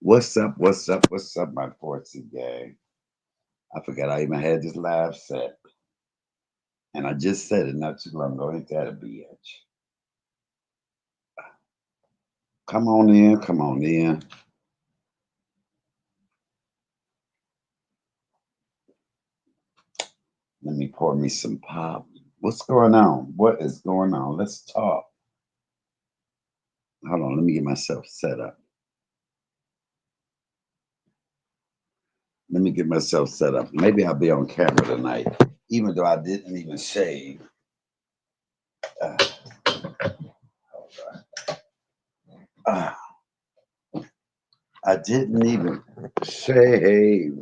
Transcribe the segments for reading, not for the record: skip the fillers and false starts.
What's up? What's up? What's up, my Forty gang? I forgot I even had this live set, and I just said it not too long ago. Ain't that a bitch? Come on in, come on in. Let me pour me some pop. What's going on? What is going on? Let's talk. Hold on, let me get myself set up. Let me get myself set up. Maybe I'll be on camera tonight, even though I didn't even shave. Uh, hold on. I didn't even shave.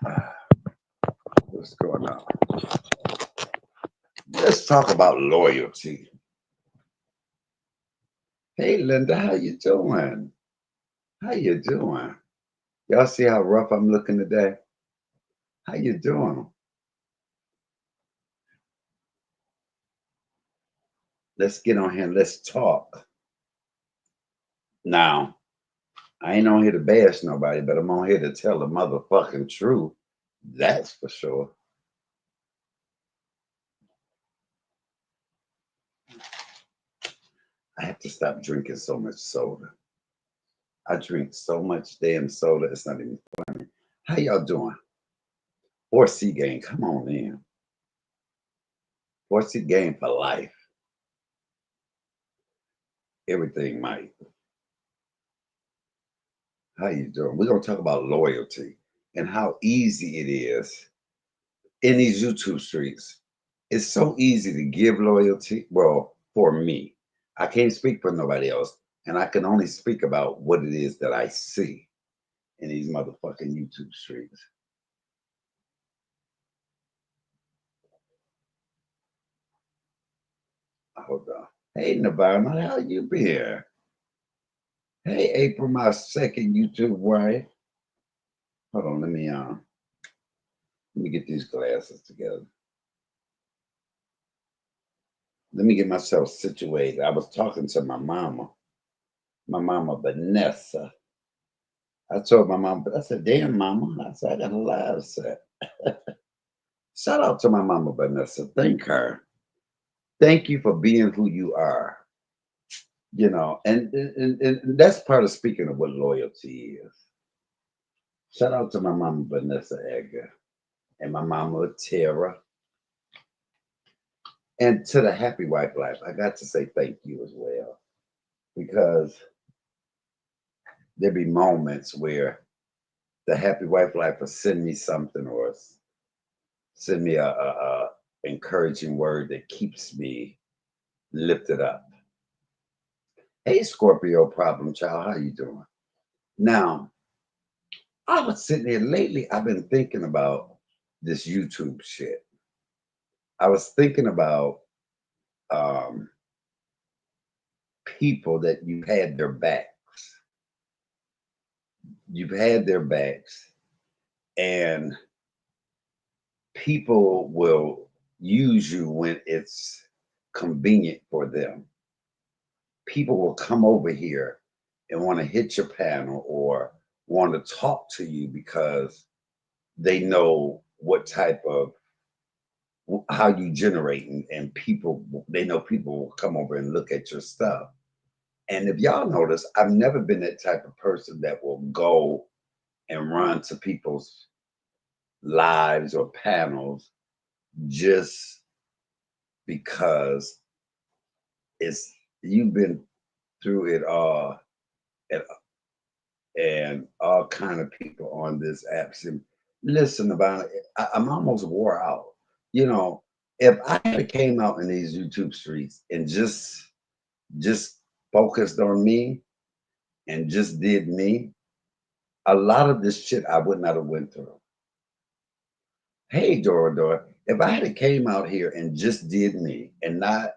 Uh, what's going on? Let's talk about loyalty. Hey Linda, how you doing? How you doing? Y'all see how rough I'm looking today? How you doing? Let's get on here and let's talk. Now, I ain't on here to bash nobody, but I'm on here to tell the motherfucking truth. That's for sure. I have to stop drinking so much soda. I drink so much damn soda, it's not even funny. How y'all doing? 4C game, come on in. 4C game for life. Everything, Mike. How you doing? We're gonna talk about loyalty and how easy it is in these YouTube streets. It's so easy to give loyalty. Well, for me, I can't speak for nobody else, and I can only speak about what it is that I see in these motherfucking YouTube streets. Hold on. Hey, Nirvana, how you been? Hey, April, my second YouTube wife. Hold on, let me get these glasses together. Let me get myself situated. I was talking to my mama Vanessa. I told my mom, but I said, damn mama. I said, I got a live set. Shout out to my mama Vanessa. Thank her. Thank you for being who you are. And that's part of speaking of what loyalty is. Shout out to my mama Vanessa Edgar and my mama Tara. And to the Happy Wife Life, I got to say thank you as well. Because there be moments where the Happy Wife Life will send me something or send me a encouraging word that keeps me lifted up. Hey, Scorpio problem child, how you doing? Now, I was sitting here lately. I've been thinking about this YouTube shit. I was thinking about um, people that you've had their backs. You've had their backs, and people will use you when it's convenient for them. People will come over here and want to hit your panel or want to talk to you because they know what type of how you generate and people they know people will come over and look at your stuff. And if y'all notice, I've never been that type of person that will go and run to people's lives or panels just because it's you've been through it all and, and all kind of people on this app. See, listen about it. I'm almost wore out. You know, if I had came out in these YouTube streets and just focused on me and just did me, a lot of this shit I would not have went through. Hey, Dora Dora, if I had came out here and just did me and not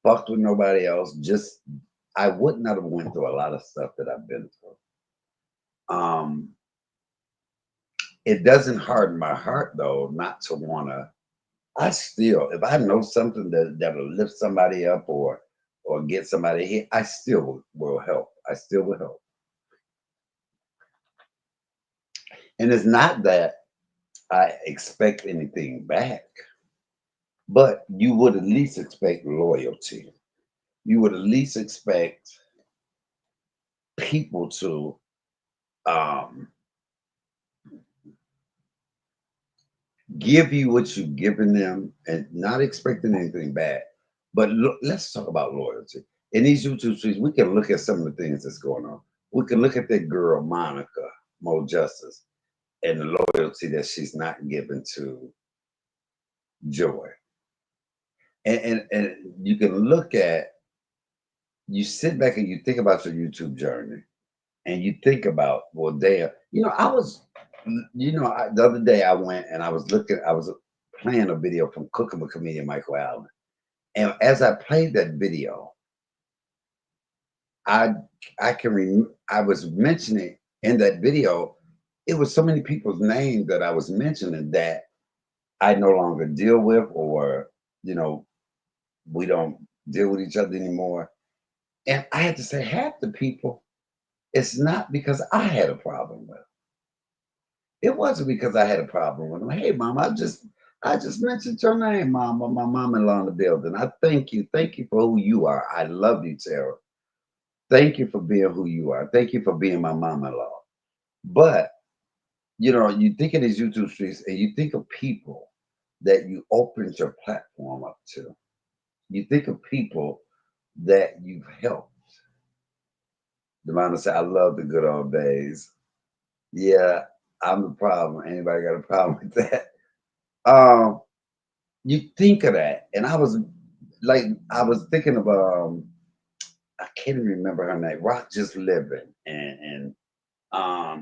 fucked with nobody else, just I would not have went through a lot of stuff that I've been through. Um, it doesn't harden my heart though not to wanna. I still, if I know something that'll lift somebody up or get somebody here, I still will help. I still will help. And it's not that I expect anything back, but you would at least expect loyalty. You would at least expect people to um, give you what you've given them and not expecting anything back. But look, let's talk about loyalty. In these YouTube streets, we can look at some of the things that's going on. We can look at that girl, Monica Mo Justice, and the loyalty that she's not given to Joy. And you can look at, you sit back and you think about your YouTube journey and you think about, well, damn, the other day I went and I was playing a video from Cooking with comedian Michael Allen. And as I played that video, I I was mentioning in that video, it was so many people's names that I was mentioning that I no longer deal with, or you know, we don't deal with each other anymore. And I had to say half the people, it's not because I had a problem with. It wasn't because I had a problem with them. Hey, mom, I just mentioned your name, mom, my mom-in-law in the building. I thank you for who you are. I love you, Tara. Thank you for being who you are. Thank you for being my mom-in-law. But you think of these YouTube streets and you think of people that you opened your platform up to. You think of people that you've helped. The mama said, I love the good old days. Yeah, I'm the problem. Anybody got a problem with that? Um, you think of that, and I was thinking of I can't even remember her name. Rock Just Living, and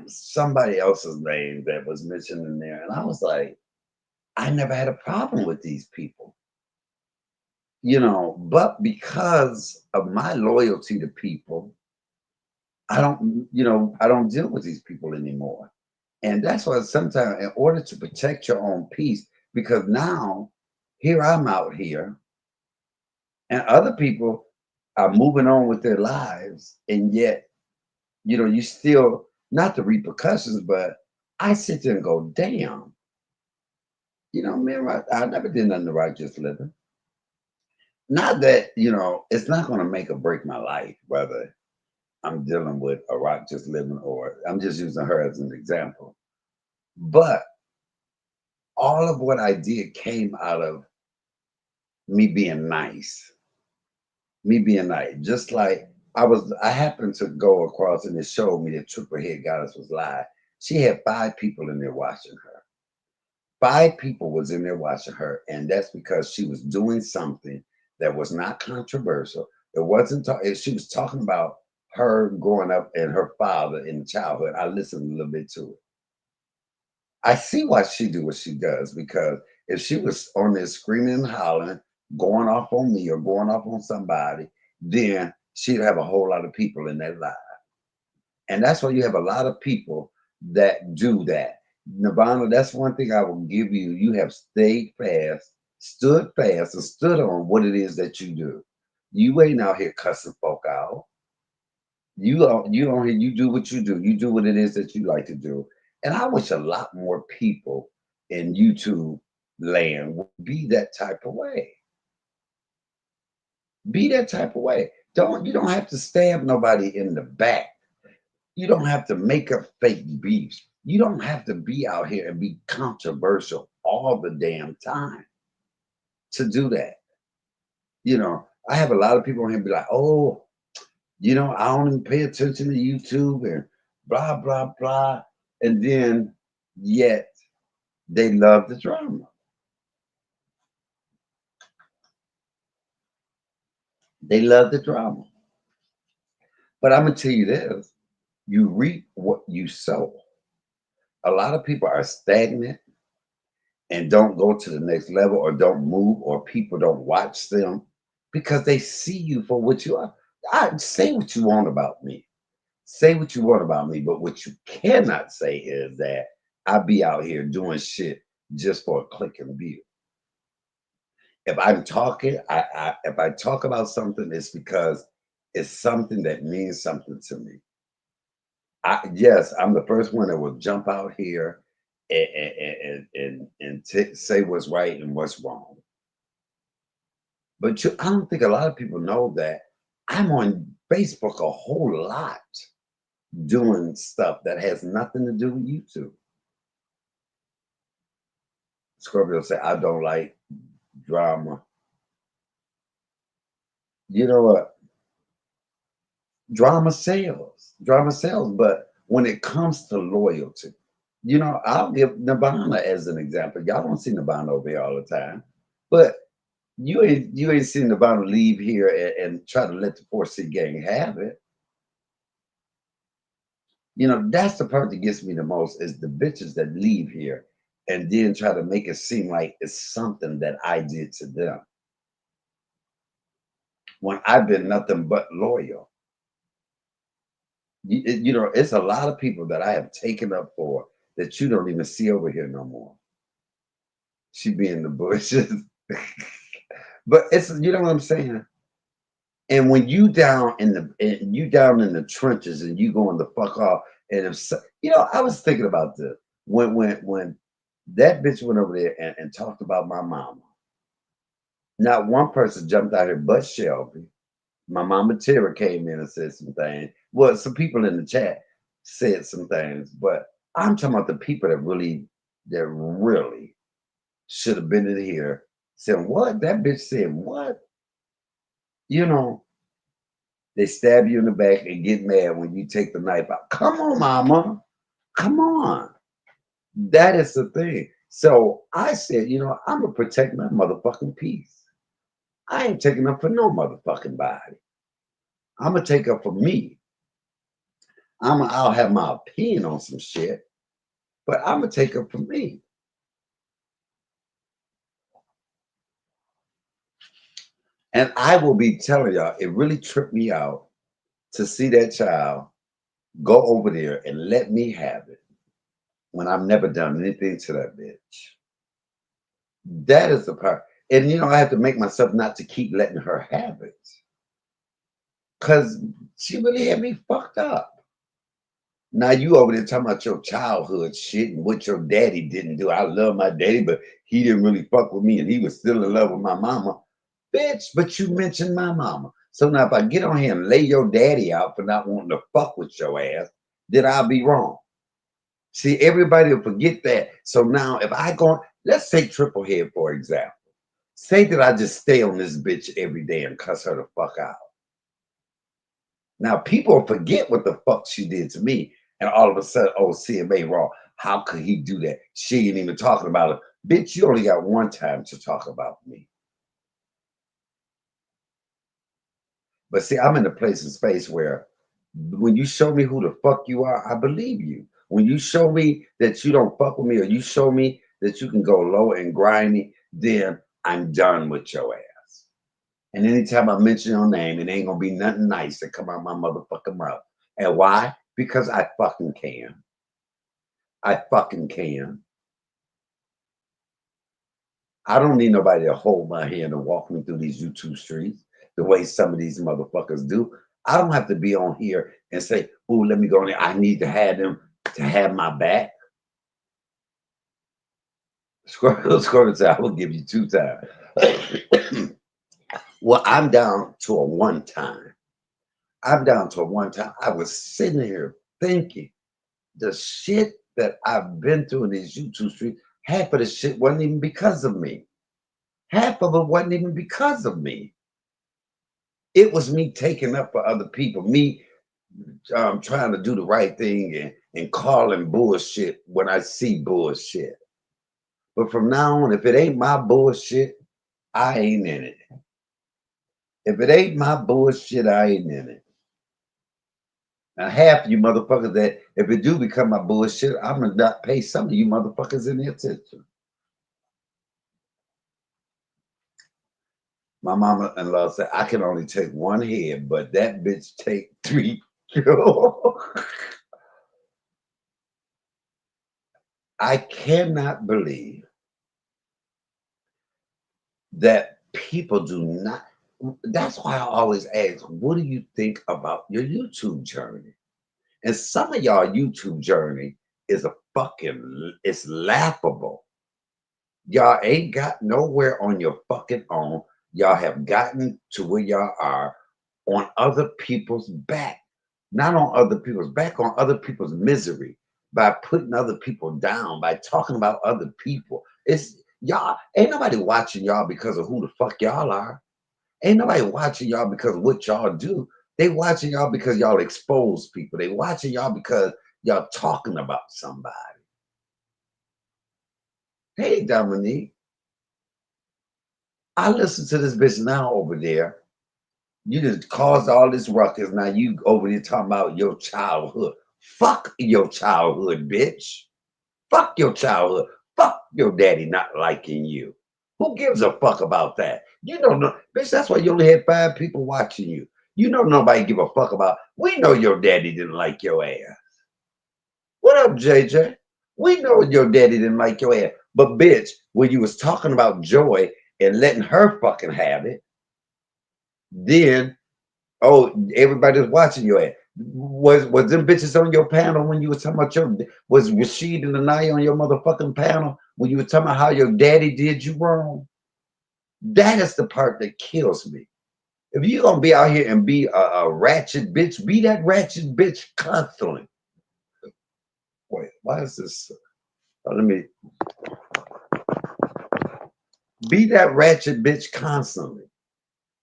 somebody else's name that was mentioned in there, and I was like, I never had a problem with these people, but because of my loyalty to people, I don't deal with these people anymore. And that's why sometimes, in order to protect your own peace, because now here I'm out here and other people are moving on with their lives, and yet, you still, not the repercussions, but I sit there and go, damn, man, I never did nothing to righteous living. Not that, it's not going to make or break my life, whether I'm dealing with a rock just living, or I'm just using her as an example. But all of what I did came out of me being nice, me being nice. Just like I happened to go across and it showed me that Triple Head Goddess was live. She had 5 people in there watching her. 5 people was in there watching her, and that's because she was doing something that was not controversial. It wasn't. She was talking about her growing up and her father in childhood. I listened a little bit to it. I see why she do what she does, because if she was on there screaming and hollering, going off on me or going off on somebody, then she'd have a whole lot of people in that live. And that's why you have a lot of people that do that. Nirvana, that's one thing I will give you. You have stayed fast, and stood on what it is that you do. You ain't out here cussing folk out. You do what you do. You do what it is that you like to do. And I wish a lot more people in YouTube land would be that type of way. Be that type of way. You don't have to stab nobody in the back. You don't have to make up fake beefs. You don't have to be out here and be controversial all the damn time to do that. I have a lot of people on here be like, oh, I don't even pay attention to YouTube and blah, blah, blah. And then yet they love the drama. They love the drama. But I'm gonna tell you this: you reap what you sow. A lot of people are stagnant and don't go to the next level, or don't move, or people don't watch them because they see you for what you are. I say what you want about me. Say what you want about me, but what you cannot say is that I be out here doing shit just for a click and view. If I'm talking, if I talk about something, it's because it's something that means something to me. Yes, I'm the first one that will jump out here and say what's right and what's wrong. But I don't think a lot of people know that I'm on Facebook a whole lot doing stuff that has nothing to do with YouTube. Scorpio say I don't like drama. You know what? Drama sells. But when it comes to loyalty, I'll give Nirvana as an example. Y'all don't see Nirvana over here all the time, but you ain't seen Nirvana leave here and try to let the 4C gang have it. That's the part that gets me the most is the bitches that leave here and then try to make it seem like it's something that I did to them when I've been nothing but loyal. It's a lot of people that I have taken up for that you don't even see over here no more. She be in the bushes. But you know what I'm saying? And when you down in the trenches and you going the fuck off, and I was thinking about this when that bitch went over there and talked about my mama. Not one person jumped out here but Shelby. My mama Tara came in and said some things. Well, some people in the chat said some things, but I'm talking about the people that really should have been in here saying, what? That bitch said what? You know, they stab you in the back and get mad when you take the knife out. Come on, mama. Come on. That is the thing. So I said, I'm gonna protect my motherfucking peace. I ain't taking up for no motherfucking body. I'm gonna take up for me. I'll have my opinion on some shit, but I'm gonna take up for me. And I will be telling y'all, it really tripped me out to see that child go over there and let me have it when I've never done anything to that bitch. That is the part. And I have to make myself not to keep letting her have it. Cause she really had me fucked up. Now you over there talking about your childhood shit and what your daddy didn't do. I love my daddy, but he didn't really fuck with me and he was still in love with my mama. Bitch, but you mentioned my mama. So now if I get on here and lay your daddy out for not wanting to fuck with your ass, then I'll be wrong. See, everybody will forget that. So now if I go, let's take Triple Head for example. Say that I just stay on this bitch every day and cuss her the fuck out. Now people forget what the fuck she did to me, and all of a sudden, oh, CMA raw. How could he do that? She ain't even talking about it. Bitch, you only got one time to talk about me. But see, I'm in a place and space where when you show me who the fuck you are, I believe you. When you show me that you don't fuck with me, or you show me that you can go low and grimy, then I'm done with your ass. And anytime I mention your name, it ain't gonna be nothing nice that come out my motherfucking mouth. And why? Because I fucking can. I fucking can. I don't need nobody to hold my hand and walk me through these YouTube streets the way some of these motherfuckers do. I don't have to be on here and say, "Oh, let me go in there. I need to have them to have my back." Squirtle said, "I will give you two times." Well, I'm down to a one time. I'm down to a one time. I was sitting here thinking the shit that I've been through in these YouTube streets. Half of the shit wasn't even because of me. Half of it wasn't even because of me. It was me taking up for other people, me trying to do the right thing and calling bullshit when I see bullshit. But from now on, if it ain't my bullshit, I ain't in it. If it ain't my bullshit, I ain't in it. Now, half of you motherfuckers that if it do become my bullshit, I'm gonna not pay some of you motherfuckers any attention. My mama-in-law said I can only take one head, but that bitch take three. I cannot believe that people do not. That's why I always ask, what do you think about your YouTube journey? And some of y'all YouTube journey is it's laughable. Y'all ain't got nowhere on your fucking own. Y'all have gotten to where y'all are on other people's back. Not on other people's back, on other people's misery, by putting other people down, by talking about other people. It's y'all, ain't nobody watching y'all because of who the fuck y'all are. Ain't nobody watching y'all because of what y'all do. They watching y'all because y'all expose people. They watching y'all because y'all talking about somebody. Hey, Dominique, I listen to this bitch now over there. You just caused all this ruckus. Now you over there talking about your childhood. Fuck your childhood, bitch. Fuck your childhood. Fuck your daddy not liking you. Who gives a fuck about that? You don't know, bitch. That's why you only had 5 people watching you. You know nobody give a fuck about. We know your daddy didn't like your ass. What up, JJ? We know your daddy didn't like your ass. But bitch, when you was talking about Joy and letting her fucking have it, then oh, everybody's watching your ass. Was them bitches on your panel when you was talking about was Reicieved and Anaya on your motherfucking panel when you were talking about how your daddy did you wrong? That is the part that kills me. If you're gonna be out here and be a ratchet bitch, be that ratchet bitch constantly. Wait, why is this? Let me be that ratchet bitch constantly.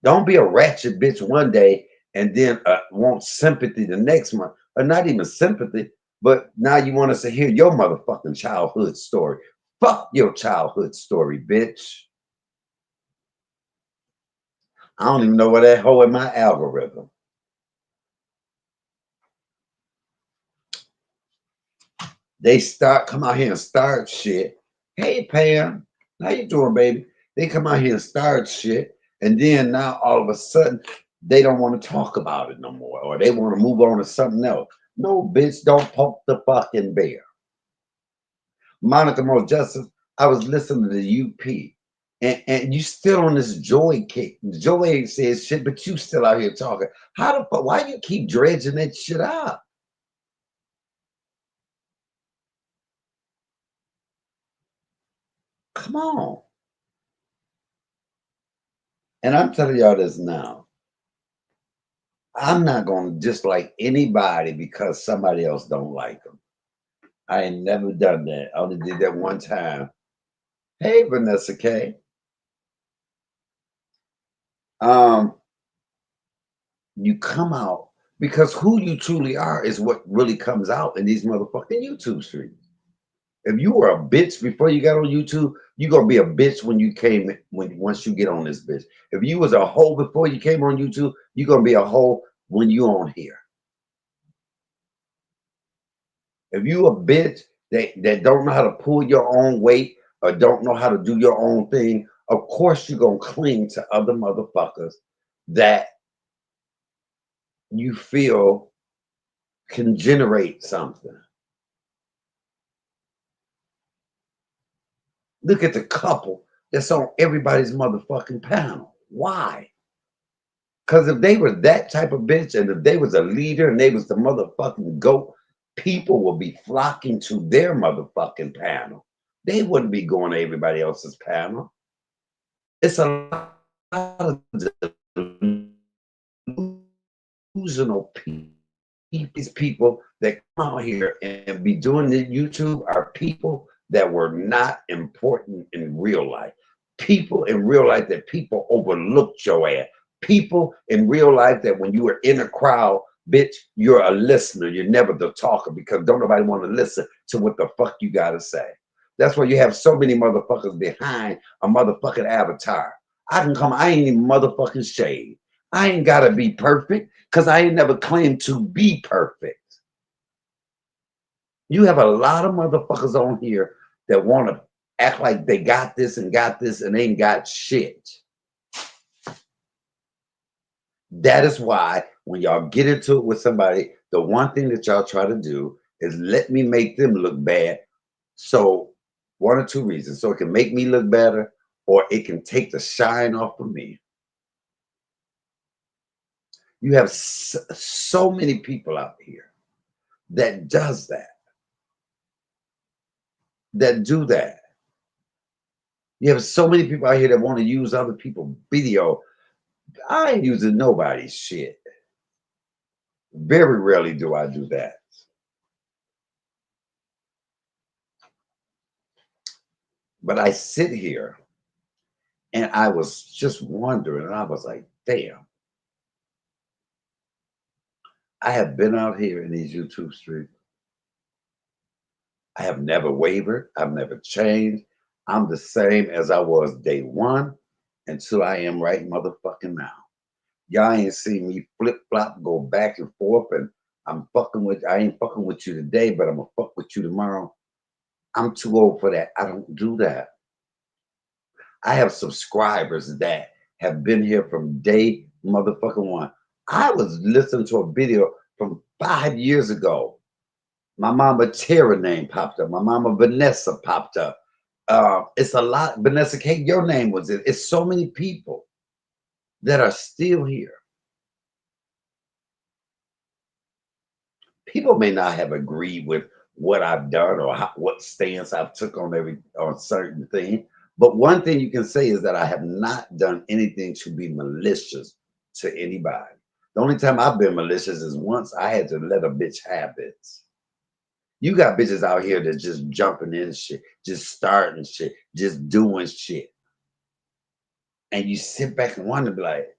Don't be a ratchet bitch one day and then want sympathy the next month, or not even sympathy, but now you want us to hear your motherfucking childhood story. Fuck your childhood story, bitch. I don't even know where that hoe in my algorithm. They come out here and start shit. Hey Pam, how you doing, baby? They come out here and start shit, and then now all of a sudden they don't want to talk about it no more, or they want to move on to something else. No, bitch, don't poke the fucking bear. Monica Mo Justice, I was listening to the UP, and you still on this Joy kick. Joy ain't says shit, but you still out here talking. How the fuck? Why you keep dredging that shit up? Come on. And I'm telling y'all this now. I'm not gonna dislike anybody because somebody else don't like them. I ain't never done that. I only did that one time. Hey, Vanessa K. Um, you come out because who you truly are is what really comes out in these motherfucking YouTube streams. If you were a bitch before you got on YouTube, you gonna be a bitch when you came when once you get on this bitch. If you was a hoe before you came on YouTube, you gonna be a hoe when you on here. If you a bitch that don't know how to pull your own weight or don't know how to do your own thing, of course you're gonna cling to other motherfuckers that you feel can generate something. Look at the couple that's on everybody's motherfucking panel. Why? Because if they were that type of bitch and if they was a leader and they was the motherfucking goat, people would be flocking to their motherfucking panel. They wouldn't be going to everybody else's panel. It's a lot of delusional people. These people that come out here and be doing the YouTube are people that were not important in real life. People in real life that people overlooked your ass. People in real life that when you were in a crowd, bitch, you're a listener. You're never the talker because don't nobody want to listen to what the fuck you gotta say. That's why you have so many motherfuckers behind a motherfucking avatar. I ain't even motherfucking shade. I ain't gotta be perfect because I ain't never claimed to be perfect. You have a lot of motherfuckers on here that want to act like they got this and ain't got shit. That is why when y'all get into it with somebody, the one thing that y'all try to do is let me make them look bad. So one or two reasons. So it can make me look better or it can take the shine off of me. You have so many people out here that does that, that do that. You have so many people out here that want to use other people's video. I ain't using nobody's shit. Very rarely do I do that. But I sit here and I was just wondering, and I was like, damn, I have been out here in these YouTube streets. I have never wavered. I've never changed. I'm the same as I was day one until I am right motherfucking now. Y'all ain't seen me flip flop, go back and forth, and I ain't fucking with you today, but I'm gonna fuck with you tomorrow. I'm too old for that. I don't do that. I have subscribers that have been here from day motherfucking one. I was listening to a video from 5 years ago. My mama Tara name popped up. My mama Vanessa popped up. It's a lot. Vanessa K, your name was it. It's so many people that are still here. People may not have agreed with what I've done or what stance I've took on certain thing. But one thing you can say is that I have not done anything to be malicious to anybody. The only time I've been malicious is once I had to let a bitch have it. You got bitches out here that's just jumping in shit, just starting shit, just doing shit. And you sit back and wonder, be like,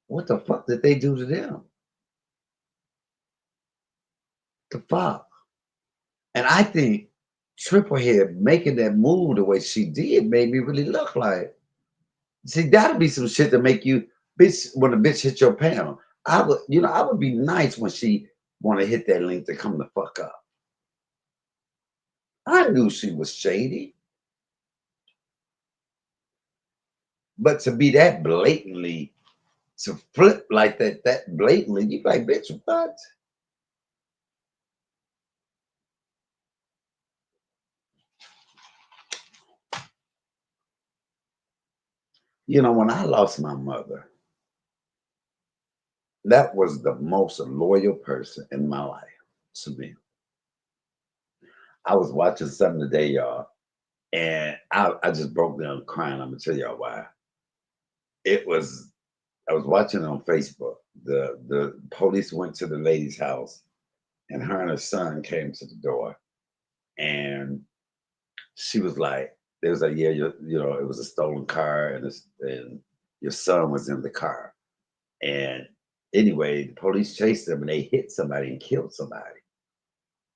what the fuck did they do to them? The fuck? And I think Triple Head making that move the way she did made me really look like, see, that'd be some shit to make you bitch when a bitch hit your panel. I would be nice when she want to hit that link to come the fuck up. I knew she was shady, but to be that blatantly to flip like that blatantly, you like, bitch, what? When I lost my mother, that was the most loyal person in my life to me. I was watching something today, y'all, and I just broke down crying. I'm gonna tell y'all why. It was I was watching it on Facebook. The police went to the lady's house, and her and her son came to the door, and she was like, "They was like, yeah, it was a stolen car, and your son was in the car." And anyway, the police chased them, and they hit somebody and killed somebody.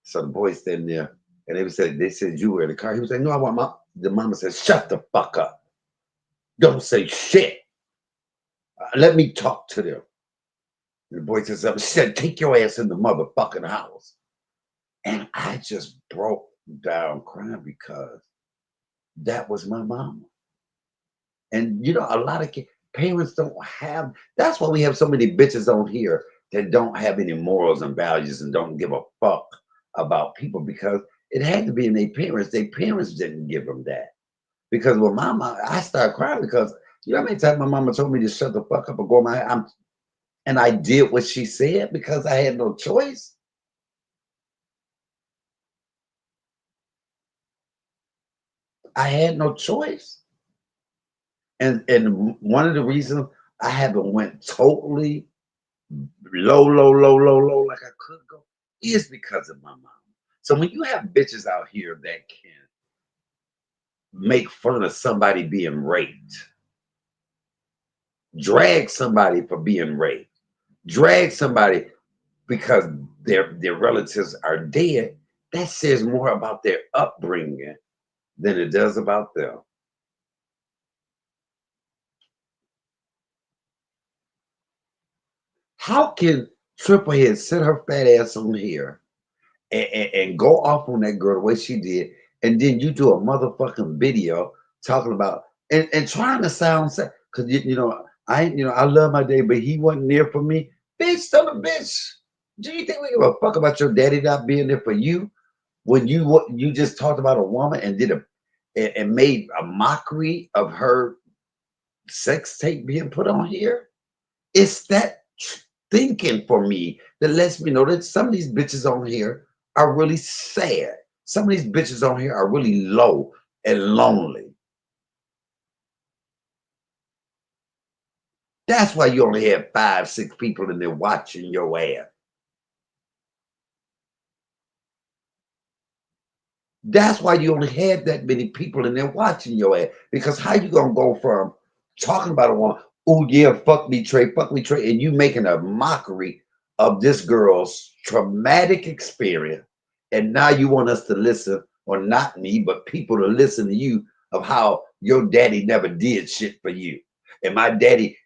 So the boy standing there, and they said you were in the car. He was like, "No, I want my." The mama said, "Shut the fuck up! Don't say shit. Let me talk to them." And the boy says something. She said, "Take your ass in the motherfucking house." And I just broke down crying because that was my mama. And a lot of parents don't have. That's why we have so many bitches on here that don't have any morals and values and don't give a fuck about people because it had to be in their parents. Their parents didn't give them that. Because with my mom, I started crying because how many times my mama told me to shut the fuck up and go my and I did what she said because I had no choice. I had no choice. And one of the reasons I haven't went totally low, low, low, low, low like I could go is because of my mom. So when you have bitches out here that can make fun of somebody being raped, drag somebody for being raped, drag somebody because their relatives are dead, that says more about their upbringing than it does about them. How can Triple Head sit her fat ass on here and go off on that girl the way she did, and then you do a motherfucking video talking about and trying to sound sad because I love my daddy, but he wasn't there for me. Bitch, tell the bitch. Do you think we give a fuck about your daddy not being there for you when you just talked about a woman and did and made a mockery of her sex tape being put on here? It's that thinking for me that lets me know that some of these bitches on here are really sad. Some of these bitches on here are really low and lonely. That's why you only have 5, 6 people in there watching your ass. That's why you only had that many people in there watching your ass. Because how you gonna go from talking about a woman, oh yeah, fuck me, Trey, and you making a mockery of this girl's traumatic experience, and now you want us to listen, or not me, but people to listen to you of how your daddy never did shit for you. And my daddy,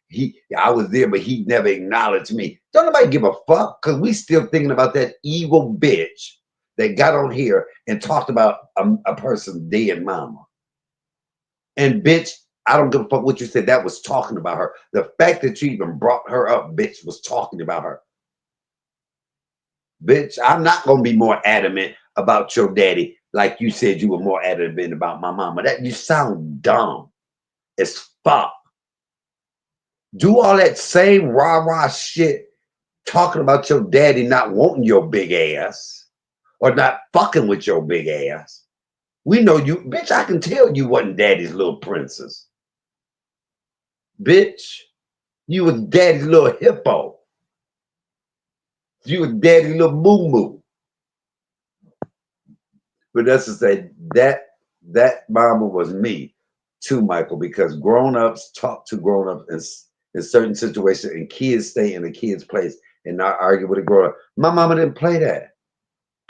I was there, but he never acknowledged me. Don't nobody give a fuck, because we still thinking about that evil bitch that got on here and talked about a person's dead mama. And bitch, I don't give a fuck what you said. That was talking about her. The fact that you even brought her up, bitch, was talking about her. Bitch, I'm not gonna be more adamant about your daddy like you said you were more adamant about my mama. That you sound dumb as fuck. Do all that same rah-rah shit talking about your daddy not wanting your big ass or not fucking with your big ass. We know you, bitch. I can tell you wasn't daddy's little princess. Bitch, you was daddy's little hippo. You was daddy's little moo-moo. But that's to say that mama was me too, Michael, because grown-ups talk to grown-ups in certain situations, and kids stay in the kid's place and not argue with a grown-up. My mama didn't play that.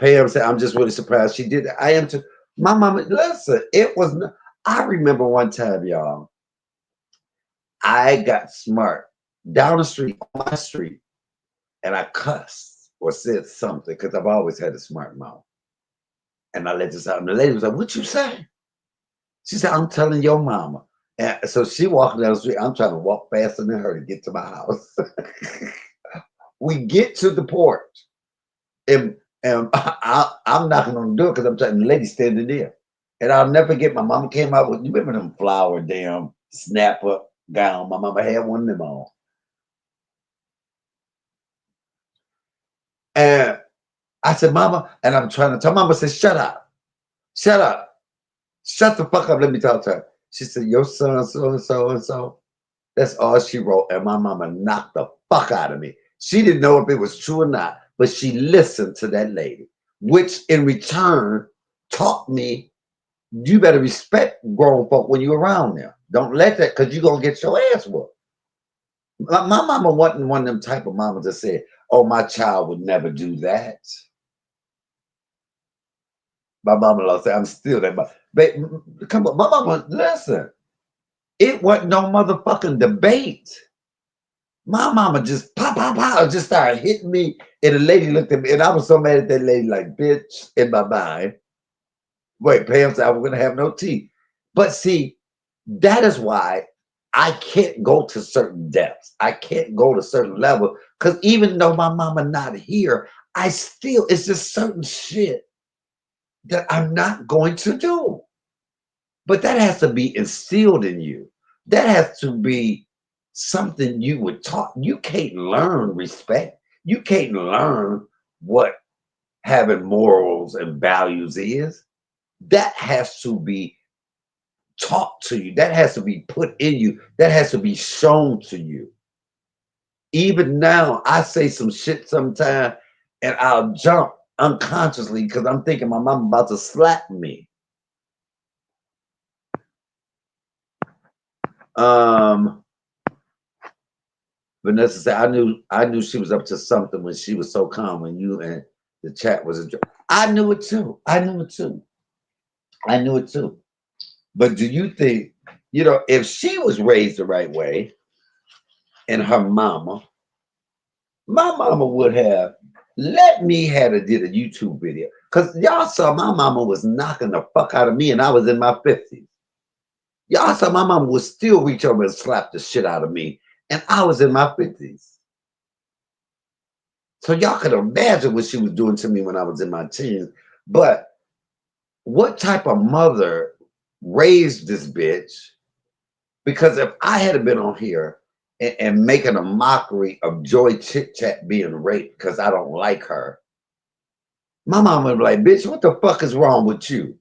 Pam said, I'm just really surprised she did that. I am too. My mama, listen, it was not, I remember one time, y'all, I got smart down the street, on my street, and I cussed or said something because I've always had a smart mouth. And I let this out, and the lady was like, what you say? She said, I'm telling your mama. And so she walking down the street. I'm trying to walk faster than her to get to my house. We get to the porch, and I'm knocking on the door because I'm telling the lady standing there. And I'll never forget, my mama came out with, you remember them flower damn snap up gown? My mama had one of them on. And I said, Mama, and I'm trying to tell Mama, said, shut up. Shut up. Shut the fuck up. Let me talk to her. She said, your son, so and so and so. That's all she wrote. And my mama knocked the fuck out of me. She didn't know if it was true or not, but she listened to that lady, which in return taught me you better respect grown folk when you're around them. Don't let that, because you're going to get your ass whooped. My mama wasn't one of them type of mamas that said, oh, my child would never do that. My mama said, I'm still there. But come on, my mama, listen. It wasn't no motherfucking debate. My mama just pop, just started hitting me. And the lady looked at me, and I was so mad at that lady, like, bitch, in my mind. Wait, Pam said I was gonna have no tea. But see, that is why I can't go to certain depths. I can't go to certain level. Because even though my mama not here, I still, it's just certain shit that I'm not going to do. But that has to be instilled in you. That has to be something you were taught. You can't learn respect. You can't learn what having morals and values is. That has to be taught to you. That has to be put in you. That has to be shown to you. Even now, I say some shit sometimes and I'll jump unconsciously because I'm thinking my mom about to slap me. Vanessa said, I knew she was up to something when she was so calm when you and the chat was a joke. I knew it too. I knew it too. I knew it too. But do you think, if she was raised the right way and her mama, my mama would have let me did a YouTube video. Because y'all saw my mama was knocking the fuck out of me and I was in my 50s. Y'all saw my mama would still reach over and slap the shit out of me and I was in my 50s. So y'all could imagine what she was doing to me when I was in my teens. But what type of mother raised this bitch? Because if I had been on here and making a mockery of Joy Chit Chat being raped because I don't like her, My mama would be like, bitch, what the fuck is wrong with you?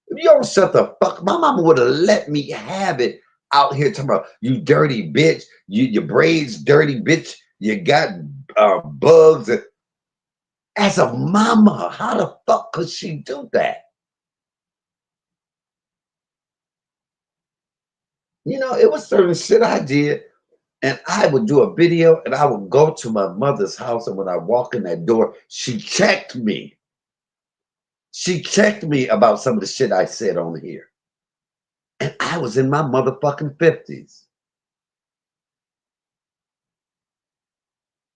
If you don't shut the fuck, my mama would have let me have it out here talking about you dirty bitch, your braids dirty bitch, you got bugs. As a mama, how the fuck could she do that? You know, it was certain shit I did, and I would do a video, and I would go to my mother's house, and when I walk in that door, she checked me. She checked me about some of the shit I said on here. And I was in my motherfucking 50s.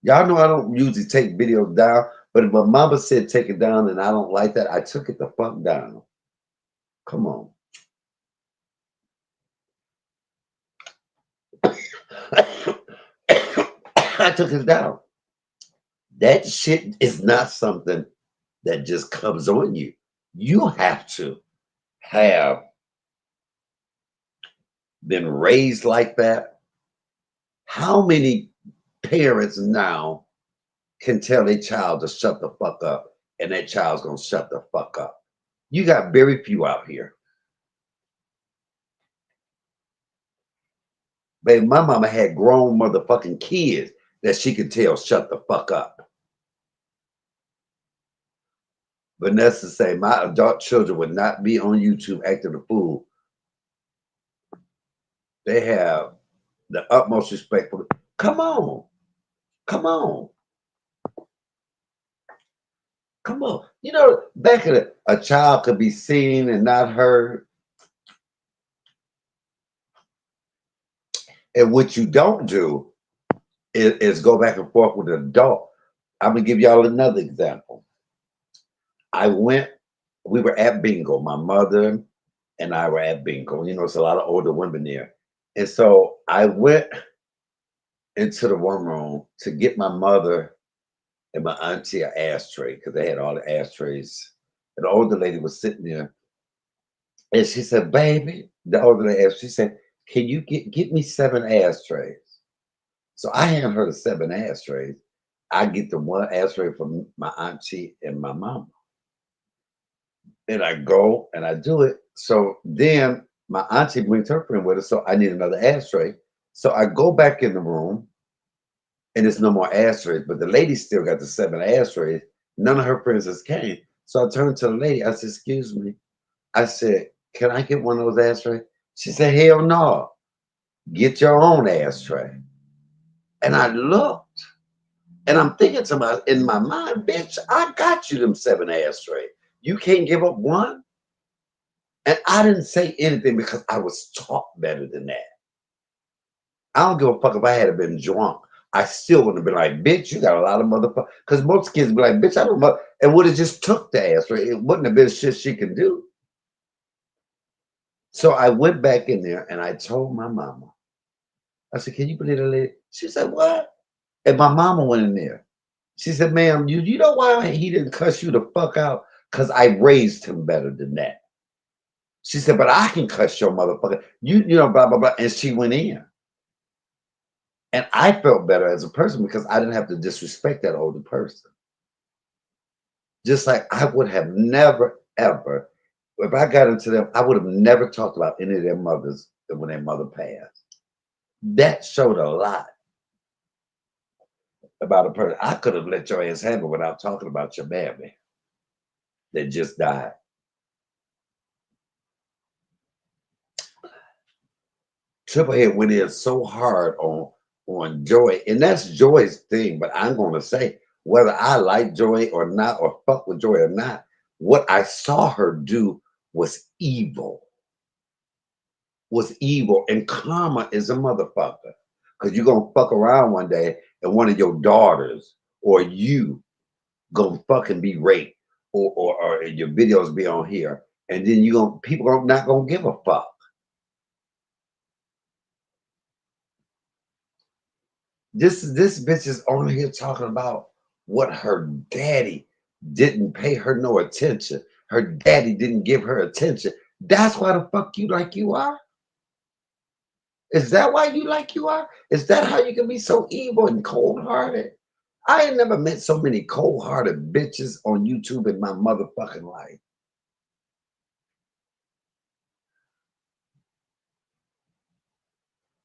Y'all know I don't usually take videos down, but if my mama said take it down and I don't like that, I took it the fuck down. Come on. I took it down. That shit is not something that just comes on you. You have to have been raised like that. How many parents now can tell their child to shut the fuck up and that child's gonna shut the fuck up? You got very few out here. Baby, my mama had grown motherfucking kids that she could tell shut the fuck up. Vanessa say my adult children would not be on YouTube acting a fool. They have the utmost respect for. Come on, come on, come on. You know, back in a child could be seen and not heard. And what you don't do is go back and forth with an adult. I'm gonna give y'all another example. I went, we were at bingo. My mother and I were at bingo. You know, it's a lot of older women there. And so I went into the one room to get my mother and my auntie an ashtray because they had all the ashtrays. And the older lady was sitting there and she said, baby, the older lady asked, she said, can you get me 7 ashtrays? So I hand her the 7 ashtrays. I get the 1 ashtray from my auntie and my mama. And I go and I do it. So then my auntie brings her friend with her. So I need another ashtray. So I go back in the room and there's no more ashtrays, but the lady still got the 7 ashtrays. None of her friends has came. So I turned to the lady. I said, excuse me. I said, can I get one of those ashtrays? She said, hell no. Get your own ashtray. And I looked and I'm thinking to myself in my mind, bitch, I got you them 7 ashtrays. You can't give up one? And I didn't say anything because I was taught better than that. I don't give a fuck if I had been drunk. I still would have been like, bitch, you got a lot of motherfuckers. Because most kids be like, bitch, I don't know. And would have just took the ass, right? It wouldn't have been shit she could do. So I went back in there and I told my mama, I said, can you believe that lady? She said, what? And my mama went in there. She said, ma'am, you know why he didn't cuss you the fuck out? Because I raised him better than that. She said, but I can cuss your motherfucker. You know, blah, blah, blah. And she went in. And I felt better as a person because I didn't have to disrespect that older person. Just like I would have never, ever, if I got into them, I would have never talked about any of their mothers when their mother passed. That showed a lot about a person. I could have let your ass have it without talking about your mammy that just died. Triple H went in so hard on Joy, and that's Joy's thing. But I'm going to say, whether I like Joy or not, or fuck with Joy or not, what I saw her do was evil. Was evil, and karma is a motherfucker. Because you're gonna fuck around one day, and one of your daughters or you gonna fucking be raped, or your videos be on here, and then you gonna people are not gonna give a fuck. This bitch is on here talking about what her daddy didn't pay her no attention. Her daddy didn't give her attention. That's why the fuck you like you are? Is that why you like you are? Is that how you can be so evil and cold hearted? I ain't never met so many cold-hearted bitches on YouTube in my motherfucking life.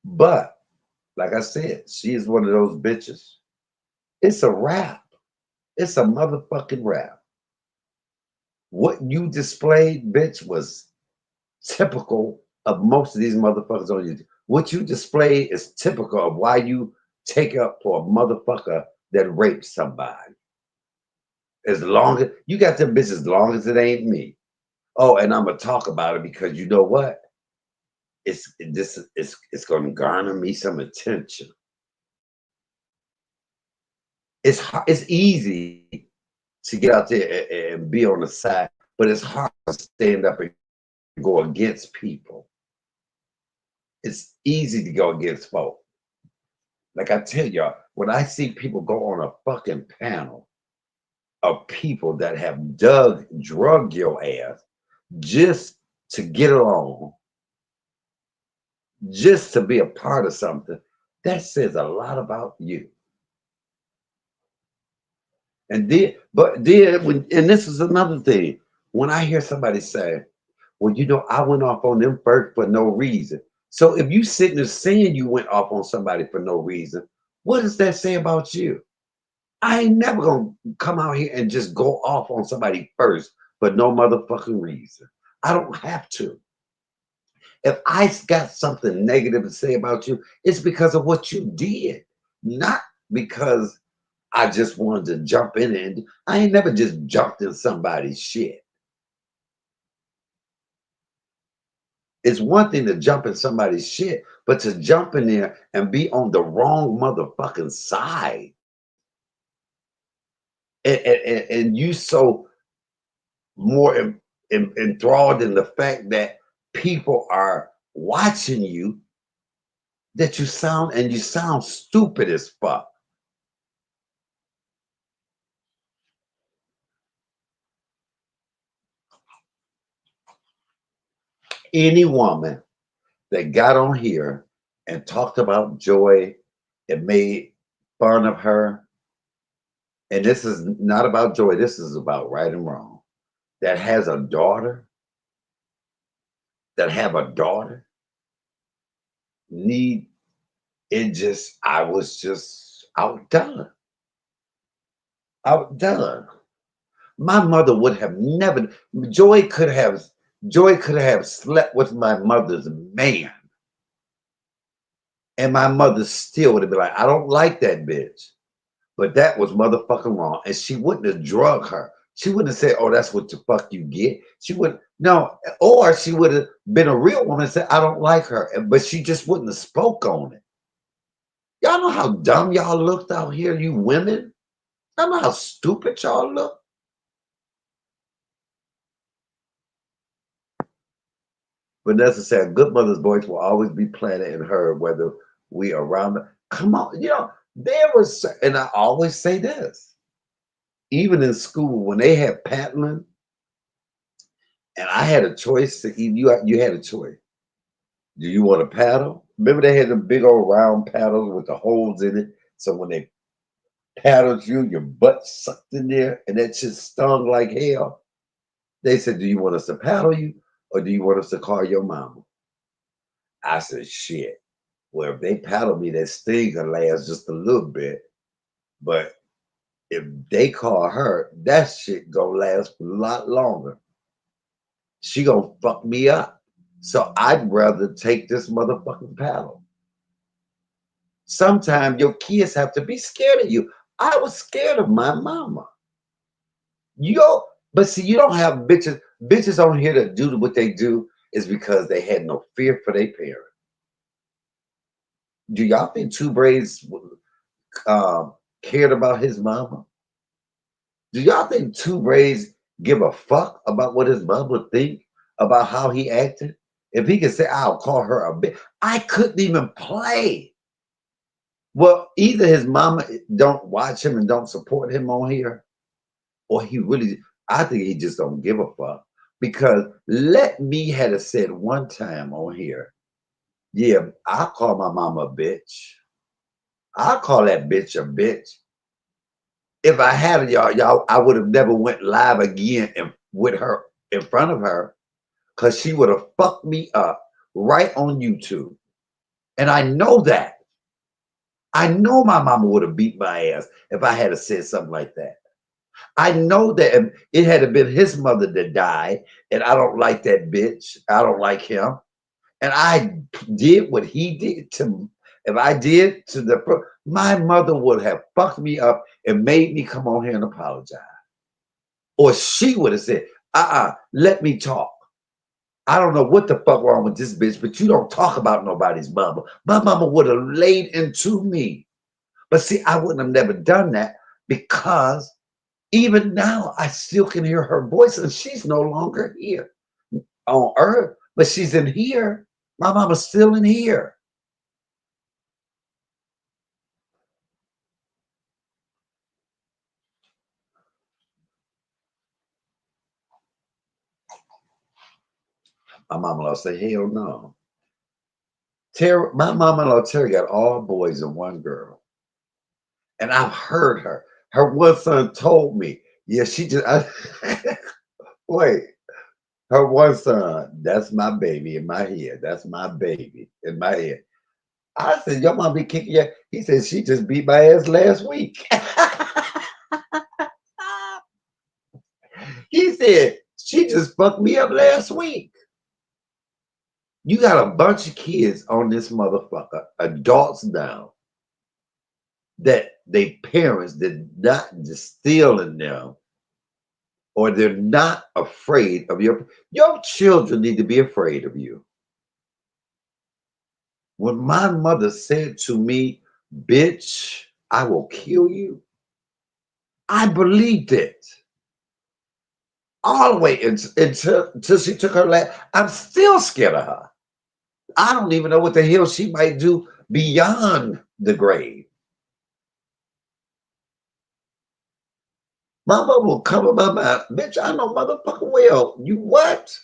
But like I said, she is one of those bitches. It's a wrap. It's a motherfucking wrap. What you displayed, bitch, was typical of most of these motherfuckers on YouTube. What you displayed is typical of why you take up for a motherfucker that raped somebody. As long as you got them bitches, as long as it ain't me. Oh, and I'm gonna talk about it because you know what? It's gonna garner me some attention. It's easy to get out there and be on the side, but it's hard to stand up and go against people. It's easy to go against folk. Like I tell y'all, when I see people go on a fucking panel of people that have drug your ass just to get along, just to be a part of something, that says a lot about you. And this is another thing. When I hear somebody say, well, I went off on them first for no reason. So if you sitting there saying you went off on somebody for no reason, what does that say about you? I ain't never gonna come out here and just go off on somebody first for no motherfucking reason. I don't have to. If I got something negative to say about you, it's because of what you did, not because I just wanted to jump in and I ain't never just jumped in somebody's shit. It's one thing to jump in somebody's shit, but to jump in there and be on the wrong motherfucking side. And you so more enthralled in the fact that people are watching you that you sound stupid as fuck. Any woman that got on here and talked about Joy and made fun of her, and this is not about Joy, this is about right and wrong, that has a daughter, that have a daughter, need it just, I was just outdone. Outdone. My mother would have never, Joy could have, Joy could have slept with my mother's man. And my mother still would have been like, I don't like that bitch. But that was motherfucking wrong. And she wouldn't have drug her. She wouldn't have said, oh, that's what the fuck you get. She would no, or she would have been a real woman and said, I don't like her. But she just wouldn't have spoke on it. Y'all know how dumb y'all looked out here, you women? Y'all know how stupid y'all look? But necessarily, a good mother's voice will always be planted in her, whether we around her. Come on, there was, and I always say this, even in school, when they had paddling, and I had a choice to eat, you had a choice. Do you want to paddle? Remember they had the big old round paddles with the holes in it. So when they paddled you, your butt sucked in there and that shit stung like hell. They said, do you want us to paddle you or do you want us to call your mama? I said, shit. Well, if they paddle me, that sting gonna last just a little bit. But if they call her, that shit gonna last a lot longer. She gonna fuck me up. So I'd rather take this motherfucking paddle. Sometimes your kids have to be scared of you. I was scared of my mama. But see, you don't have bitches. Bitches on here that do what they do is because they had no fear for their parents. Do y'all think Two Braids cared about his mama? Do y'all think Two Braids give a fuck about what his mama think about how he acted? If he could say, I'll call her a bitch, I couldn't even play. Well, either his mama don't watch him and don't support him on here, or he really, I think he just don't give a fuck. Because let me had said one time on here, yeah, I'll call my mama a bitch. I'll call that bitch a bitch. If I had it, y'all, I would have never went live again and with her in front of her, because she would have fucked me up right on YouTube. And I know that. I know my mama would have beat my ass if I had said something like that. I know that if it had been his mother that died, and I don't like that bitch. I don't like him. And I did what he did to, if I did to my mother would have fucked me up and made me come on here and apologize. Or she would have said, let me talk. I don't know what the fuck wrong with this bitch, but you don't talk about nobody's mama. My mama would have laid into me. But see, I wouldn't have never done that, because even now I still can hear her voice, and she's no longer here on earth, but she's in here. My mama's still in here. My mama-in-law said, hell no. Terry, my mama-in-law Terry got all boys and one girl. And I've heard her. Her one son told me, yeah, she just, wait, her one son, that's my baby in my head. That's my baby in my head. I said, your mom be kicking you. He said, she just beat my ass last week. He said, she just fucked me up last week. You got a bunch of kids on this motherfucker, adults now, that they parents did not distill in them, or they're not afraid of your children need to be afraid of you. When my mother said to me, bitch, I will kill you, I believed it. All the way until she took her last. I'm still scared of her. I don't even know what the hell she might do beyond the grave. My mother will cover my mouth. Bitch, I know motherfucking well. You what?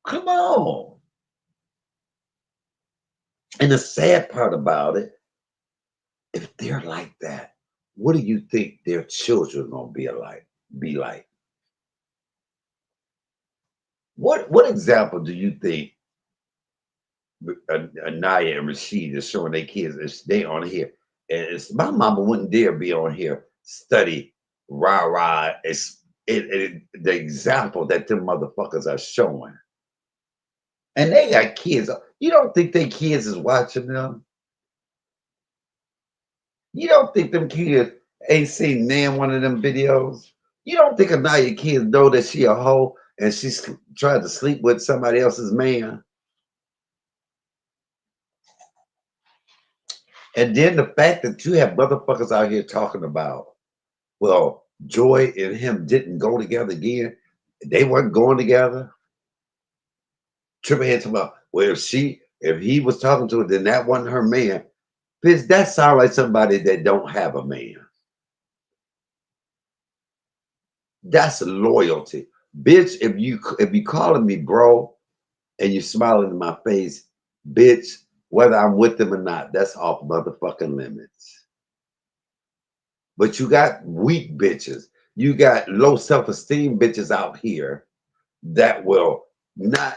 Come on. And the sad part about it, if they're like that, what do you think their children gonna be like? Be like? What example do you think Anaya and Rashid is showing their kids if they on here? And my mama wouldn't dare be on here study rah rah. The example that them motherfuckers are showing, and they got kids. You don't think they kids is watching them? You don't think them kids ain't seen nan one of them videos? You don't think Anaya kids know that she a hoe and she's tried to sleep with somebody else's man? And then the fact that you have motherfuckers out here talking about, well, Joy and him didn't go together again. They weren't going together. Triple head talking about, well, if he was talking to her, then that wasn't her man. Bitch, that sounds like somebody that don't have a man. That's loyalty. Bitch, if you calling me bro and you smiling in my face, bitch, whether I'm with them or not, that's off motherfucking limits. But you got weak bitches. You got low self-esteem bitches out here that will not,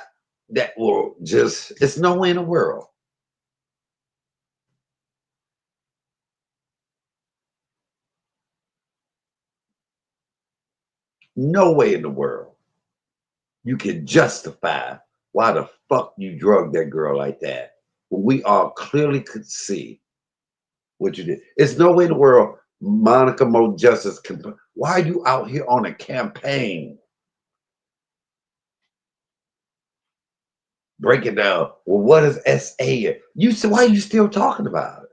that will just, it's no way in the world. No way in the world you can justify why the fuck you drugged that girl like that. When we all clearly could see what you did. It's no way in the world Monica Mo Justice can. Why are you out here on a campaign? Break it down. Well, what is SA? You said, why are you still talking about it?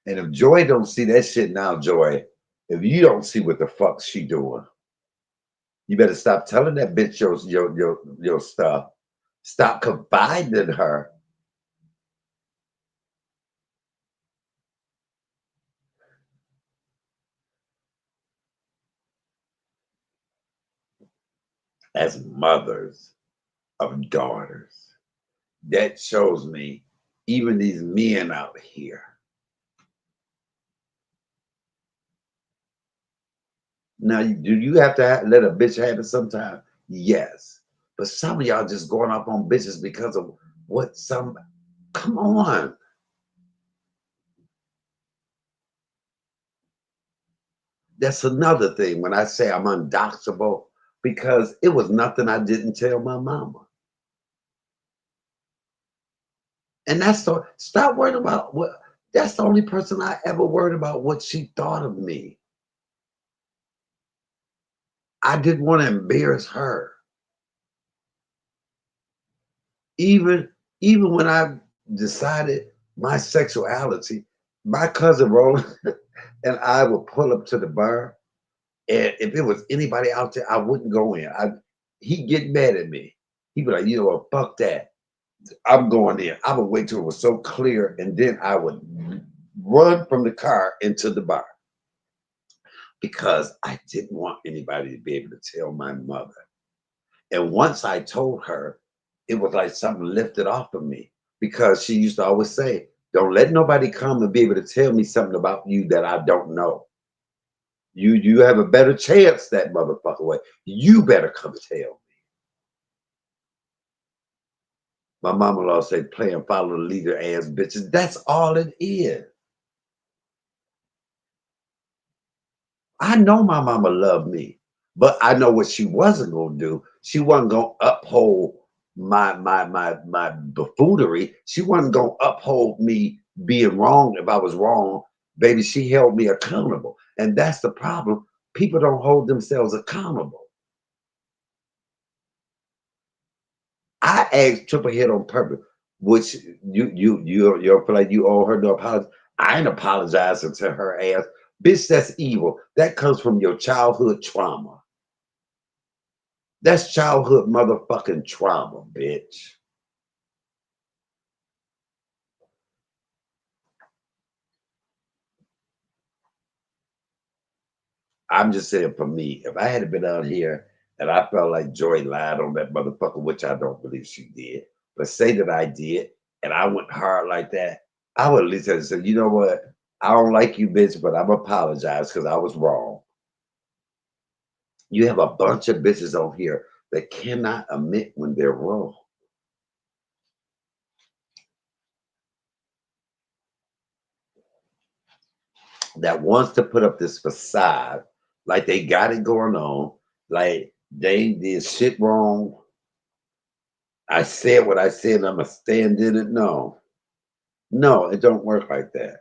And if Joy don't see that shit now, Joy, if you don't see what the fuck she doing, you better stop telling that bitch your stuff. Stop confiding in her. As mothers of daughters, That shows me even these men out here. Now, do you have to let a bitch have it sometime? Yes. But some of y'all just going off on bitches because of what some. Come on. That's another thing when I say I'm undoxable because it was nothing I didn't tell my mama. And that's the stop worrying about what that's the only person I ever worried about what she thought of me. I didn't want to embarrass her. Even even when I decided my sexuality, my cousin Roland and I would pull up to the bar. And if it was anybody out there, I wouldn't go in. He'd get mad at me. He'd be like, you know what, fuck that. I'm going in. I would wait till it was so clear, and then I would run from the car into the bar because I didn't want anybody to be able to tell my mother. And once I told her, it was like something lifted off of me because she used to always say, don't let nobody come and be able to tell me something about you that I don't know. You have a better chance that motherfucker way. You better come tell. My mama-in-law say, play and follow the leader ass bitches. That's all it is. I know my mama loved me, but I know what she wasn't gonna do. She wasn't gonna uphold my buffoonery. She wasn't gonna uphold me being wrong if I was wrong. Baby, she held me accountable. And that's the problem. People don't hold themselves accountable. I asked Triple Hit on purpose, which you feel like you owe her no apology. I ain't apologizing to her ass. Bitch, that's evil. That comes from your childhood trauma. That's childhood motherfucking trauma, bitch. I'm just saying for me, if I had been out here and I felt like Joy lied on that motherfucker, which I don't believe she did, but say that I did, and I went hard like that, I would at least have said, you know what? I don't like you, bitch, but I'm apologize because I was wrong. You have a bunch of bitches on here that cannot admit when they're wrong. That wants to put up this facade like they got it going on, like they did shit wrong. I said what I said, I'm gonna stand in it. No, no, it don't work like that.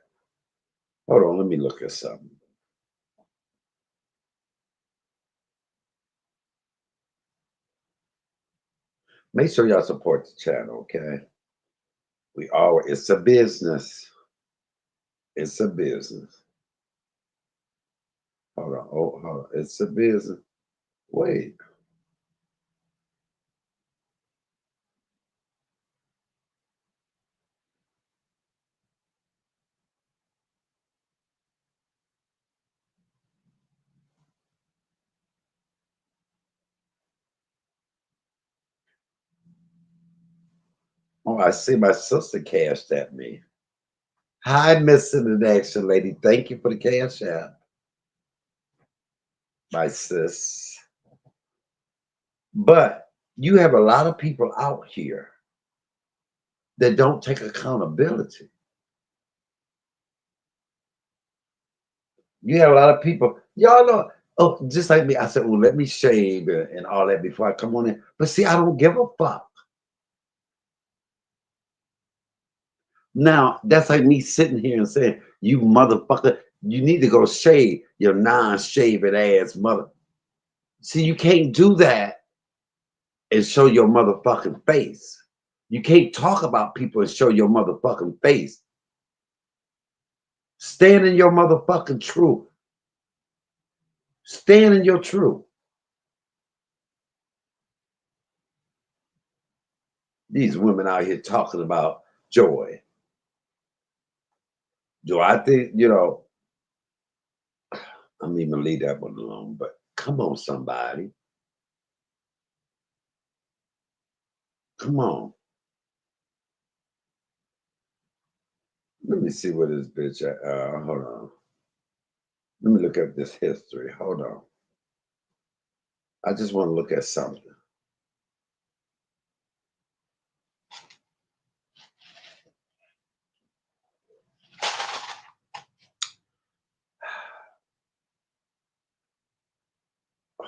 Hold on, let me look at something. Make sure y'all support the channel, okay? We all it's a business. It's a business. Hold on. Oh, hold on. It's a business. Wait. Oh, I see my sister cashed at me. Hi, Miss International Lady. Thank you for the cash app, my sis. But you have a lot of people out here that don't take accountability. You have a lot of people, y'all know, oh, just like me. I said, well, let me shave and all that before I come on in. But see, I don't give a fuck. Now, that's like me sitting here and saying, you motherfucker, you need to go shave your non-shaving ass mother. See, you can't do that and show your motherfucking face. You can't talk about people and show your motherfucking face. Stand in your motherfucking truth. Stand in your truth. These women out here talking about joy. Do I think, I'm even leave that one alone, but come on, somebody. Come on. me see what this bitch. Hold on. Let me look at this history. Hold on. I just want to look at something.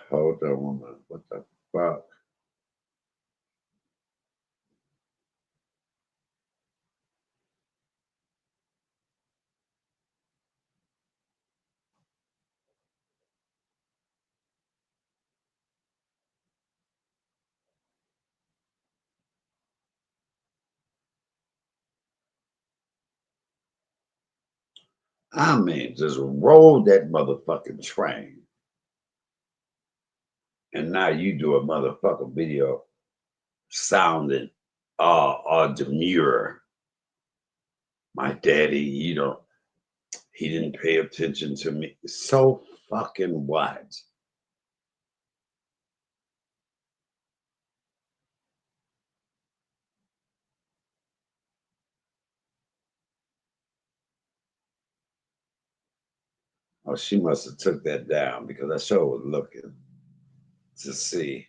Hold on, woman. What the fuck? I mean, just roll that motherfucking train. And now you do a motherfucking video sounding demure. My daddy, he didn't pay attention to me. So fucking what? Oh, she must have took that down because I sure was looking to see.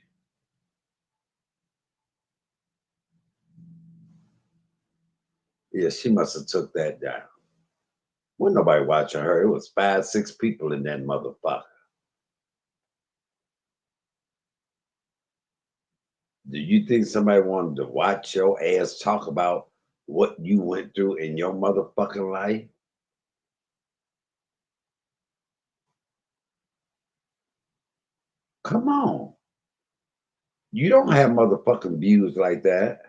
Yeah, she must have took that down. Wasn't nobody watching her. It was 5, 6 people in that motherfucker. Do you think somebody wanted to watch your ass talk about what you went through in your motherfucking life? Come on. You don't have motherfucking views like that.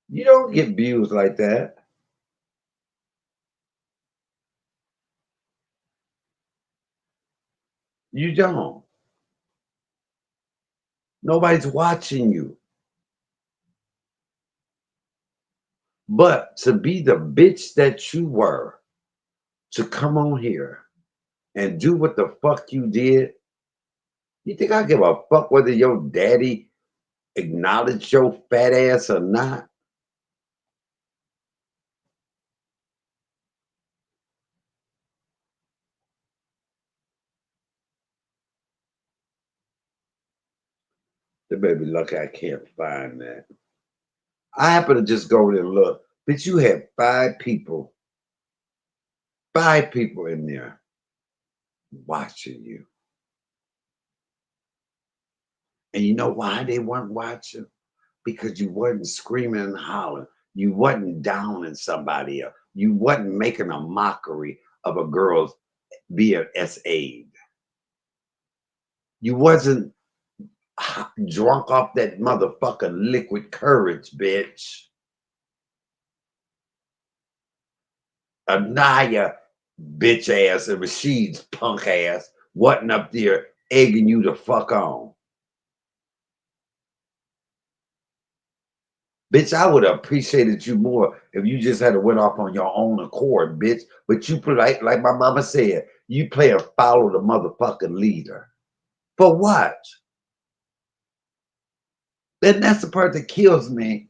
You don't get views like that. You don't. Nobody's watching you. But to be the bitch that you were, to come on here and do what the fuck you did, you think I give a fuck whether your daddy acknowledged your fat ass or not? The baby lucky I can't find that. I happen to just go in and look. Bitch, you had 5 people in there watching you. And you know why they weren't watching? Because you wasn't screaming and hollering. You wasn't downing somebody else. You wasn't making a mockery of a girl's being SA'd. You wasn't drunk off that motherfucking liquid courage, bitch. Anaya, bitch ass, and Rashid's punk ass wasn't up there egging you to fuck on. Bitch, I would have appreciated you more if you just had to went off on your own accord, bitch. But you play like my mama said, you play and follow the motherfucking leader. For what? And that's the part that kills me.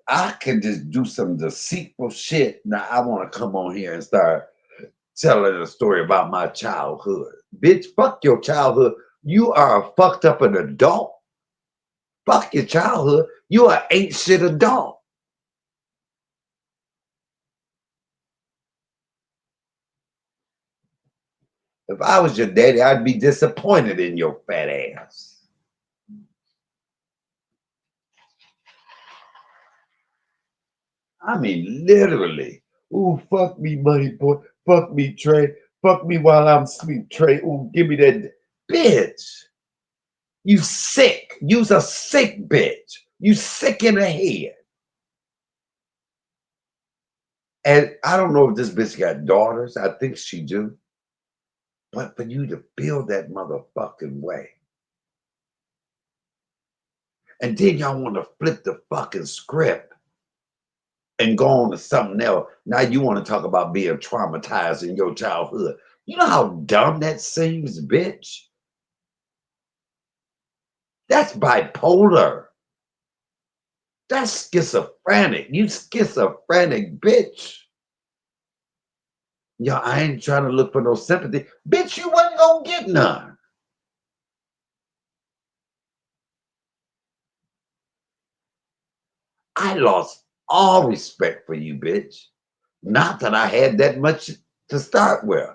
I can just do some deceitful shit. Now I want to come on here and start telling a story about my childhood. Bitch, fuck your childhood. You are a fucked up an adult. Fuck your childhood. You are ain't shit adult. If I was your daddy, I'd be disappointed in your fat ass. I mean, literally. Ooh, fuck me, money boy. Fuck me, Trey. Fuck me while I'm asleep, Trey. Ooh, give me that. Bitch, you sick. You's a sick bitch. You sick in the head. And I don't know if this bitch got daughters. I think she do. But for you to feel that motherfucking way. And then y'all want to flip the fucking script and go on to something else. Now you want to talk about being traumatized in your childhood. You know how dumb that seems, bitch? That's bipolar. That's schizophrenic. You schizophrenic bitch. Yo, I ain't trying to look for no sympathy. Bitch, you wasn't gonna get none. I lost all respect for you, bitch. Not that I had that much to start with.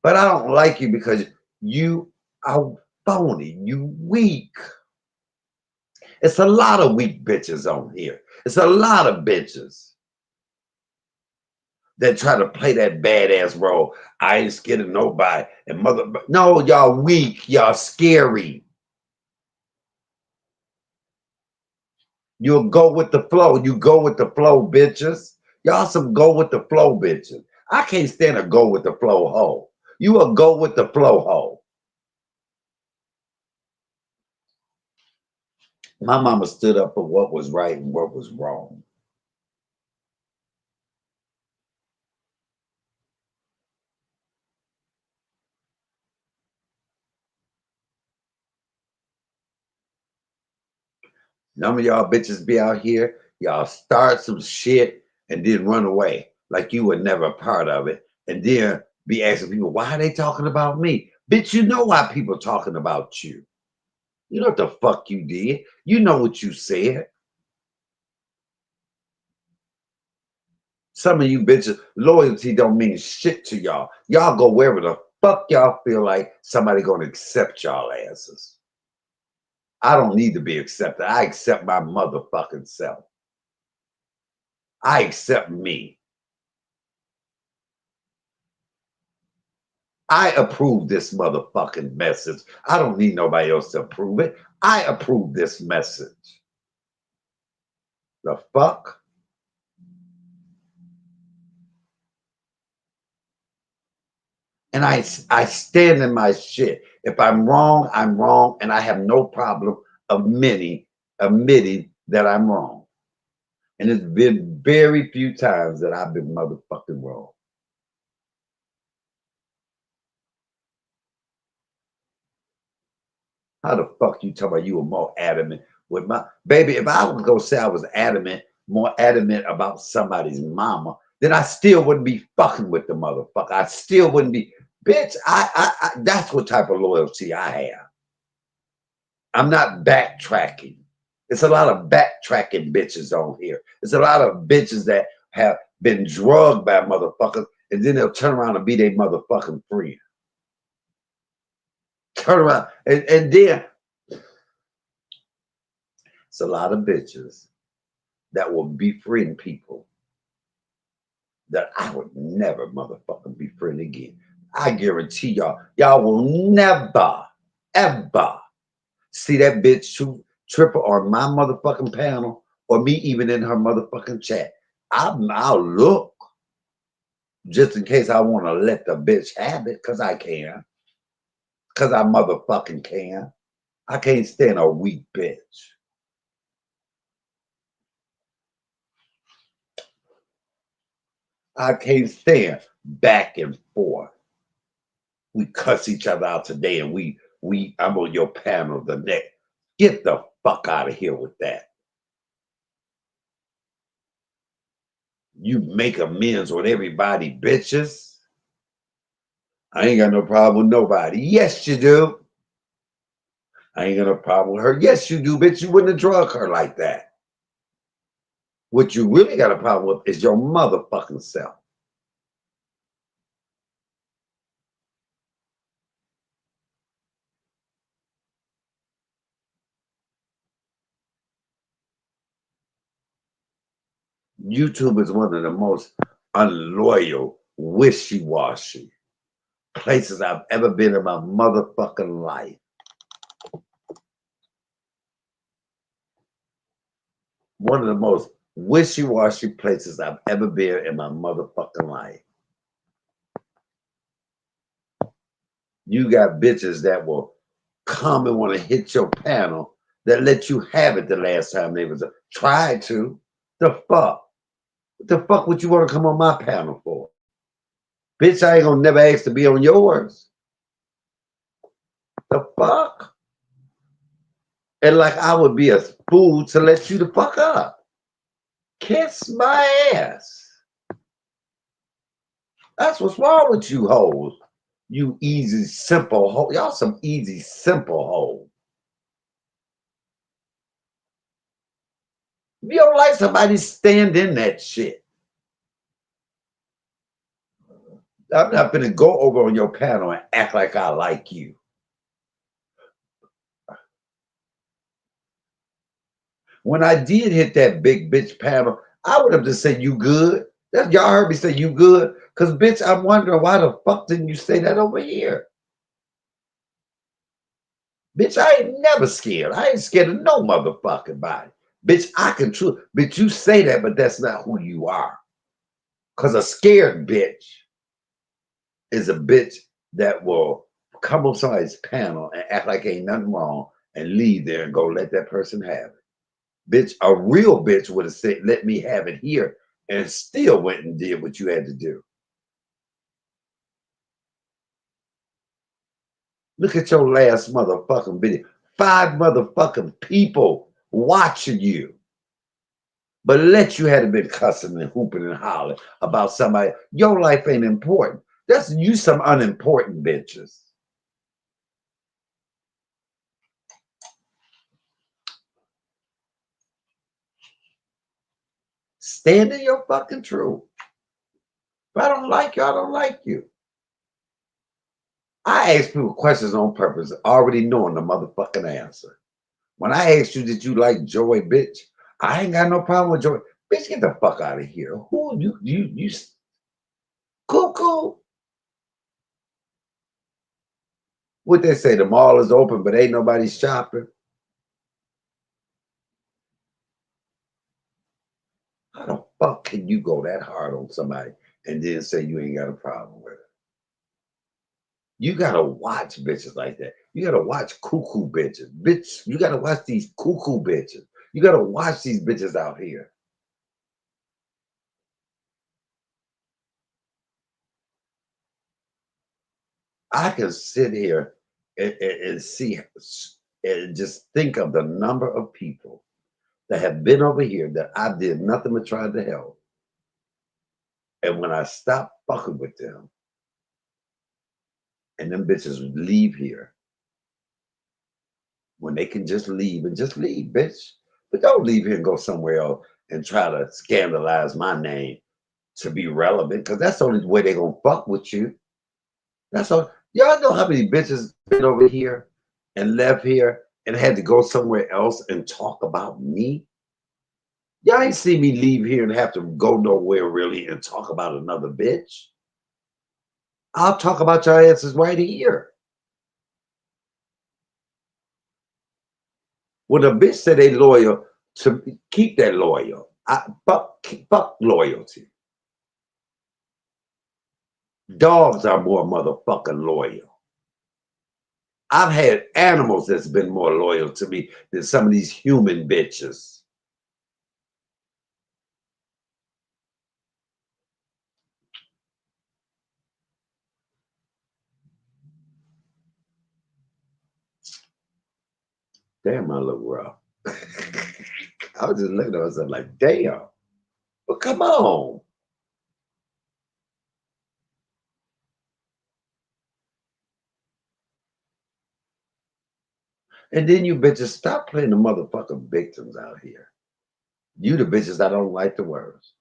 But I don't like you because you are phony. You weak. It's a lot of weak bitches on here. It's a lot of bitches that try to play that badass role. I ain't scared of nobody. And mother, no, y'all weak. Y'all scary. You'll go with the flow. You go with the flow, bitches. Y'all some go with the flow, bitches. I can't stand a go with the flow hoe. You a go with the flow hoe. My mama stood up for what was right and what was wrong. None of y'all bitches be out here, y'all start some shit and then run away like you were never a part of it. And then be asking people, why are they talking about me? Bitch, you know why people talking about you. You know what the fuck you did. You know what you said. Some of you bitches, loyalty don't mean shit to y'all. Y'all go wherever the fuck y'all feel like somebody gonna accept y'all asses. I don't need to be accepted. I accept my motherfucking self. I accept me. I approve this motherfucking message. I don't need nobody else to approve it. I approve this message. The fuck? And I stand in my shit. If I'm wrong, I'm wrong, and I have no problem admitting that I'm wrong. And it's been very few times that I've been motherfucking wrong. How the fuck you talking about you were more adamant with my baby? If I was gonna say I was adamant, more adamant about somebody's mama, then I still wouldn't be fucking with the motherfucker. I still wouldn't be, bitch. I that's what type of loyalty I have. I'm not backtracking. It's a lot of backtracking bitches on here. It's a lot of bitches that have been drugged by motherfuckers, and then they'll turn around and be their motherfucking friend. Turn around and then it's a lot of bitches that will befriend people that I would never motherfucking befriend again. I guarantee y'all will never, ever see that bitch triple on my motherfucking panel or me even in her motherfucking chat. I'll look just in case I want to let the bitch have it because I can. Because I motherfucking can. I can't stand a weak bitch. I can't stand back and forth. We cuss each other out today and I'm on your panel the next. Get the fuck out of here with that. You make amends with everybody, bitches. I ain't got no problem with nobody. Yes, you do. I ain't got no problem with her. Yes, you do, bitch. You wouldn't have drug her like that. What you really got a problem with is your motherfucking self. YouTube is one of the most unloyal, wishy-washy places I've ever been in my motherfucking life. One of the most wishy-washy places I've ever been in my motherfucking life. You got bitches that will come and want to hit your panel that let you have it the last time they was tried to. The fuck? What the fuck would you want to come on my panel for? Bitch, I ain't gonna never ask to be on yours. The fuck? And like I would be a fool to let you the fuck up. Kiss my ass. That's what's wrong with you hoes. You easy, simple hoes. Y'all some easy, simple hoes. If you don't like somebody, stand in that shit. I'm not gonna go over on your panel and act like I like you. When I did hit that big bitch panel, I would have just said you good. That y'all heard me say you good. Cause bitch, I'm wondering why the fuck didn't you say that over here? Bitch, I ain't never scared. I ain't scared of no motherfucking body. Bitch, I can true. Bitch, you say that, but that's not who you are. Cause a scared bitch is a bitch that will come on somebody's panel and act like ain't nothing wrong and leave there and go let that person have it. Bitch, a real bitch would have said, let me have it here, and still went and did what you had to do. Look at your last motherfucking video. 5 motherfucking people watching you. But let you had been cussing and hooping and hollering about somebody. Your life ain't important. That's you some unimportant bitches. Stand in your fucking truth. If I don't like you, I don't like you. I ask people questions on purpose, already knowing the motherfucking answer. When I asked you, did you like Joy, bitch? I ain't got no problem with Joy. Bitch, get the fuck out of here. Who you cuckoo? What they say, the mall is open, but ain't nobody shopping. How the fuck can you go that hard on somebody and then say you ain't got a problem with it? You gotta watch bitches like that. You gotta watch cuckoo bitches. Bitch, you gotta watch these cuckoo bitches. You gotta watch these bitches out here. I can sit here and see and just think of the number of people that have been over here that I did nothing but try to help. And when I stopped fucking with them, and them bitches would leave here when they can just leave and just leave, bitch. But don't leave here and go somewhere else and try to scandalize my name to be relevant, because that's the only way they're gonna fuck with you. That's all. Y'all know how many bitches been over here and left here and had to go somewhere else and talk about me? Y'all ain't see me leave here and have to go nowhere really and talk about another bitch. I'll talk about your asses right here. When a bitch say they loyal, to keep that loyal. Fuck loyalty. Dogs are more motherfucking loyal. I've had animals that's been more loyal to me than some of these human bitches. Damn, I look rough. I was just looking at myself like, damn. But come on. And then you bitches stop playing the motherfucking victims out here. You the bitches I don't like the worst.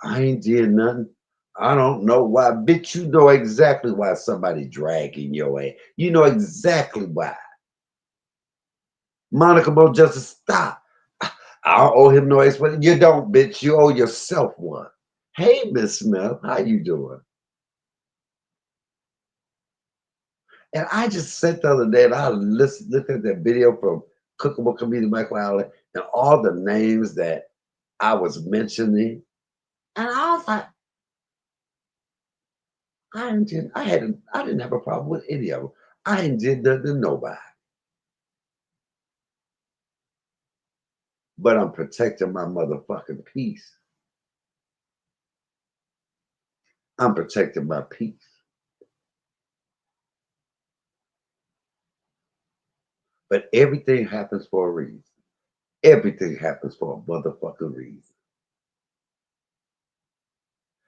I ain't did nothing. I don't know why. Bitch, you know exactly why somebody dragging your ass. You know exactly why. Monica Mo just stop. I don't owe him no explanation. You don't, bitch. You owe yourself one. Hey, Miss Smith, how you doing? And I just sat the other day and I looked at that video from Cookable Comedian Michael Allen and all the names that I was mentioning. And I was like, I didn't have a problem with any of them. I ain't did nothing to nobody. But I'm protecting my motherfucking peace. I'm protecting my peace. But everything happens for a reason. Everything happens for a motherfucking reason.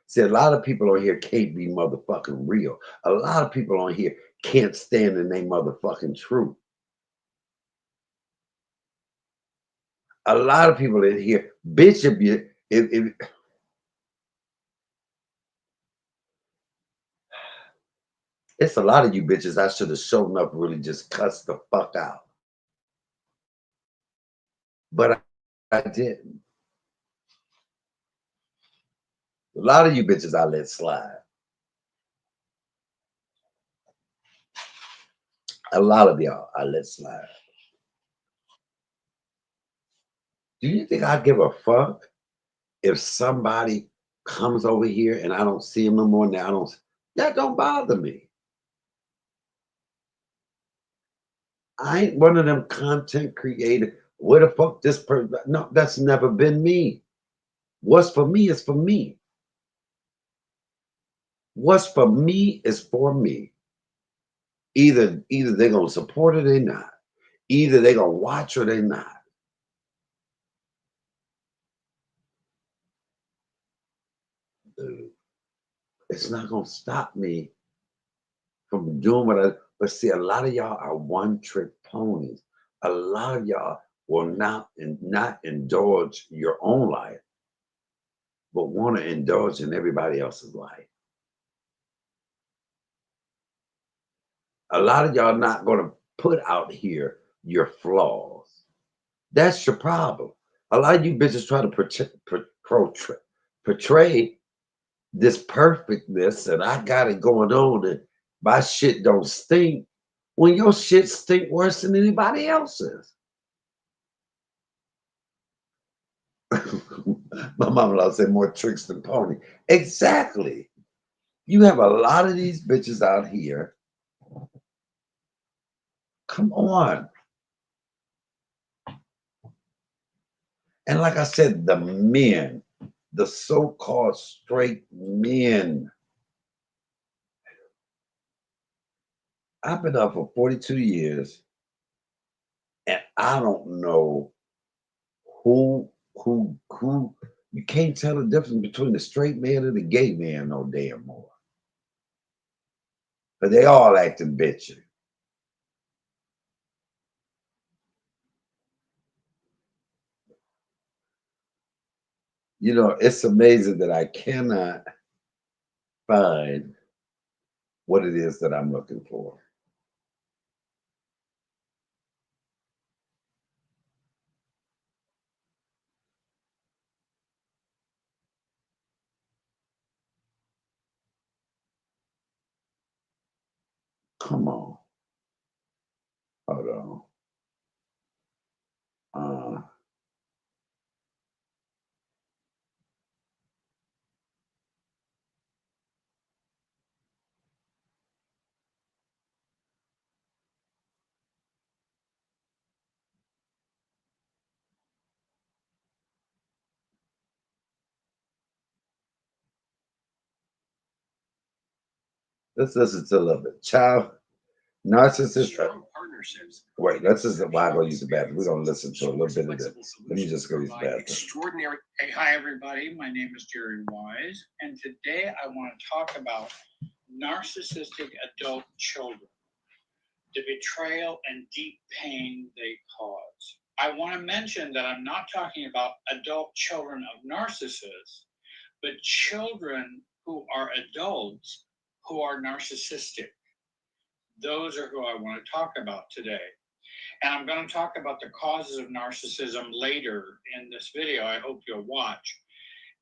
See, a lot of people on here can't be motherfucking real. A lot of people on here can't stand in their motherfucking truth. A lot of people in here, Bishop, if it's a lot of you bitches I should have shown up really just cussed the fuck out. But I didn't. A lot of you bitches I let slide. A lot of y'all I let slide. Do you think I give a fuck if somebody comes over here and I don't see them no more now? That don't bother me. I ain't one of them content creators. Where the fuck this person? No, that's never been me. What's for me is for me. What's for me is for me. Either they're gonna support it or they not. Either they're gonna watch or they not. Dude, it's not gonna stop me from doing what I. But see, a lot of y'all are one trick ponies. A lot of y'all will not indulge your own life, but want to indulge in everybody else's life. A lot of y'all not going to put out here your flaws. That's your problem. A lot of you bitches try to portray this perfectness and I got it going on and my shit don't stink when your shit stink worse than anybody else's. My mama said more tricks than pony. Exactly. You have a lot of these bitches out here. Come on. And like I said, the men, the so-called straight men. I've been up for 42 years and I don't know who you can't tell the difference between the straight man and the gay man no damn more. But they all acting bitchy. You know, it's amazing that I cannot find what it is that I'm looking for. Come on. Hold on. Uh, let's listen to a little bit. Child, narcissist. Partnerships. Wait, let's just why I go use the bathroom. We're gonna listen to a little bit of this. Let me just go use the bathroom. Extraordinary. Hey, hi everybody. My name is Jerry Wise, and today I want to talk about narcissistic adult children, the betrayal and deep pain they cause. I want to mention that I'm not talking about adult children of narcissists, but children who are adults who are narcissistic. Those are who I want to talk about today. And I'm going to talk about the causes of narcissism later in this video. I hope you'll watch.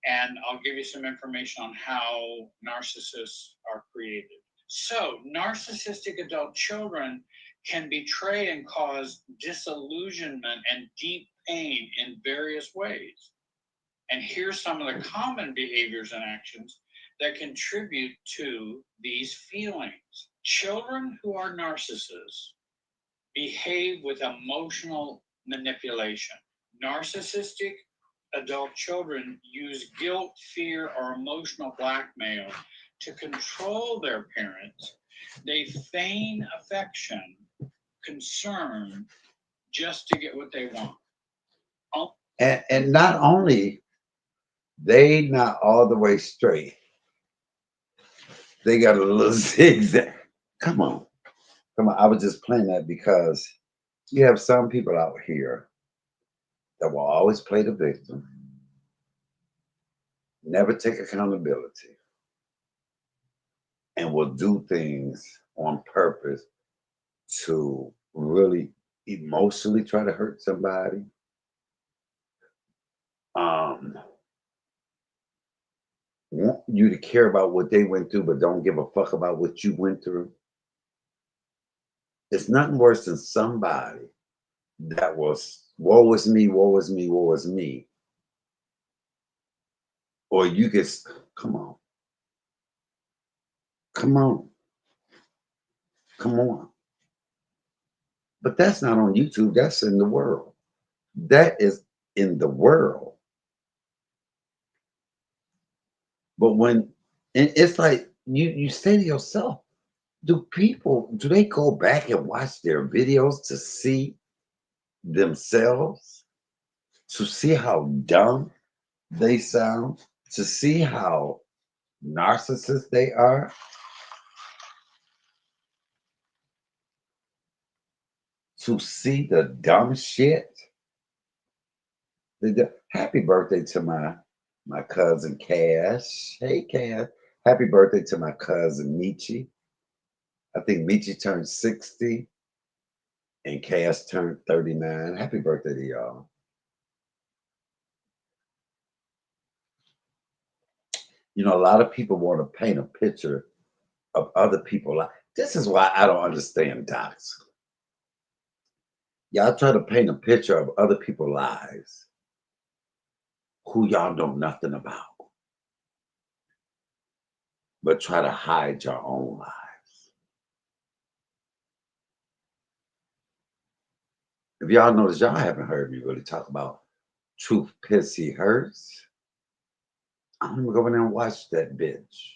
And I'll give you some information on how narcissists are created. So, narcissistic adult children can betray and cause disillusionment and deep pain in various ways. And here's some of the common behaviors and actions that contribute to these feelings. Children who are narcissists behave with emotional manipulation. Narcissistic adult children use guilt, fear, or emotional blackmail to control their parents. They feign affection, concern, just to get what they want. Oh, And not only they not all the way straight, they got a little zigzag. Come on, come on. I was just playing that because you have some people out here that will always play the victim, never take accountability, and will do things on purpose to really emotionally try to hurt somebody. Um, Want you to care about what they went through, but don't give a fuck about what you went through. It's nothing worse than somebody that was woe is me, woe is me, woe is me. Or you get come on, come on, come on. But that's not on YouTube. That's in the world. That is in the world. But when and it's like you say to yourself, do they go back and watch their videos to see themselves? To see how dumb they sound, to see how narcissists they are, to see the dumb shit. Happy birthday to my cousin Cash. Hey Cash. Happy birthday to my cousin Michi. I think Michi turned 60 and Cash turned 39. Happy birthday to y'all. You know, a lot of people want to paint a picture of other people. This is why I don't understand docs. Y'all try to paint a picture of other people's lives who y'all know nothing about, but try to hide your own lives. If y'all notice, y'all haven't heard me really talk about Truth Pissy Hurts. I'm gonna go in there and watch that bitch.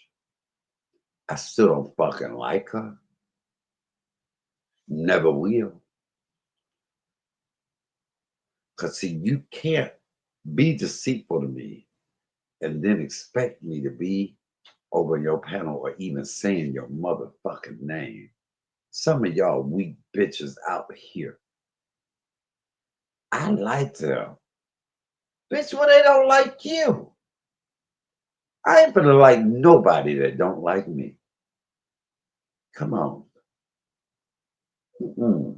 I still don't fucking like her. Never will. Cause see, you can't be deceitful to me and then expect me to be over your panel or even saying your motherfucking name. Some of y'all weak bitches out here. I like them. Bitch, well, they don't like you. I ain't gonna like nobody that don't like me. Come on. Mm-mm.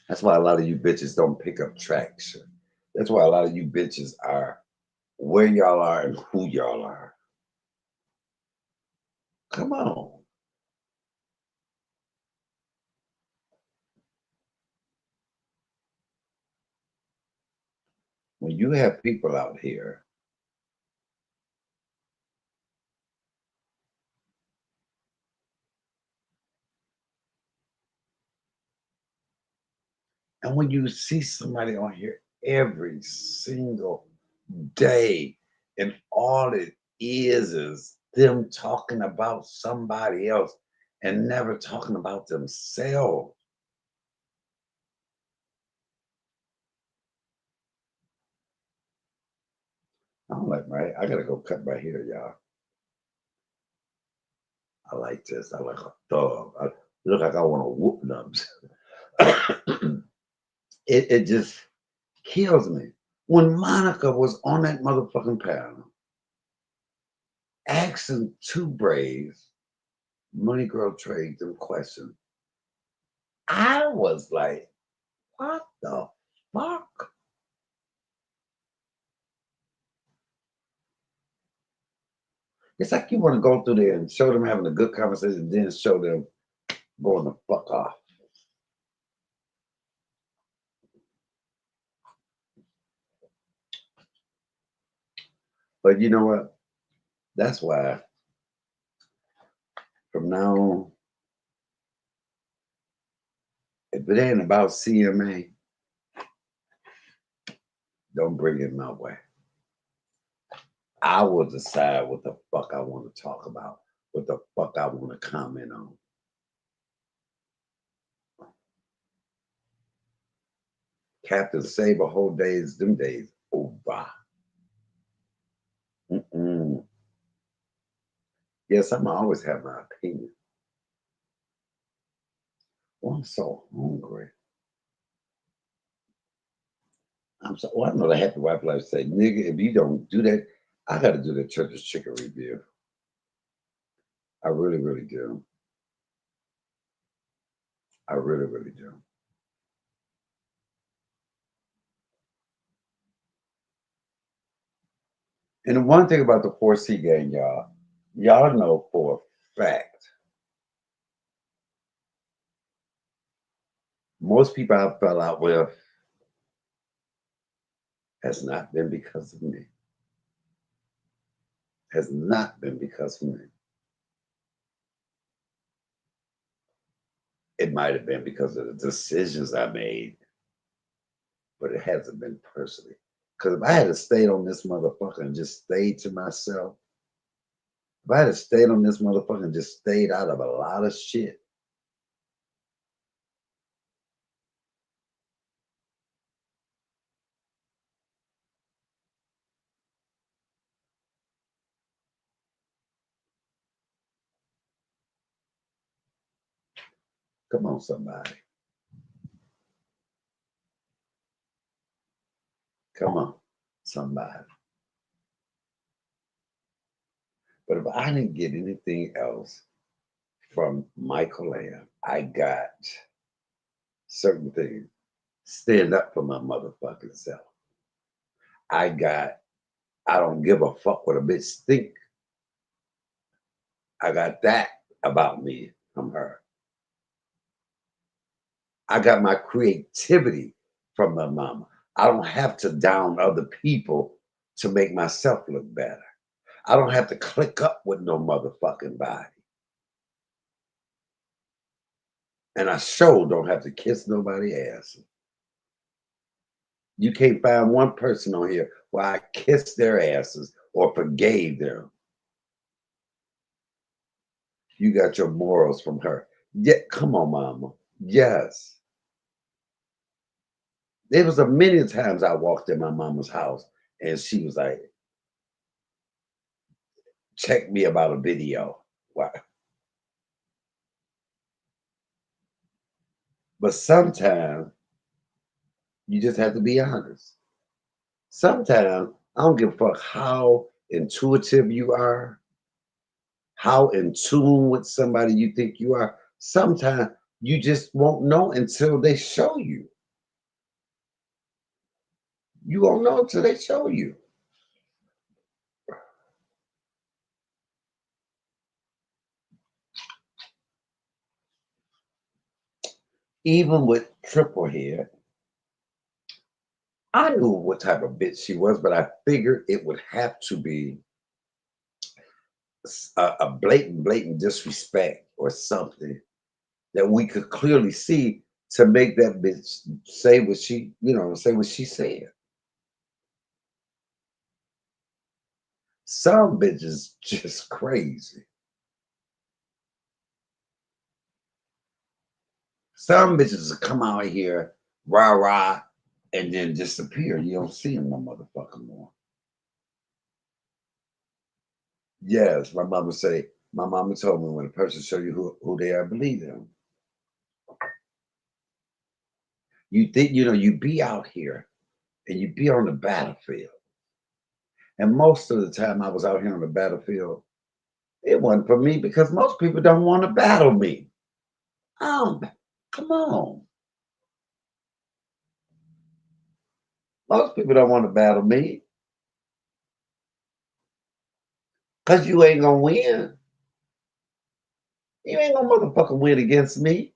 That's why a lot of you bitches don't pick up traction. That's why a lot of you bitches are where y'all are and who y'all are. Come on. When you have people out here, and when you see somebody on here every single day, and all it is them talking about somebody else and never talking about themselves. I'm like, right, I gotta go cut my hair, y'all. I like this. I like a thug. I look like I want to whoop them. It just kills me. When Monica was on that motherfucking panel, asking two braves, Money Girl trade them questions, I was like, what the fuck? It's like you want to go through there and show them having a good conversation, then show them going the fuck off. But you know what? That's why from now on, if it ain't about CMA, don't bring it my way. I will decide what the fuck I want to talk about, what the fuck I want to comment on. Captain Save a whole days, them days over. Mm-mm. Yes, I'm always have my opinion. Oh, I'm so hungry. I'm so. Well, I know the happy wife life say, nigga, if you don't do that, I got to do the church's chicken review. I really, really do. I really, really do. And the one thing about the 4C gang, y'all know for a fact, most people I fell out with has not been because of me. Has not been because of me. It might have been because of the decisions I made, but it hasn't been personally. Because if I had stayed on this motherfucker and just stayed to myself, if I had stayed on this motherfucker and just stayed out of a lot of shit, come on, somebody. Come on, somebody. But if I didn't get anything else from Michael Lamb, I got certain things. Stand up for my motherfucking self. I got, I don't give a fuck what a bitch think. I got that about me from her. I got my creativity from my mama. I don't have to down other people to make myself look better. I don't have to click up with no motherfucking body. And I sure don't have to kiss nobody ass. You can't find one person on here where I kissed their asses or forgave them. You got your morals from her. Yeah, come on, mama. Yes. There was a million times I walked in my mama's house and she was like, check me about a video. Why? But sometimes you just have to be honest. Sometimes I don't give a fuck how intuitive you are, how in tune with somebody you think you are. Sometimes you just won't know until they show you. You won't know until they show you. Even with triple head, I knew what type of bitch she was, but I figured it would have to be a blatant disrespect or something that we could clearly see to make that bitch say what she, say what she said. Some bitches just crazy. Some bitches will come out here, rah rah, and then disappear. You don't see them no motherfucking more. Yes, my mama told me when a person show you who they are, believe them. You think, you be out here and you be on the battlefield. And most of the time I was out here on the battlefield, it wasn't for me because most people don't want to battle me. Um, come on. Most people don't want to battle me because you ain't gonna win. You ain't gonna motherfucking win against me.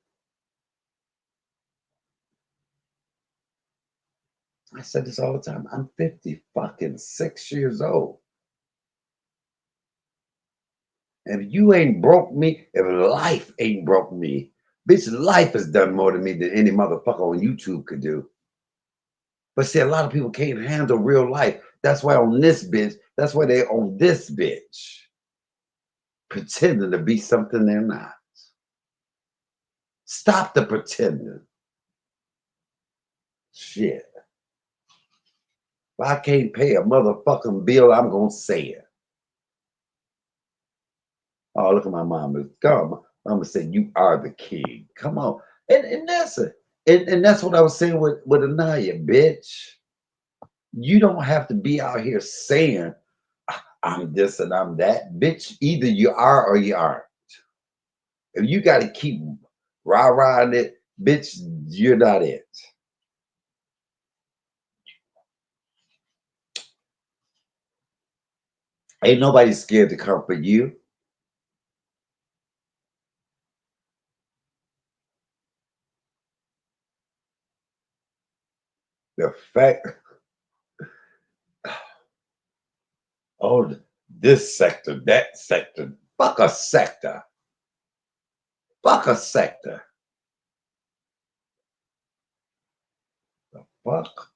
I said this all the time. I'm 50 fucking 6 years old. If you ain't broke me, if life ain't broke me, bitch, life has done more to me than any motherfucker on YouTube could do. But see, a lot of people can't handle real life. That's why on this bitch, that's why they on this bitch, pretending to be something they're not. Stop the pretending. Shit. If I can't pay a motherfucking bill, I'm gonna say it. Oh, look at my mama. Come, mama said, "You are the king." Come on, and that's it. And that's what I was saying with Anaya, bitch. You don't have to be out here saying I'm this and I'm that, bitch. Either you are or you aren't. If you got to keep rah-rahing it, bitch, you're not it. Ain't nobody scared to comfort you. The fact, oh, this sector, that sector, fuck a sector, fuck a sector. The fuck?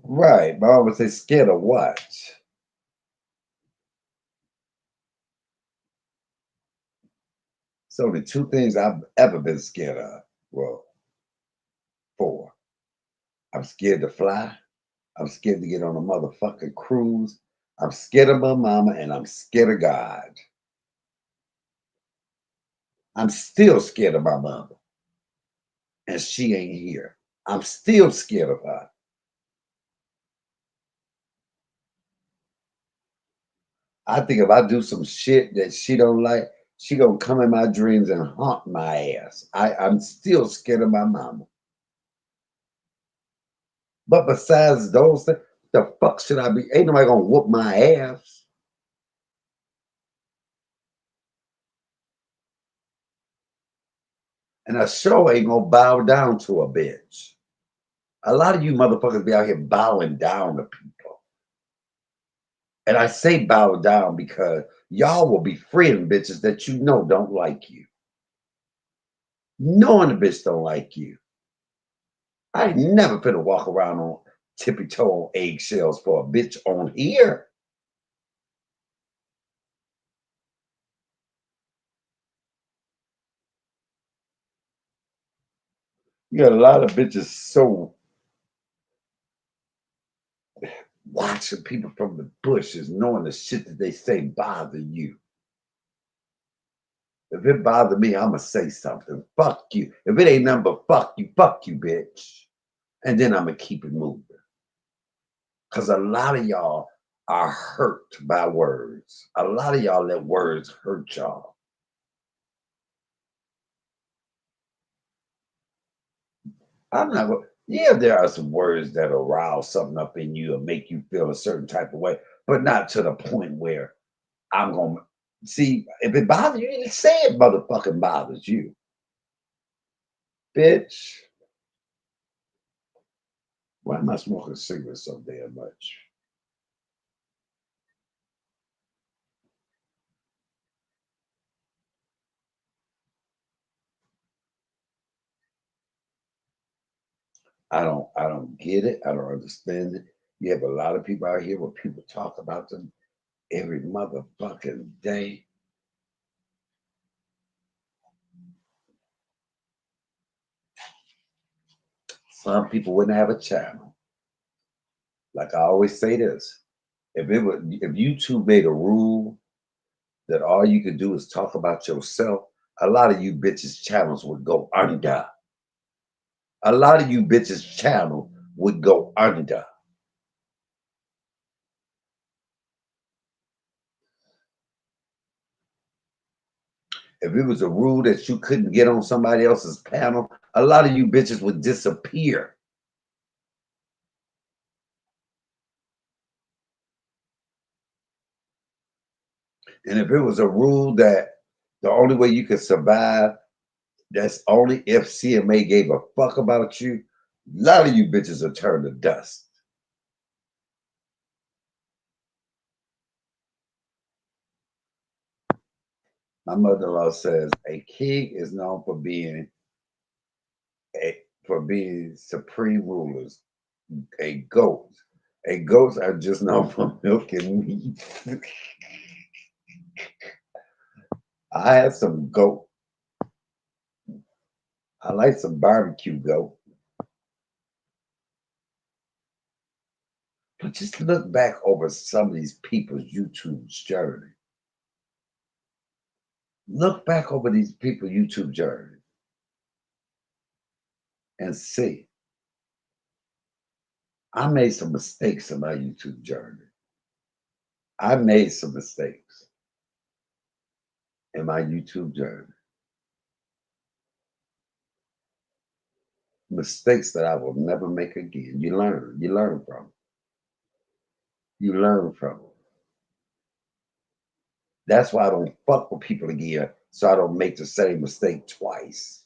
Right. My mama say scared of what? It's only two things I've ever been scared of. Well, four. I'm scared to fly. I'm scared to get on a motherfucking cruise. I'm scared of my mama and I'm scared of God. I'm still scared of my mother and she ain't here. I'm still scared of her. I think if I do some shit that she don't like, she gonna come in my dreams and haunt my ass. I'm still scared of my mama. But besides those things, the fuck should I be? Ain't nobody gonna whoop my ass. And I sure ain't gonna bow down to a bitch. A lot of you motherfuckers be out here bowing down to people. And I say bow down because y'all will be friend bitches that you know don't like you. Knowing the bitch don't like you. I ain't never finna walk around on tippy toe on eggshells for a bitch on here. You got a lot of bitches so watching people from the bushes, knowing the shit that they say bother you. If it bother me, I'ma say something. Fuck you. If it ain't nothing but fuck you, bitch. And then I'ma keep it moving. Cause a lot of y'all are hurt by words. A lot of y'all let words hurt y'all. I'm not gonna, yeah, there are some words that arouse something up in you and make you feel a certain type of way, but not to the point where I'm gonna see if it bothers you, you say it motherfucking bothers you. Bitch. Why am I smoking cigarettes so damn much? I don't get it. I don't understand it. You have a lot of people out here where people talk about them every motherfucking day. Some people wouldn't have a channel. Like I always say this. If YouTube made a rule that all you could do is talk about yourself, a lot of you bitches channels would go under. A lot of you bitches channel would go under. If it was a rule that you couldn't get on somebody else's panel, a lot of you bitches would disappear. And if it was a rule that the only way you could survive, that's only if CMA gave a fuck about you, a lot of you bitches would turn to dust. My mother-in-law says a king is known for being supreme rulers. A goat. A goats are just known for milk and meat. I had some goat. I like some barbecue go. But just look back over some of these people's YouTube's journey. Look back over these people's YouTube journey and see. I made some mistakes in my YouTube journey. I made some mistakes in my YouTube journey. Mistakes that I will never make again. You learn from. You learn from it. That's why I don't fuck with people again, so I don't make the same mistake twice.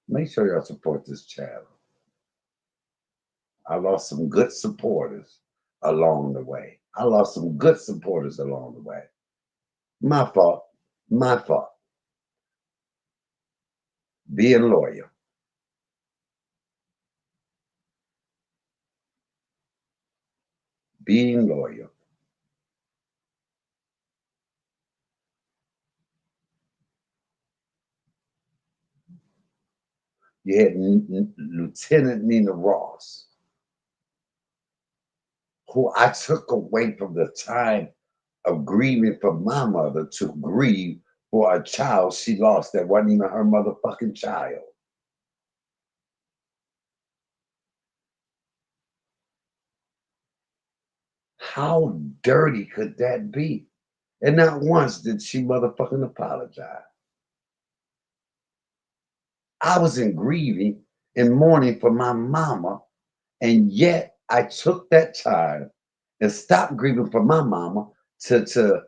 Make sure y'all support this channel. I lost some good supporters along the way. I lost some good supporters along the way. My fault. My fault. Being loyal. Being loyal. You had Lieutenant Nina Ross, who I took away from the time of grieving for my mother to grieve for a child she lost that wasn't even her motherfucking child. How dirty could that be? And not once did she motherfucking apologize. I was in grieving and mourning for my mama, and yet I took that time and stopped grieving for my mama to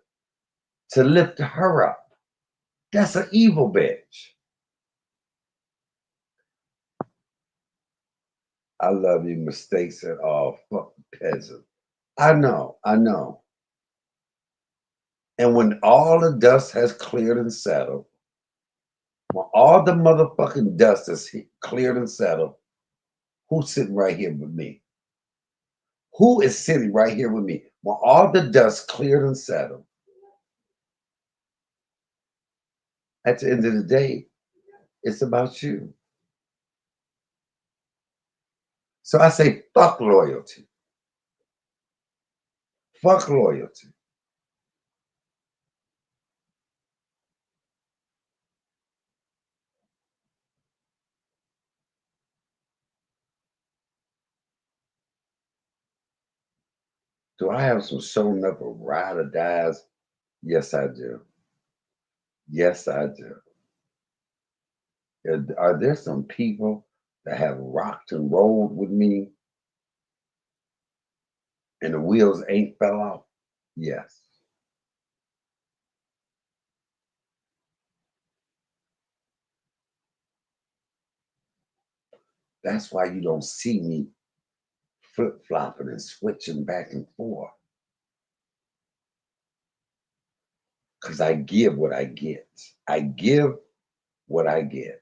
lift her up. That's an evil bitch. I love you, mistakes at all. Fuck peasant. I know, I know. And when all the dust has cleared and settled, when all the motherfucking dust is cleared and settled, who's sitting right here with me? Who is sitting right here with me? When all the dust cleared and settled, at the end of the day, it's about you. So I say, fuck loyalty. Fuck loyalty. Do I have some showing up or ride or dies? Yes, I do. Yes, I do. Are there some people that have rocked and rolled with me and the wheels ain't fell off? Yes. That's why you don't see me flip flopping and switching back and forth. Because I give what I get. I give what I get.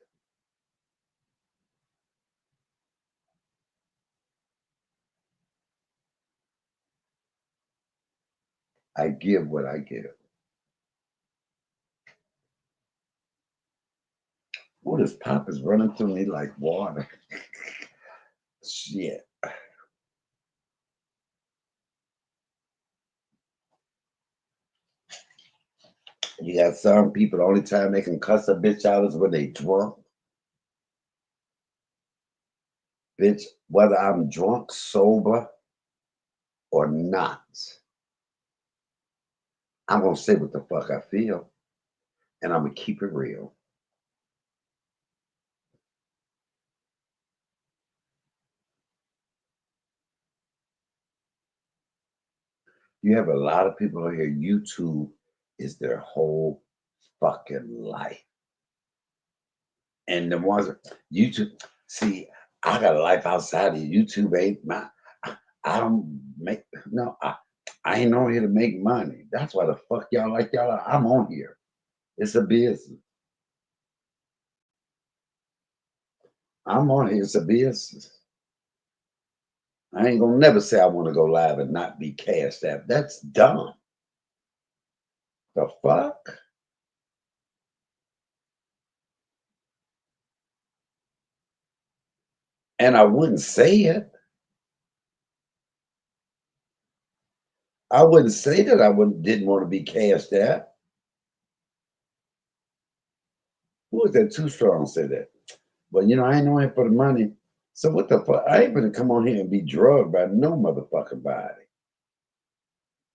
I give what I get. Oh, this pop is running through me like water. Shit. You got some people, the only time they can cuss a bitch out is when they drunk. Bitch, whether I'm drunk, sober, or not, I'm gonna say what the fuck I feel, and I'm gonna keep it real. You have a lot of people out here, YouTube is their whole fucking life. And the ones YouTube, see, I got a life outside of YouTube. Ain't my, I don't make no. I ain't on here to make money. That's why the fuck y'all like y'all. I'm on here. It's a business. I'm on here. It's a business. I ain't gonna never say I want to go live and not be cashed out. That's dumb. The fuck? And I wouldn't say it. I wouldn't say that didn't want to be cashed out. Who was that too strong said that? But I ain't on here for the money. So what the fuck? I ain't gonna come on here and be drugged by no motherfucking body.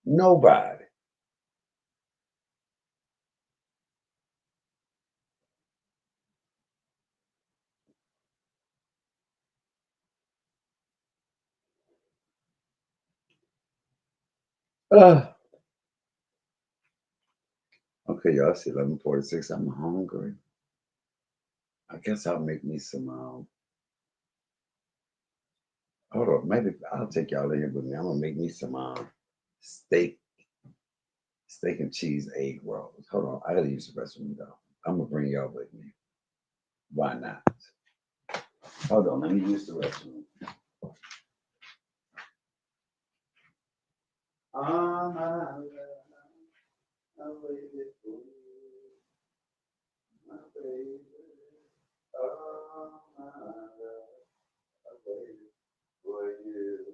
Nobody. Uh, okay, y'all. It's 11:46. I'm hungry. I guess I'll make me some. Hold on. Maybe I'll take y'all in here with me. I'm gonna make me some steak, steak and cheese egg rolls. Hold on. I gotta use the restroom though. I'm gonna bring y'all with me. Why not? Hold on. Let me use the restroom. Oh my love, I waited for you, my baby. Oh my love, I waited for you.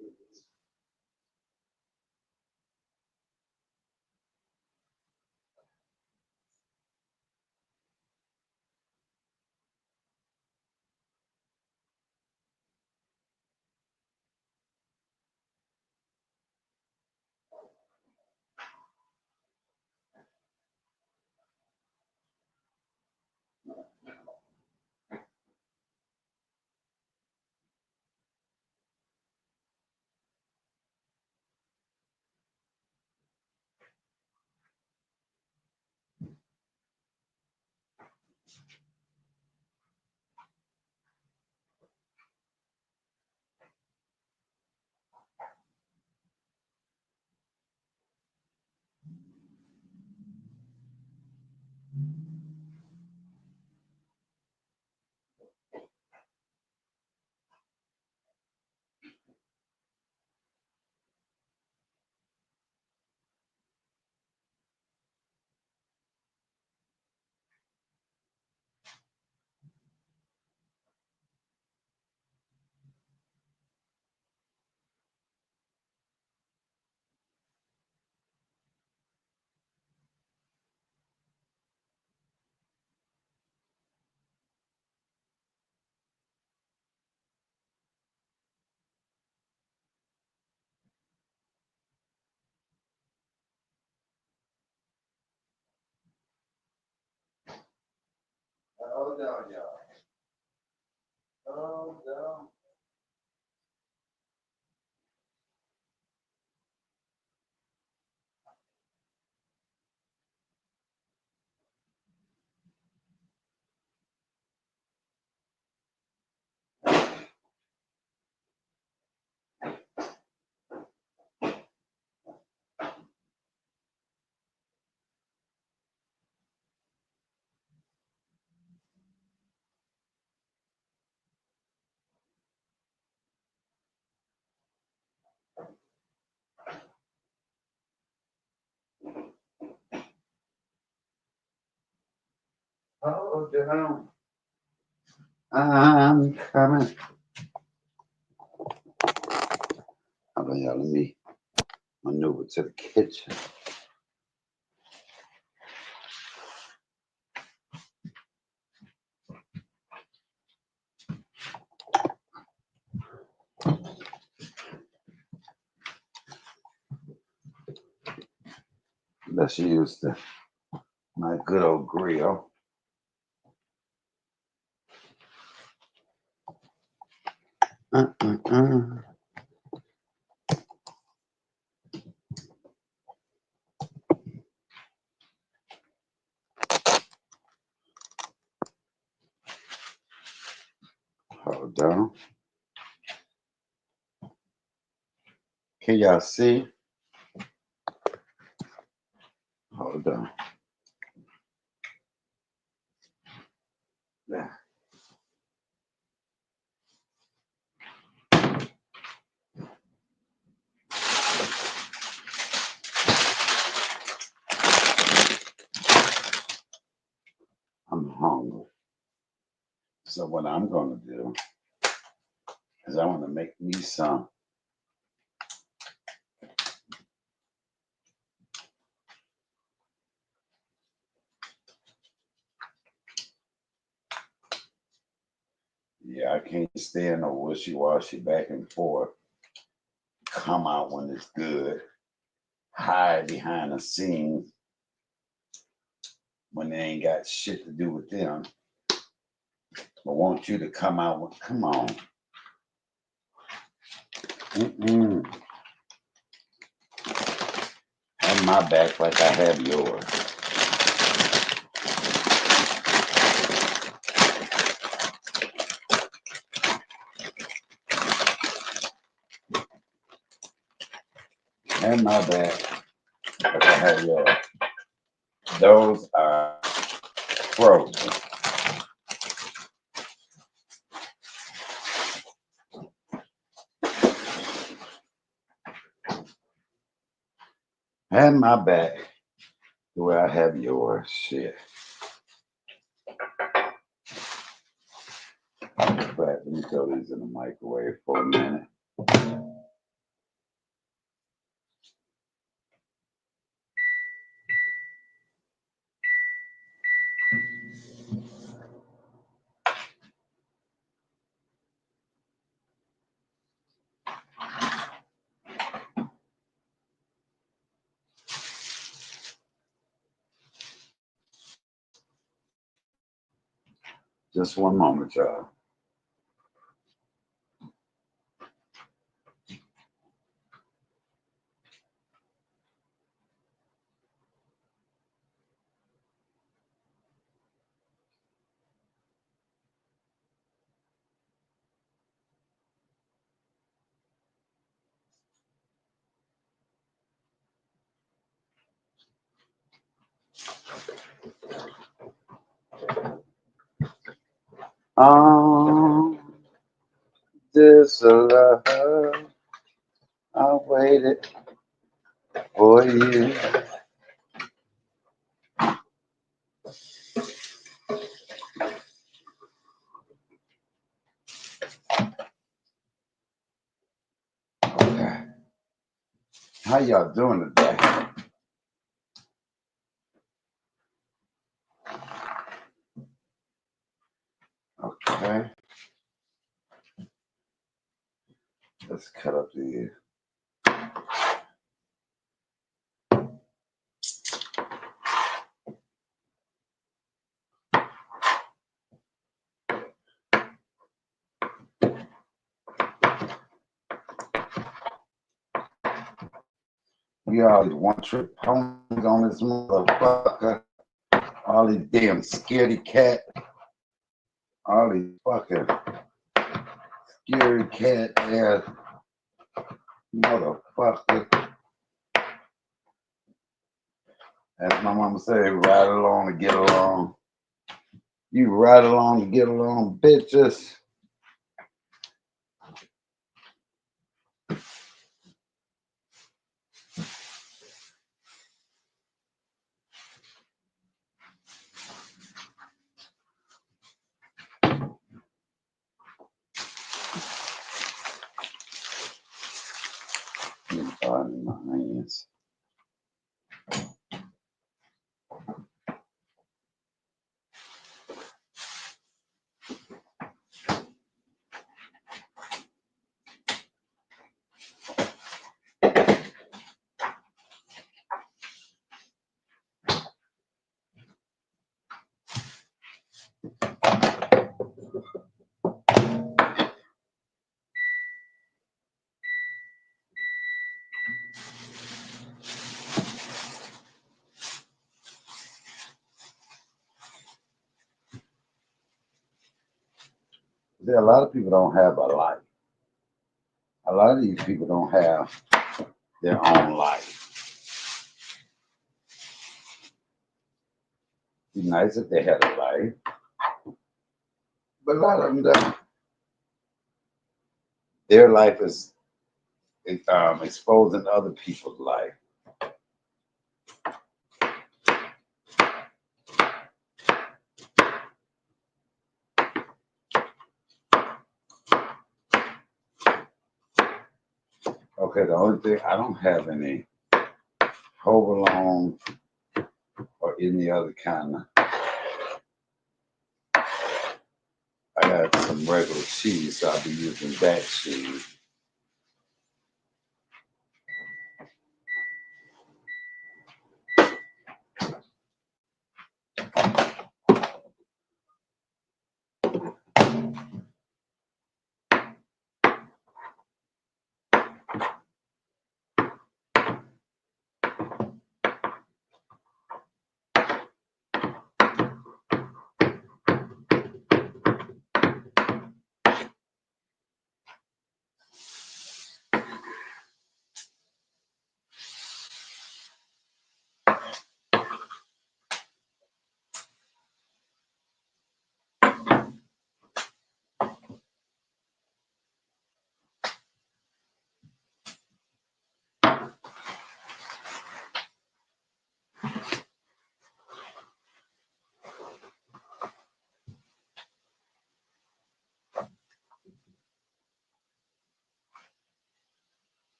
Hold on, y'all. Hold on. Hold on. I'm coming. Hold on, y'all. Let me maneuver to the kitchen. Let's use my good old grill. Uh. Hold on. Can y'all see? Hold on. Yeah. hungry. So what I'm gonna do is I want to make me some I can't stand no wishy-washy back and forth. Come out when it's good. Hide behind the scenes when they ain't got shit to do with them. I want you to come out with, come on. Have my back like I have yours. Have my back like I have yours. Those are frozen. Have my back the way I have yours. Shit. But let me throw these in the microwave for a minute. Just one moment, y'all. This love I waited for you. Okay. How y'all doing today? Okay. Let's cut up the. You all these one trick ponies on this motherfucker. All these damn scaredy cat. All these fucking scaredy cat ass motherfuckers. As my mama say, ride along to get along. You ride along to get along, bitches. In my hands. A lot of people don't have a life. A lot of these people don't have their own life. It'd be nice if they had a life, but a lot of them don't. Their life is exposing other people's life. Okay, the only thing I don't have any provolone or any other kind of. I got some regular cheese, so I'll be using that cheese.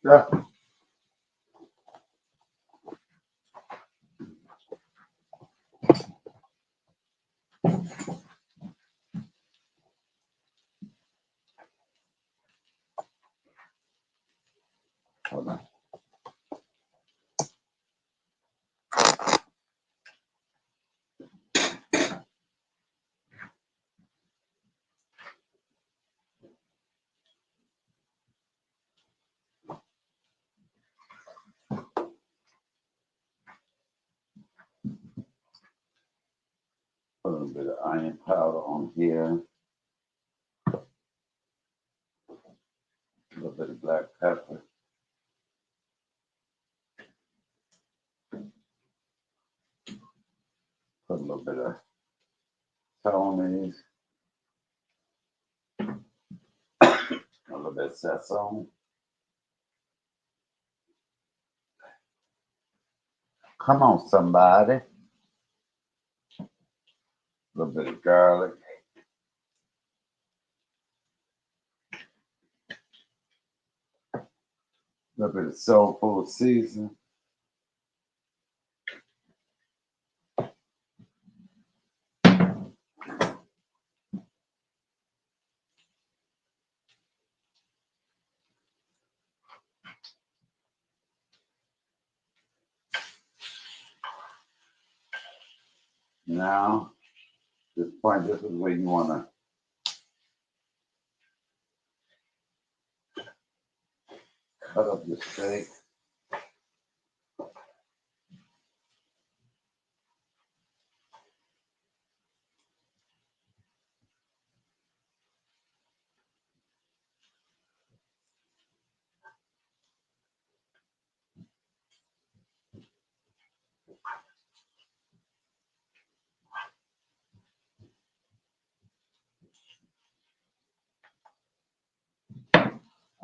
Yeah. Hold on. Put a little bit of onion powder on here. A little bit of black pepper. Put a little bit of Tony's. A little bit of sesame. Come on, somebody. A little bit of garlic. A little bit of soul food seasoning. Now, this point, this is where you want to cut up your steak.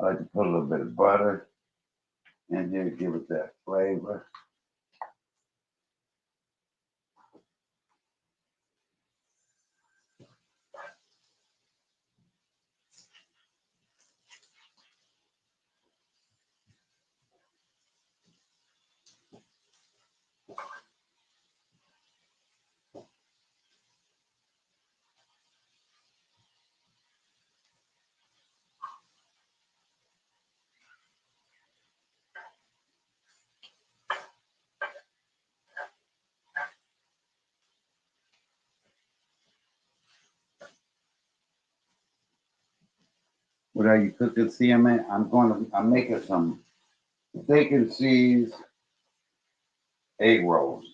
I like to put a little bit of butter in here to give it that flavor. What are you cooking, CMA? I'm making some steak and cheese egg rolls.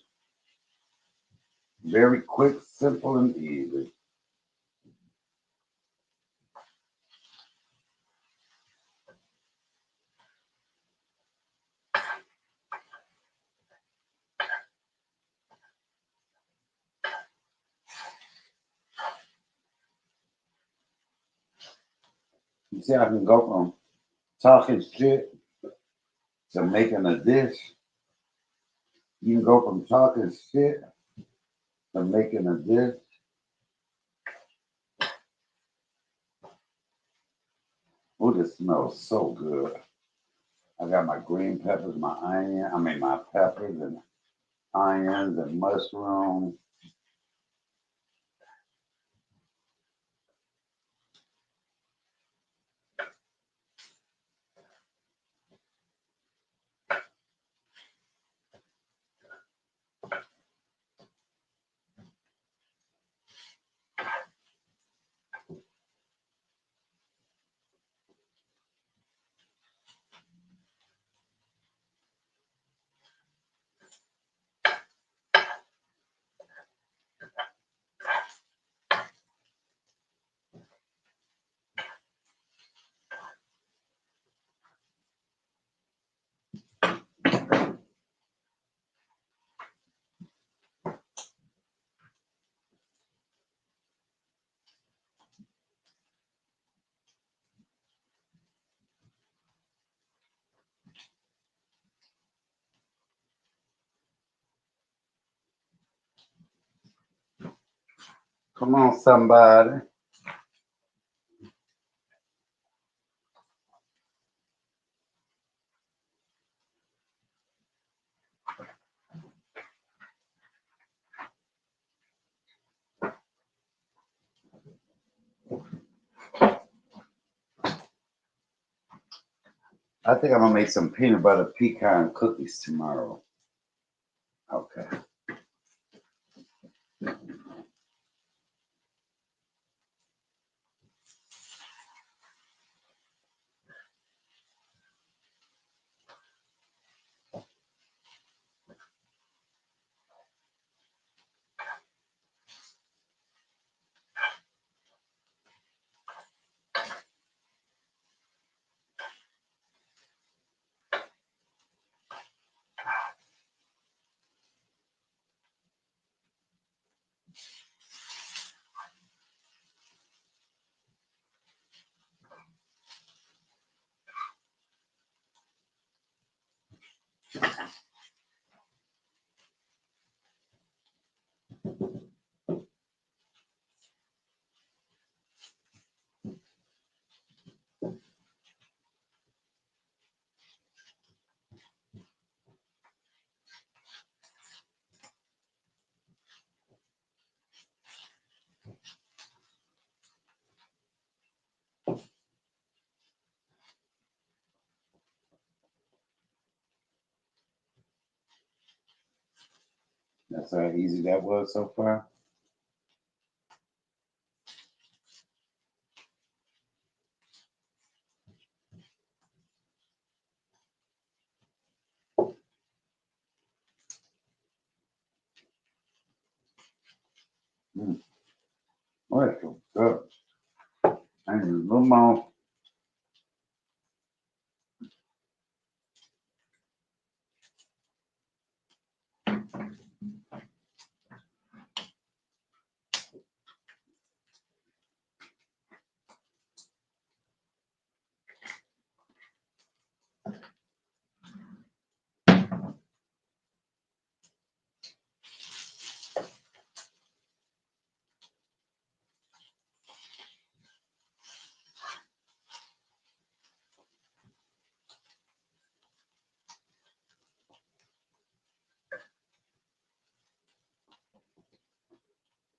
Very quick, simple, and easy. You see, I can go from talking shit to making a dish. You can go from talking shit to making a dish. Oh, this smells so good. I got my green peppers, my peppers and onions and mushrooms. Come on, somebody. I think I'm gonna make some peanut butter pecan cookies tomorrow. Okay. That's how easy that was so far. Mm. Oh, that's so good. And a little more.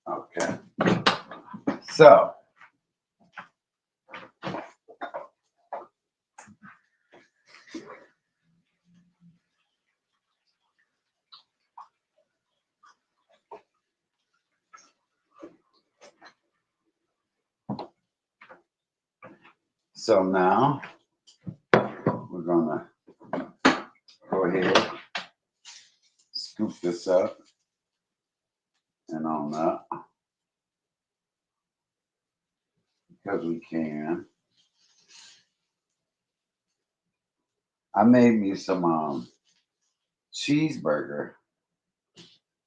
Okay. So now we're gonna go ahead, scoop this up and on up because we can. I made me some cheeseburger,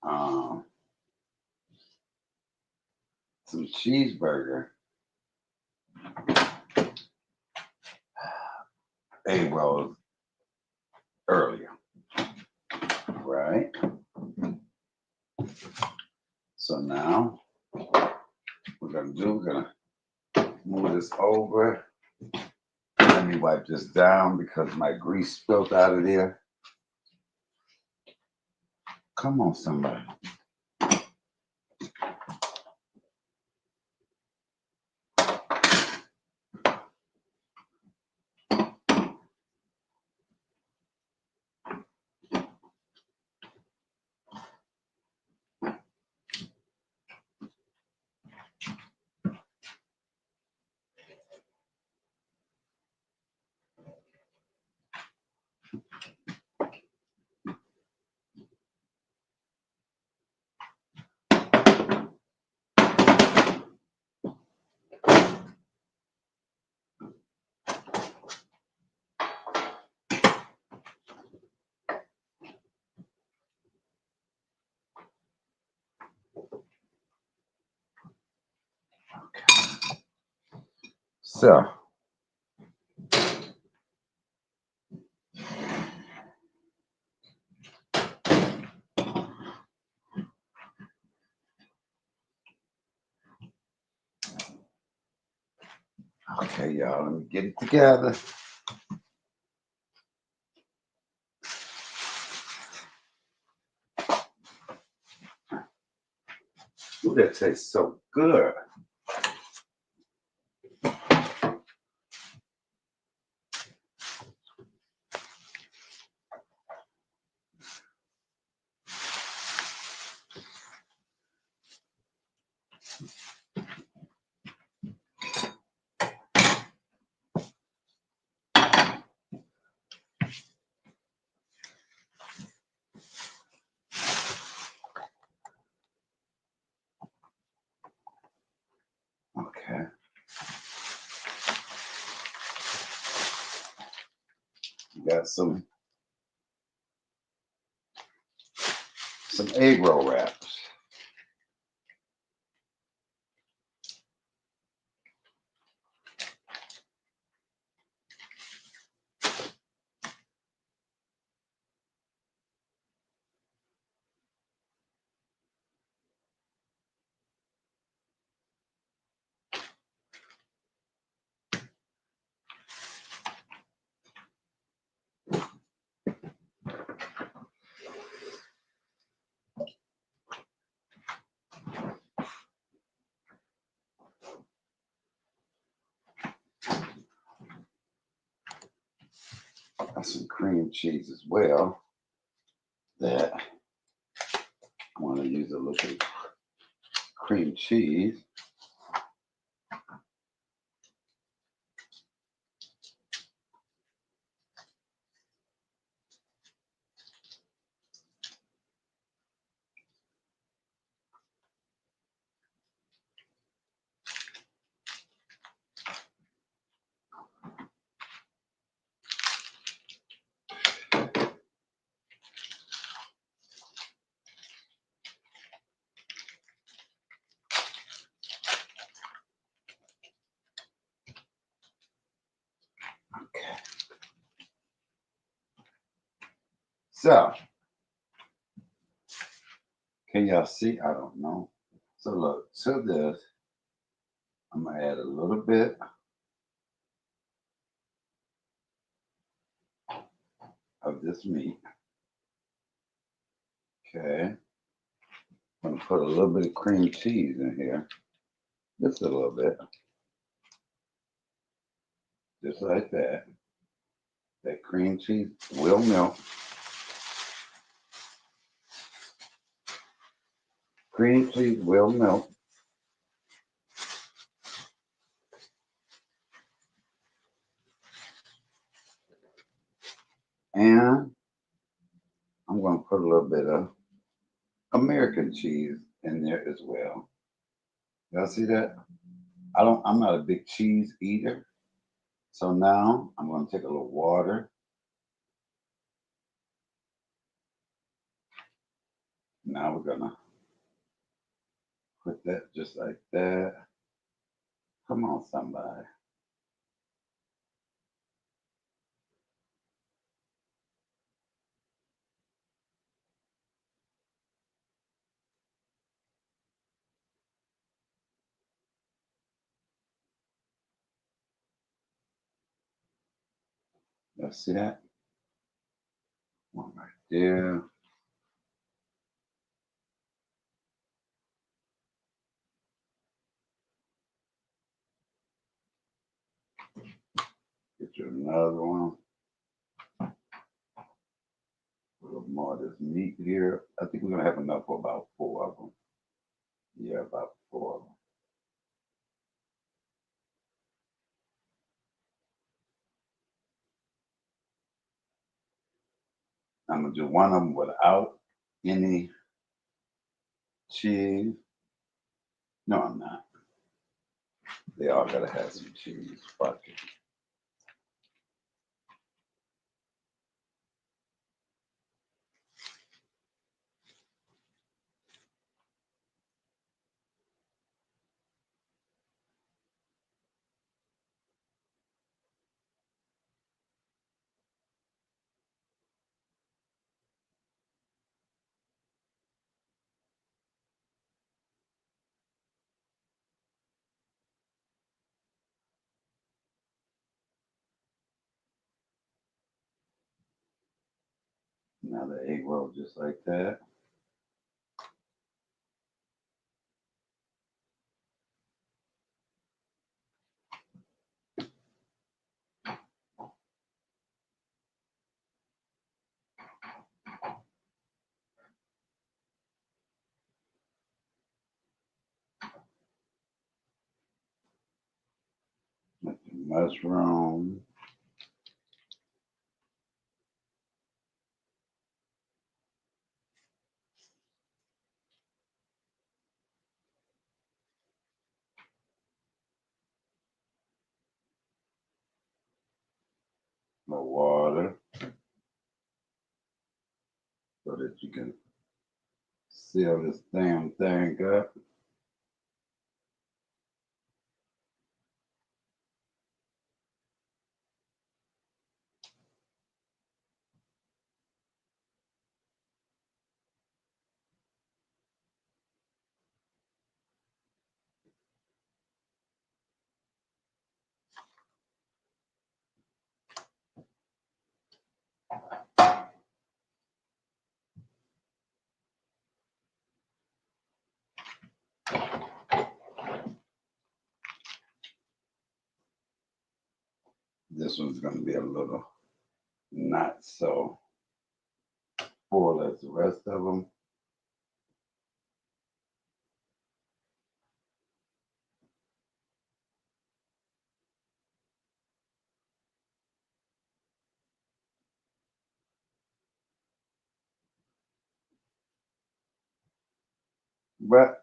um, some cheeseburger egg rolls earlier, right? So now we're gonna move this over. Let me wipe this down because my grease spilled out of there. Come on, somebody. So, okay, y'all, let me get it together. Ooh, that tastes so good. Okay. Got some egg roll wraps. Got some cream cheese as well that I want to use a little cream cheese. Okay. So, can y'all see? I don't know. So look, to this, I'm gonna add a little bit of this meat. Okay. I'm gonna put a little bit of cream cheese in here. Just a little bit. Just like that. That cream cheese will melt. Cream cheese will melt. And I'm going to put a little bit of American cheese in there as well. Y'all see that? I'm not a big cheese eater. So now I'm going to take a little water. Now we're going to put that just like that. Come on, somebody. See that? One right there. Get you another one. A little more of this meat here. I think we're gonna have enough for about 4 of them. Yeah, about 4 of them. I'm gonna do one of them without any cheese. No, I'm not. They all gotta have some cheese. Fuck it. Now the egg roll just like that. With the mushroom. The water. So that you can seal this damn thing up. This one's going to be a little not so full as the rest of them. But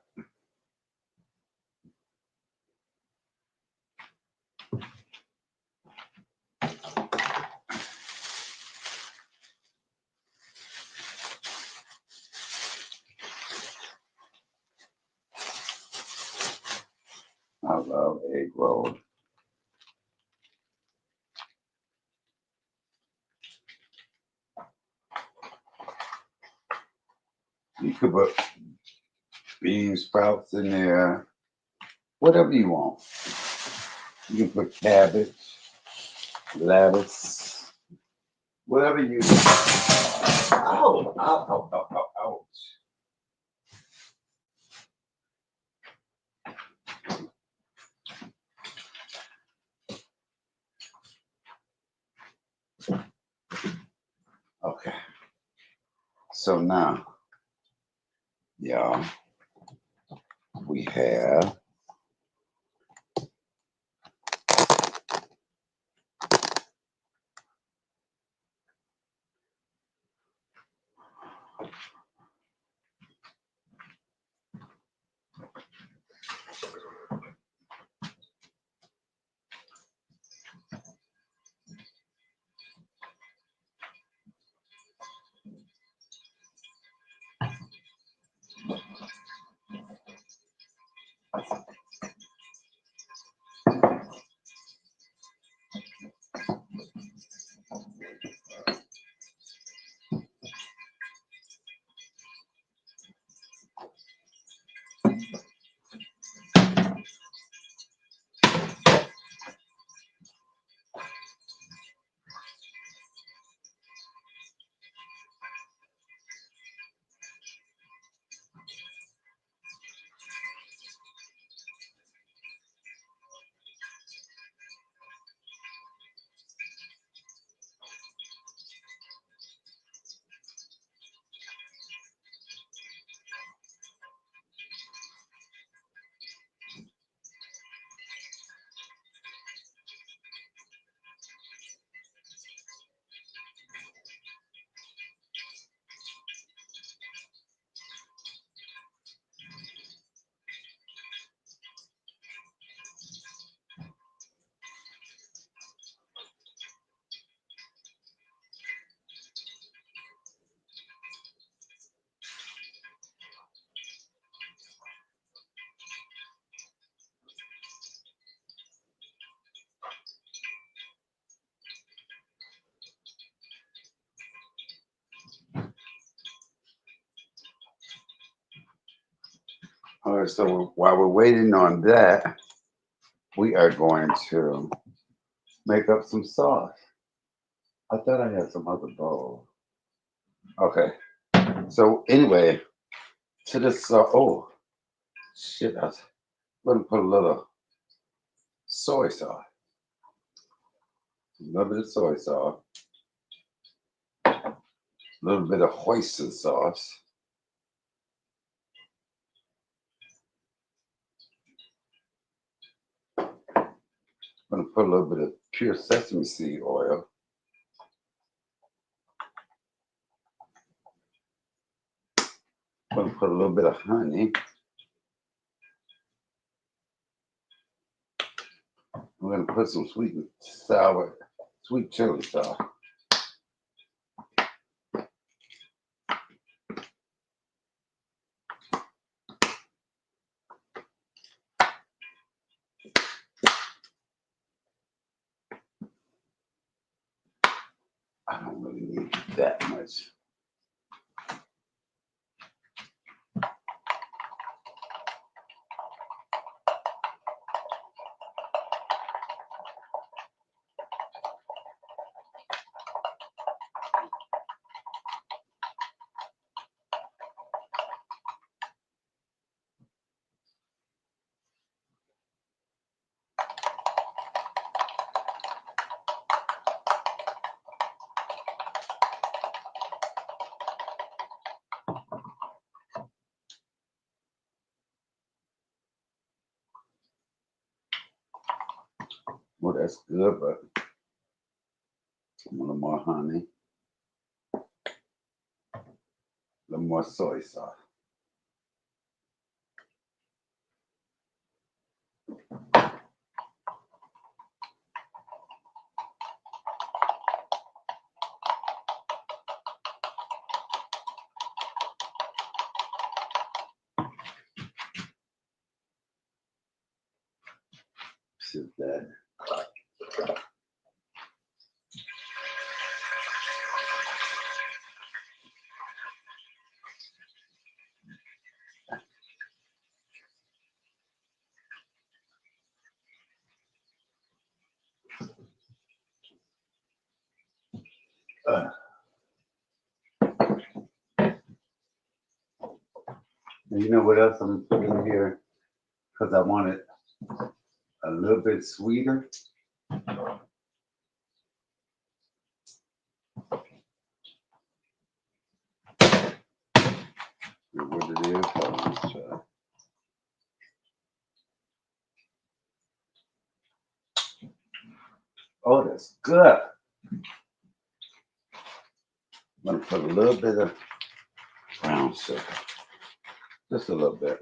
I love egg rolls. You could put bean sprouts in there, whatever you want. You can put cabbage, lettuce, whatever you. Ow, ow, ow, ow, ow, ouch. Okay. So now, y'all, we have All right, so while we're waiting on that, we are going to make up some sauce. I thought I had some other bowl. Okay, so anyway, to this, oh, shit, I was going to put a little soy sauce, a little bit of soy sauce, a little bit of oyster sauce. I'm going to put a little bit of pure sesame seed oil. I'm going to put a little bit of honey. I'm going to put some sweet and sour, sweet chili sauce. I don't really need that much. Well, that's good, but a little more honey, a little more soy sauce. Sit that. And you know what else I'm putting here? Because I want it a little bit sweeter. What it is? Hold on, let's try. Oh, that's good. I'm gonna put a little bit of brown sugar, just a little bit.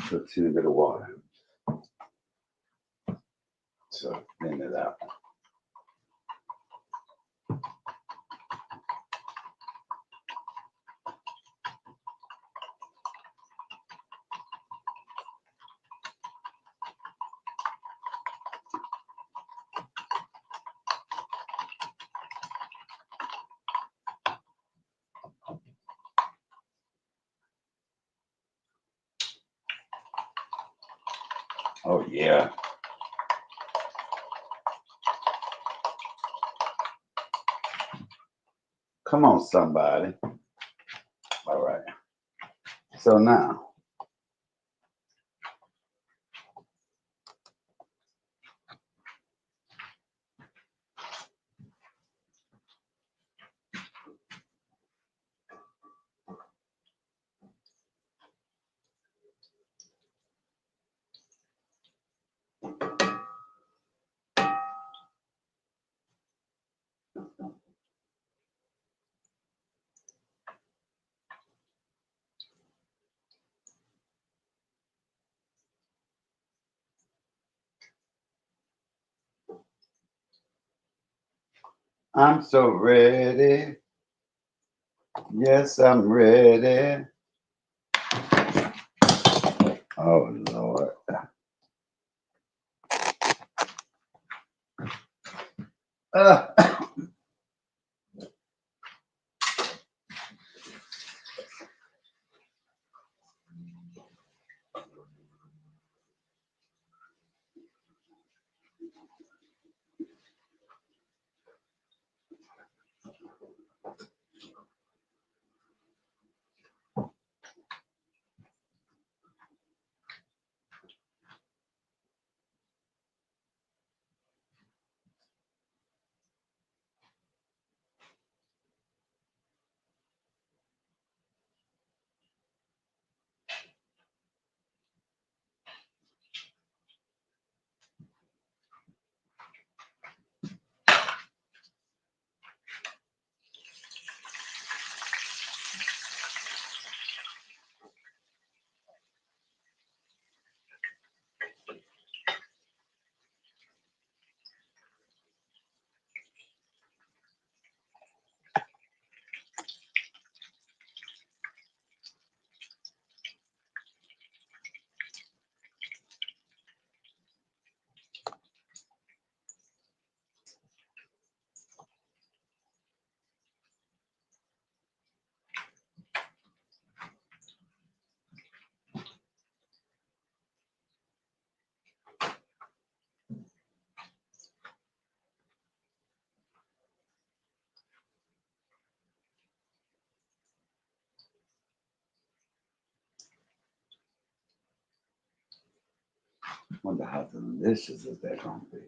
Put a teeny bit of water. So thin it out. Oh yeah. Come on, somebody. All right. So now, I'm so ready. Yes, I'm ready. Oh, Lord. Uh, wonder how delicious is that going to be.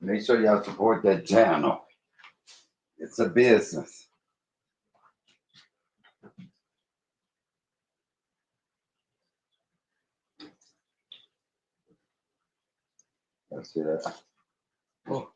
Make sure y'all support that channel. It's a business. Let's see that. Oh,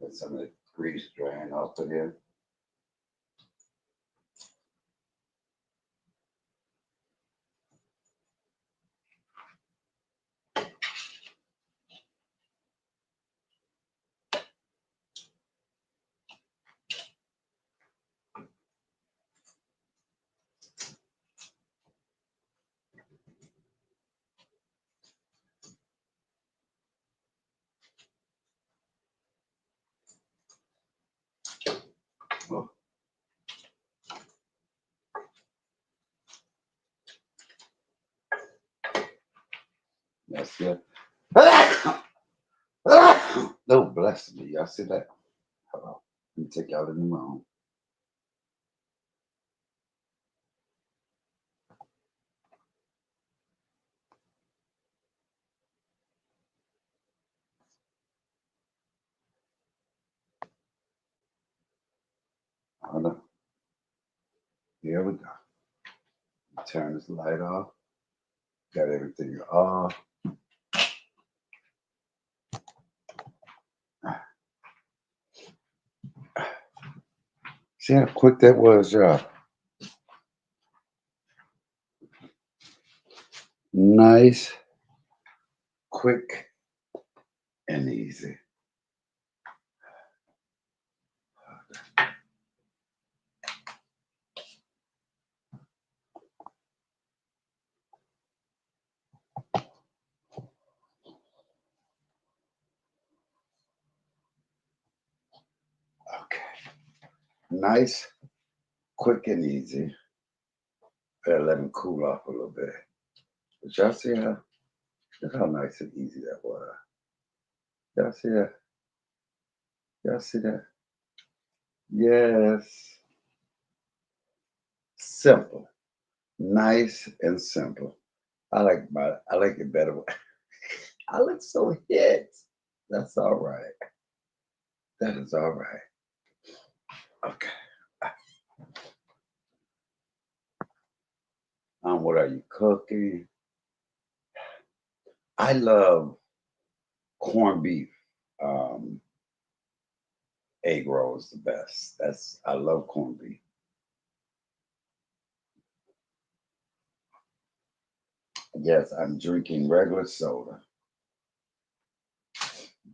let some of the grease drain off of here. Oh, that's it. Oh, bless me. Y'all see that? Hold on. Let me take y'all in the room. Hold on. Here we go. Turn this light off. Got everything off. See how quick that was, y'all. Nice, quick, and easy. Okay. Nice, quick, and easy. Better let them cool off a little bit. But y'all see how, look how nice and easy that was. Y'all see that? Y'all see that? Yes. Simple. Nice and simple. I like it better. I look so hit. That's all right. That is all right. Okay. What are you cooking? I love corned beef. Um, egg roll is the best. I love corned beef. Yes, I'm drinking regular soda.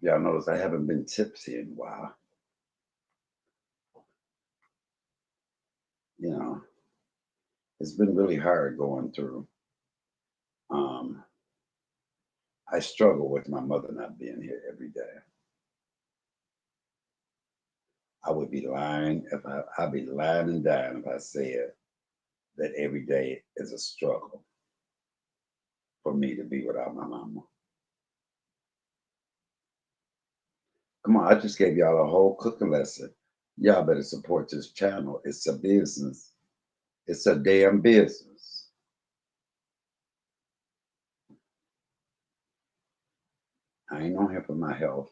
Y'all notice I haven't been tipsy in a while. You know, it's been really hard going through. Um, I struggle with my mother not being here every day. I would be lying if I'd be lying and dying if I said that every day is a struggle for me to be without my mama. Come on, I just gave y'all a whole cooking lesson. Y'all better support this channel. It's a business. It's a damn business. I ain't on here for my health.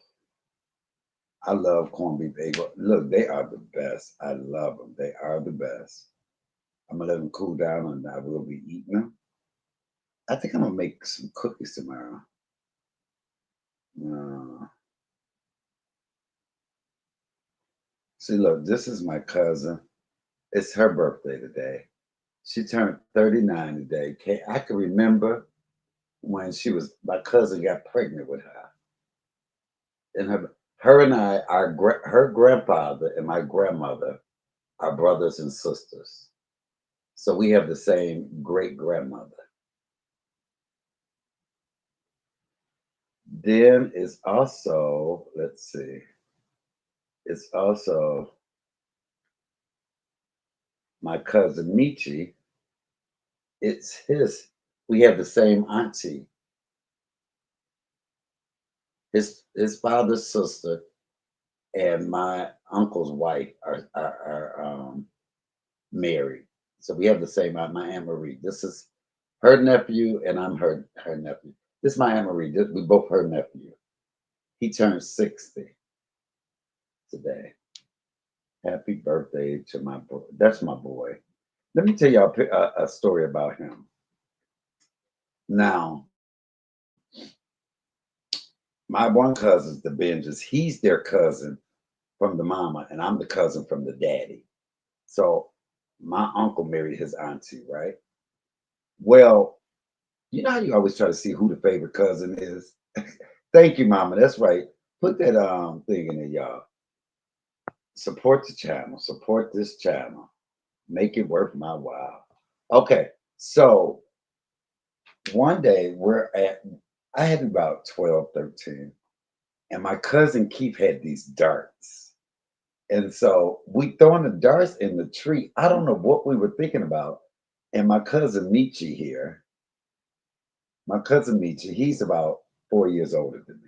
I love corned beef bagel. Look, they are the best. I love them. They are the best. I'm gonna let them cool down and I will be eating them. I think I'm gonna make some cookies tomorrow. Uh, see, look, this is my cousin. It's her birthday today. She turned 39 today. I can remember when my cousin got pregnant with her. And her and I, her grandfather and my grandmother are brothers and sisters. So we have the same great grandmother. Then it's also, let's see, it's also my cousin Michi. We have the same auntie. His father's sister and my uncle's wife are married. So we have the same aunt, my Aunt Marie. This is her nephew, and I'm her nephew. This is my Aunt Marie. We both her nephew. He turned 60 today. Happy birthday to my boy. That's my boy. Let me tell y'all a story about him. Now, my one cousin's the Benjes. He's their cousin from the mama, and I'm the cousin from the daddy. So my uncle married his auntie, right? Well, you know how you always try to see who the favorite cousin is? Thank you, Mama. That's right. Put that thing in there, y'all. Support the channel. Support this channel. Make it worth my while. Okay, so one day I had about 12, 13, and my cousin Keith had these darts. And so we throwing the darts in the tree. I don't know what we were thinking about. And my cousin Michi here, my cousin Michi, he's about 4 years older than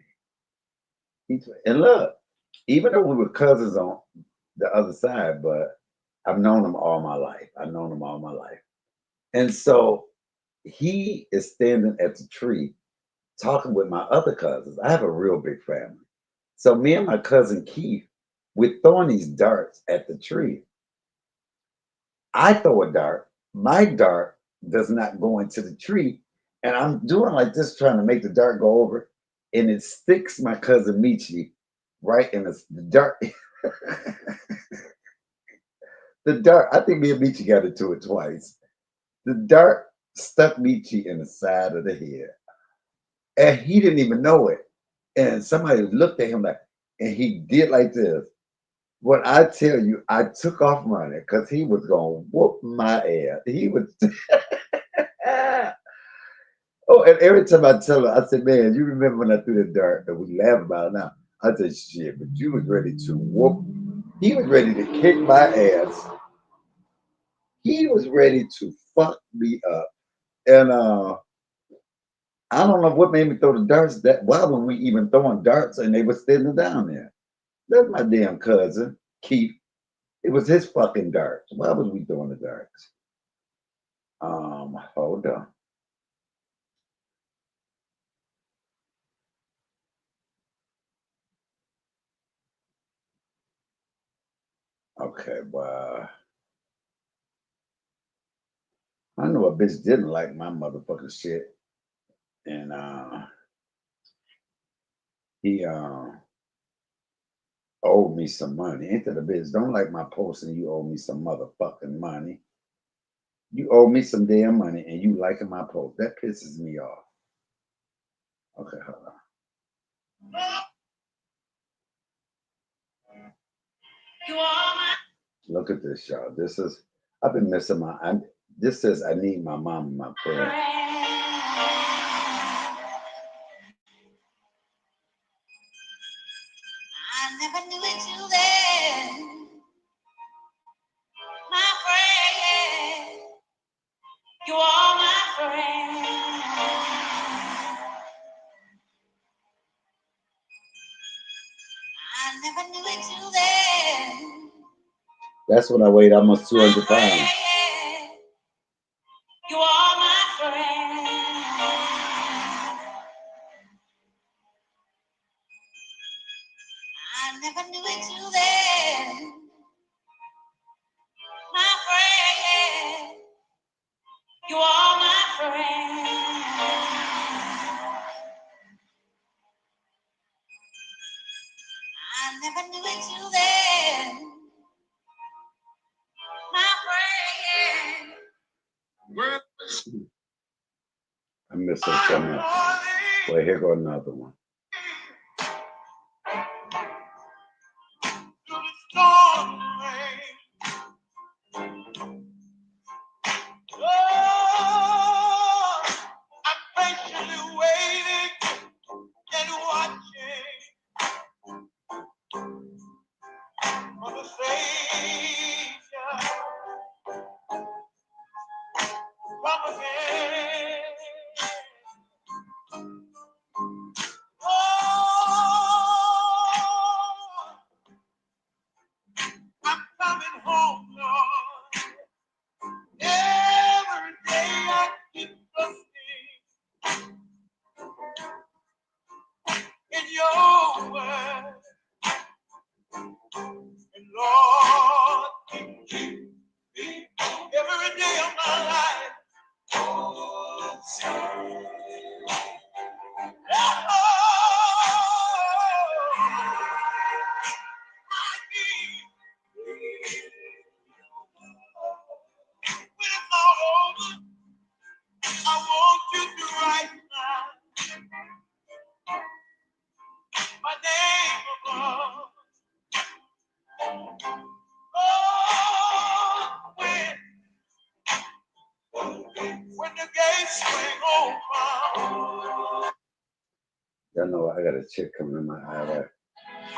me. And look, even though we were cousins on the other side, but I've known him all my life. I've known him all my life. And so he is standing at the tree talking with my other cousins. I have a real big family. So me and my cousin Keith, we're throwing these darts at the tree. I throw a dart. My dart does not go into the tree. And I'm doing like this, trying to make the dart go over. And it sticks my cousin Michi right in the dart. The dart, I think me and Michi got into it twice. The dart stuck Michi in the side of the head. And he didn't even know it. And somebody looked at him like, and he did like this. What I tell you, I took off running because he was going to whoop my ass. He was. Oh, and every time I tell her, I said, man, you remember when I threw the dart and we laugh about it now? I said, shit, but you was ready to whoop. He was ready to kick my ass. He was ready to fuck me up. And I don't know what made me throw the darts. That why were we even throwing darts and they were standing down there? That's my damn cousin, Keith. It was his fucking darts. Why was we throwing the darts? Hold on. Okay, well, I know a bitch didn't like my motherfucking shit, and he owed me some money. Ain't that a bitch? Don't like my post and you owe me some motherfucking money. You owe me some damn money and you liking my post. That pisses me off. Okay, hold on. Look at this, y'all. This is I've been missing this says I need my mom and my friend. I never knew it till then. My friend, you are my friend. I never knew it till then. That's when I weighed almost 200 pounds. You are my friend. I never knew it till then. My friend. You are my friend. I never knew it till then. My friend. I miss her so much. Well, here go another one. Oh, I'm patiently waiting and watching for the Savior from again. Oh, I'm coming home, Lord. Every day I keep trusting in your word. And Lord, keep me every day of my life. Oh, when it's all over, I want you to write my name above. Oh, when the gates swing open. Y'all know I got a chick coming in my eye there.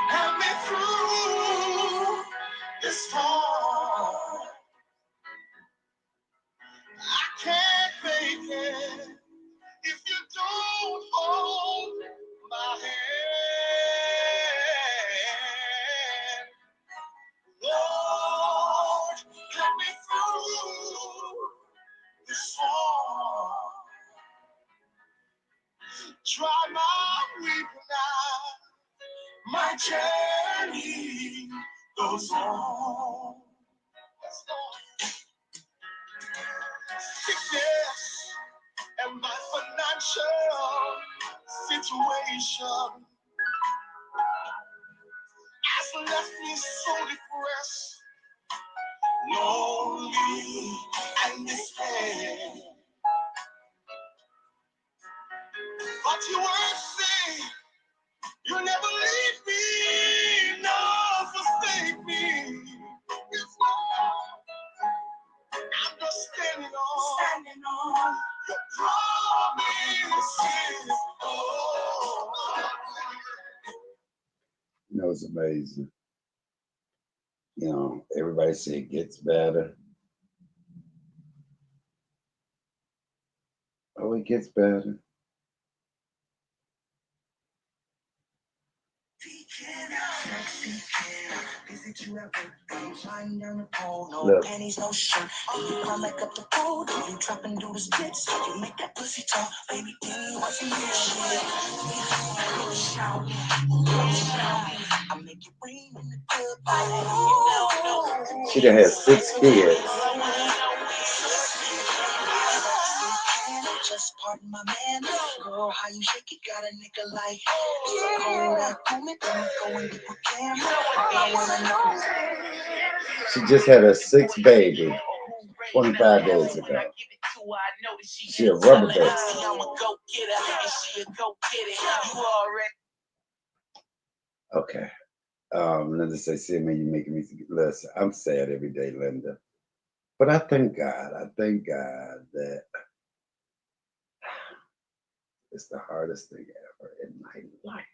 Help me through this storm. I can't make it if you don't hold my hand. Lord, help me through this storm. Try my weeping eye. My journey goes on. Sickness and my financial situation has left me so depressed, lonely and despair. But you won't say you'll never leave me, nor forsake me. It's love. I'm just standing on your promises. Oh. You know, it's amazing. You know, everybody say it gets better. Oh, it gets better. Look, Panties, no shirt. You climb back up the pole. You drop and do the splits. You make that pussy talk, baby. Do you want some real shit? I make it rain in the club. she done had 6 kids. Just pardon my man. Girl, how you shake it? Got a nigga like hold that moment. Go and get the camera. I wanna know. She just had her 6th baby 25 days ago. She a rubber baby. Okay. Linda say, see me, you making me listen. I'm sad every day, Linda. But I thank God. I thank God that it's the hardest thing ever in my life.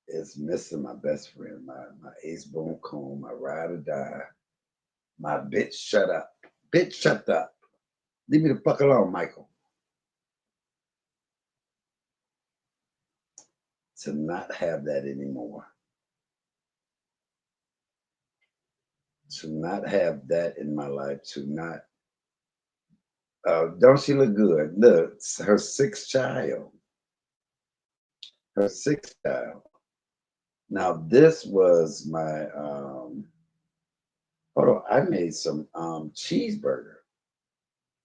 Is missing my best friend, my ace boom coon, my ride or die, my bitch shut up. Bitch shut up. Leave me the fuck alone, Michael. To not have that anymore. To not have that in my life, to not don't she look good? Look, her 6th child. Her 6th child. Now this was my hold on, I made some cheeseburger.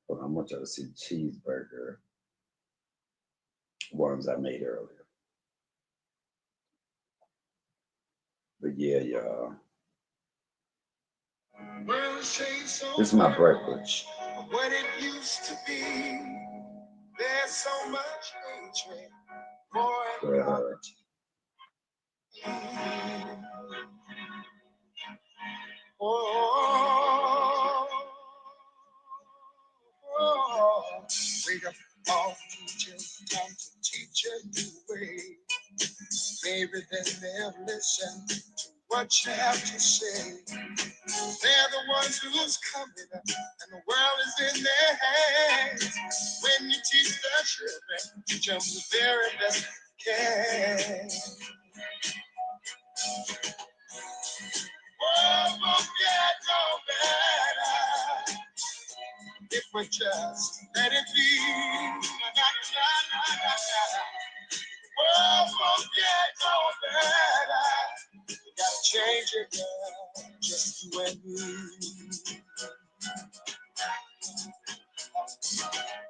Hold on, I want y'all to see the cheeseburger ones I made earlier. But yeah, y'all. This is my breakfast. What it used to be, there's so much hatred for poverty. Wake up all teachers, time to teach a new way. Maybe then they'll listen to what you have to say. They're the ones who's coming up, and the world is in their hands. When you teach the children, teach them the very best you can. Oh, forget all better if we just let it be. Oh, forget all better. You gotta change it, girl. Just you and me.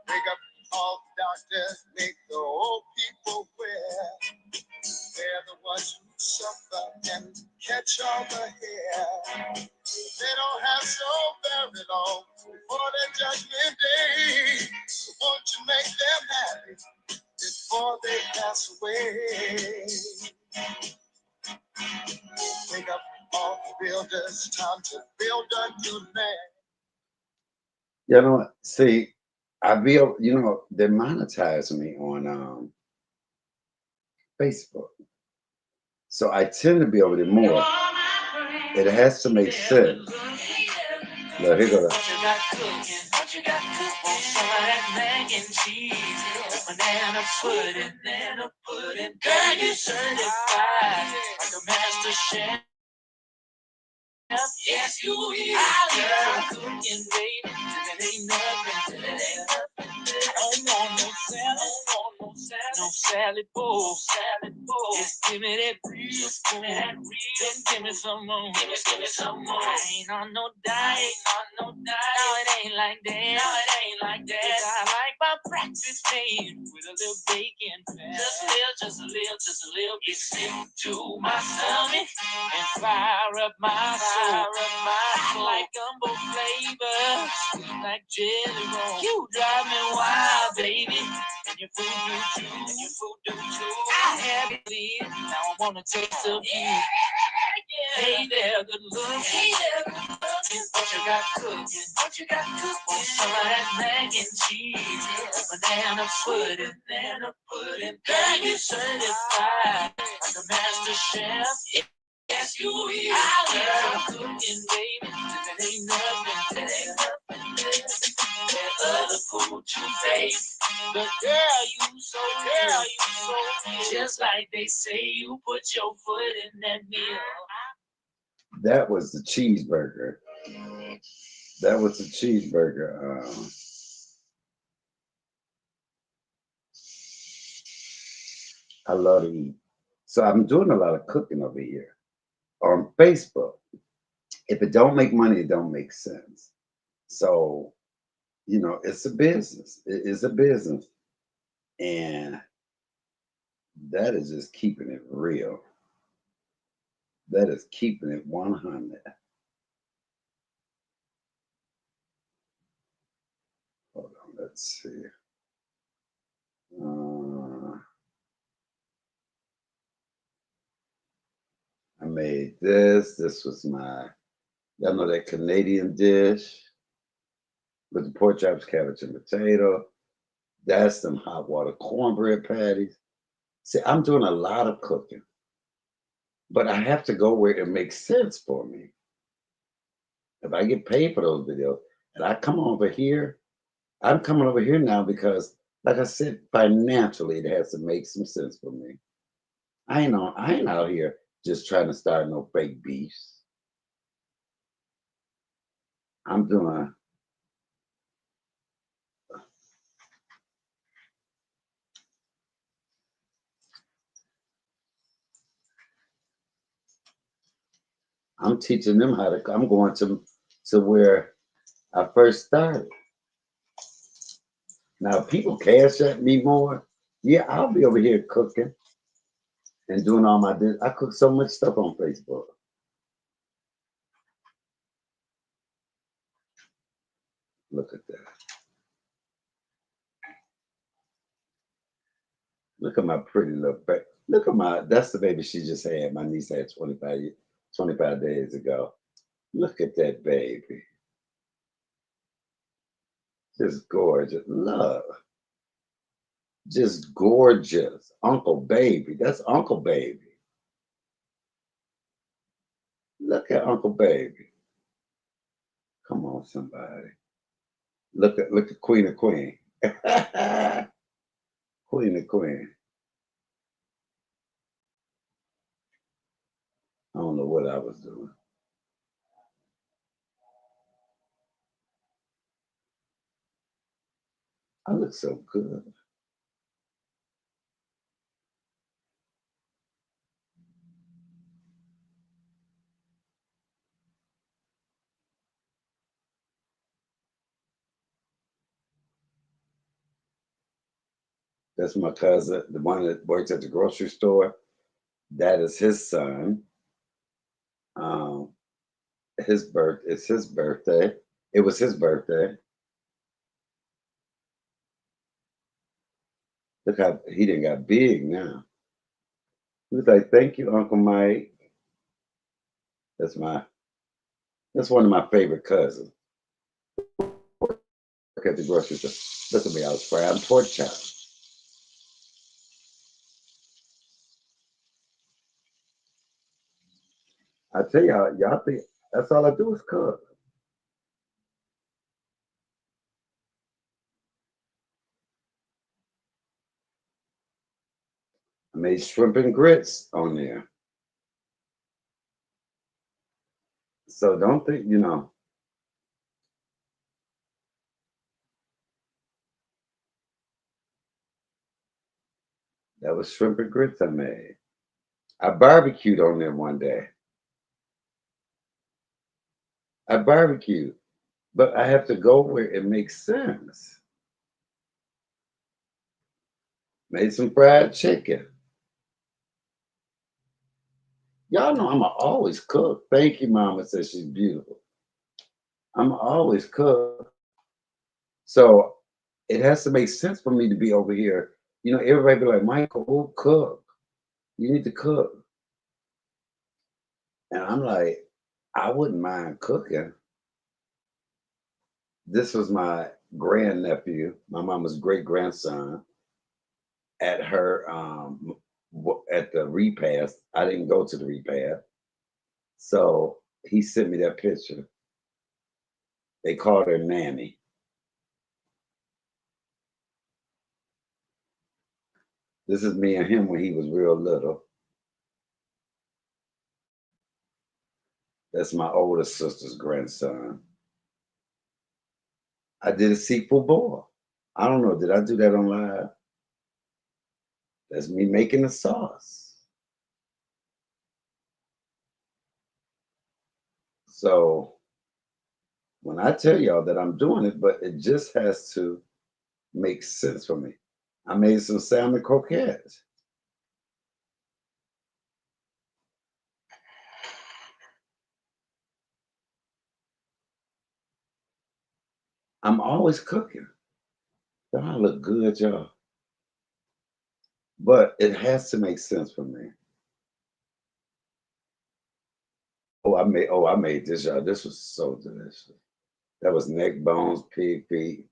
Wake up all the doctors, make the old people wear. They're the ones who suffer and catch all the hair. They don't have so very long before their judgment day. So won't you make them happy before they pass away? Wake up all the builders, time to build a new land. You know, see, I be, you know, they monetize me on Facebook. So I tend to be over there more. It has to make sense. Look, here goes. What you got cooking? What you got cooking? Some of that mac and cheese, banana pudding. Girl, you certified like a master chef. Yes, you is. I love cooking, baby. It ain't nothing. I don't want no salad, no salad bowl. Just give me that real spoon. Just give me some more. Give me some more. I ain't on no diet. No, it ain't like that. I like my breakfast made with a little bacon. Just a little bit sick to my stomach and fire up my soul. like jelly roll. You drive me wild, baby. And your food do too. And your food do too. I have it. Now I wanna taste of you. Hey there, good looking. Hey there, good looking. What you got cooking? What you got cooking? Want some of that mac and cheese? Banana pudding, banana pudding. Girl, you certified like a master chef. Yes, you is. I love cooking, baby. There ain't nothing, there ain't nothing less. That other food you bake. But girl, you so good. Just like they say, you put your foot in that meal. That was the cheeseburger. That was the cheeseburger. I love to eat. So I'm doing a lot of cooking over here on Facebook. If it don't make money, it don't make sense. So, it's a business. It is a business. And that is just keeping it real. That is keeping it 100. Hold on, let's see. I made this. This was y'all know that Canadian dish with the pork chops, cabbage, and potato. That's them hot water cornbread patties. See, I'm doing a lot of cooking, but I have to go where it makes sense for me. If I get paid for those videos and I come over here, I'm coming over here now because, like I said, financially it has to make some sense for me. I ain't out here just trying to start no fake beefs. I'm doing I'm teaching them how to. I'm going to where I first started. Now, if people cash at me more, yeah, I'll be over here cooking and doing all my. I cook so much stuff on Facebook. Look at that. Look at my pretty little baby. Look at that's the baby she just had. My niece had 25 days ago. Look at that baby. Just gorgeous. Love. Just gorgeous. Uncle Baby. That's Uncle Baby. Look at Uncle Baby. Come on, somebody. Look at Queen of Queen. Queen of Queen. I don't know what I was doing. I look so good. That's my cousin, the one that works at the grocery store. That is his son. Um, it's his birthday. It was his birthday. Look how he didn't got big now. He was like, "Thank you, Uncle Mike." That's my that's one of my favorite cousins. Look at the grocery store. Look at me, I was frying pork chops. I tell y'all think that's all I do is cook. I made shrimp and grits on there. So don't think, that was shrimp and grits I made. I barbecued on there one day. I barbecued, but I have to go where it makes sense. Made some fried chicken. Y'all know I'm always cook. Thank you, Mama says she's beautiful. I'm always cook. So it has to make sense for me to be over here. You know, everybody be like, Michael, cook. You need to cook. And I'm like, I wouldn't mind cooking. This was my grandnephew, my mama's great grandson, at her at the repast. I didn't go to the repast, so he sent me that picture. They called her Nanny. This is me and him when he was real little. That's my older sister's grandson. I did a sequel boil. I don't know, did I do that on live? That's me making the sauce. So when I tell y'all that I'm doing it, but it just has to make sense for me. I made some salmon croquettes. I'm always cooking. Don't I look good, y'all? But it has to make sense for me. I made this, y'all. This was so delicious. That was neck bones, pig feet,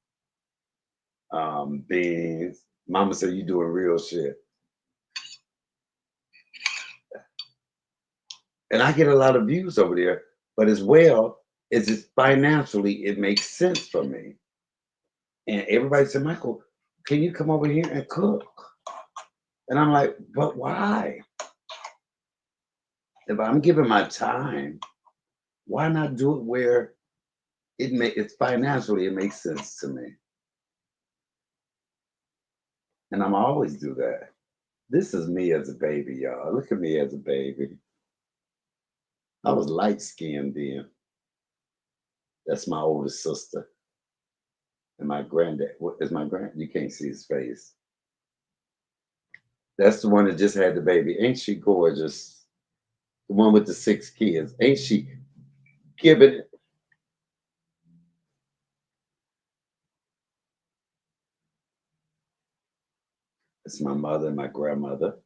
beans. Mama said you doing real shit. And I get a lot of views over there, but as well as it's financially, it makes sense for me. And everybody said, Michael, can you come over here and cook? And I'm like, but why? If I'm giving my time, why not do it where it's financially it makes sense to me? And I'm always do that. This is me as a baby, y'all. Look at me as a baby. I was light skinned then. That's my oldest sister. And my granddad. What is my grand? You can't see his face. That's the one that just had the baby. Ain't she gorgeous? The one with the 6 kids. Ain't she giving it? It's my mother and my grandmother.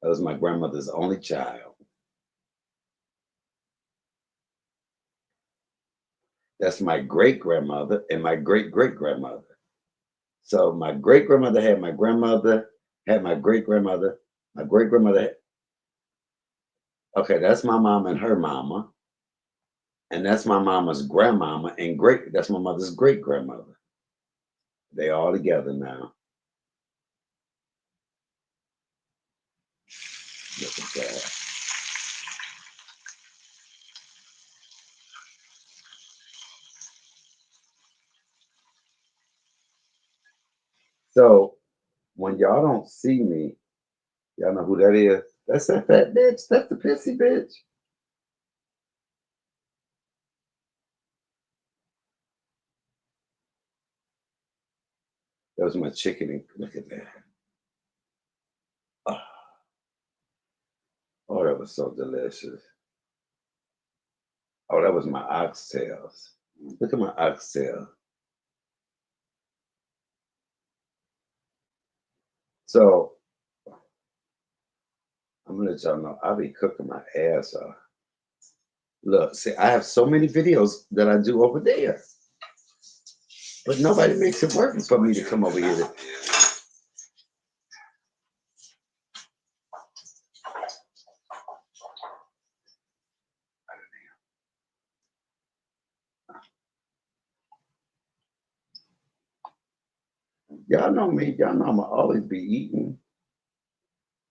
That was my grandmother's only child. That's my great grandmother and my great great grandmother. So my great grandmother had my grandmother, had my great grandmother. My great grandmother, okay, that's my mom and her mama. And that's my mama's grandmama and that's my mother's great grandmother. They all together now. Look at that. So when y'all don't see me, y'all know who that is. That's that fat bitch. That's the pissy bitch. That was my chicken. Look at that. Oh, oh, that was so delicious. Oh, that was my oxtails. Look at my oxtail. So I'm gonna let y'all know I'll be cooking my ass off. Look, see, I have so many videos that I do over there, but nobody makes it work for me to come over here. Y'all know me. Y'all know I'm gonna always be eating.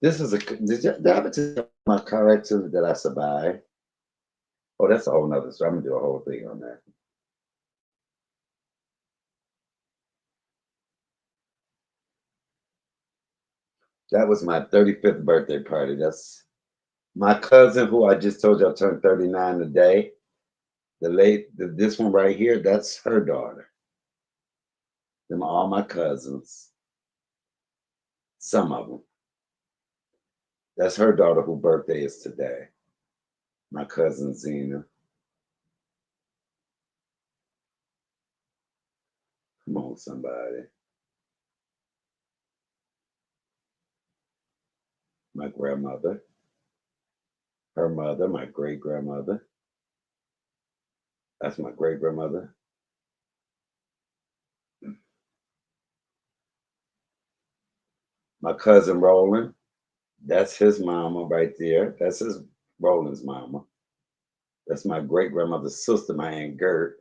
This is did I ever tell you my car accident that I survived? Oh, that's a whole nother story. I'm gonna do a whole thing on that. That was my 35th birthday party. That's my cousin, who I just told y'all turned 39 today. This one right here, that's her daughter. Them are all my cousins. Some of them. That's her daughter whose birthday is today. My cousin Zena. on somebody. My grandmother, her mother, my great grandmother. That's my great grandmother. My cousin Roland, that's his mama right there. That's his Roland's mama. That's my great grandmother's sister, my Aunt Gert.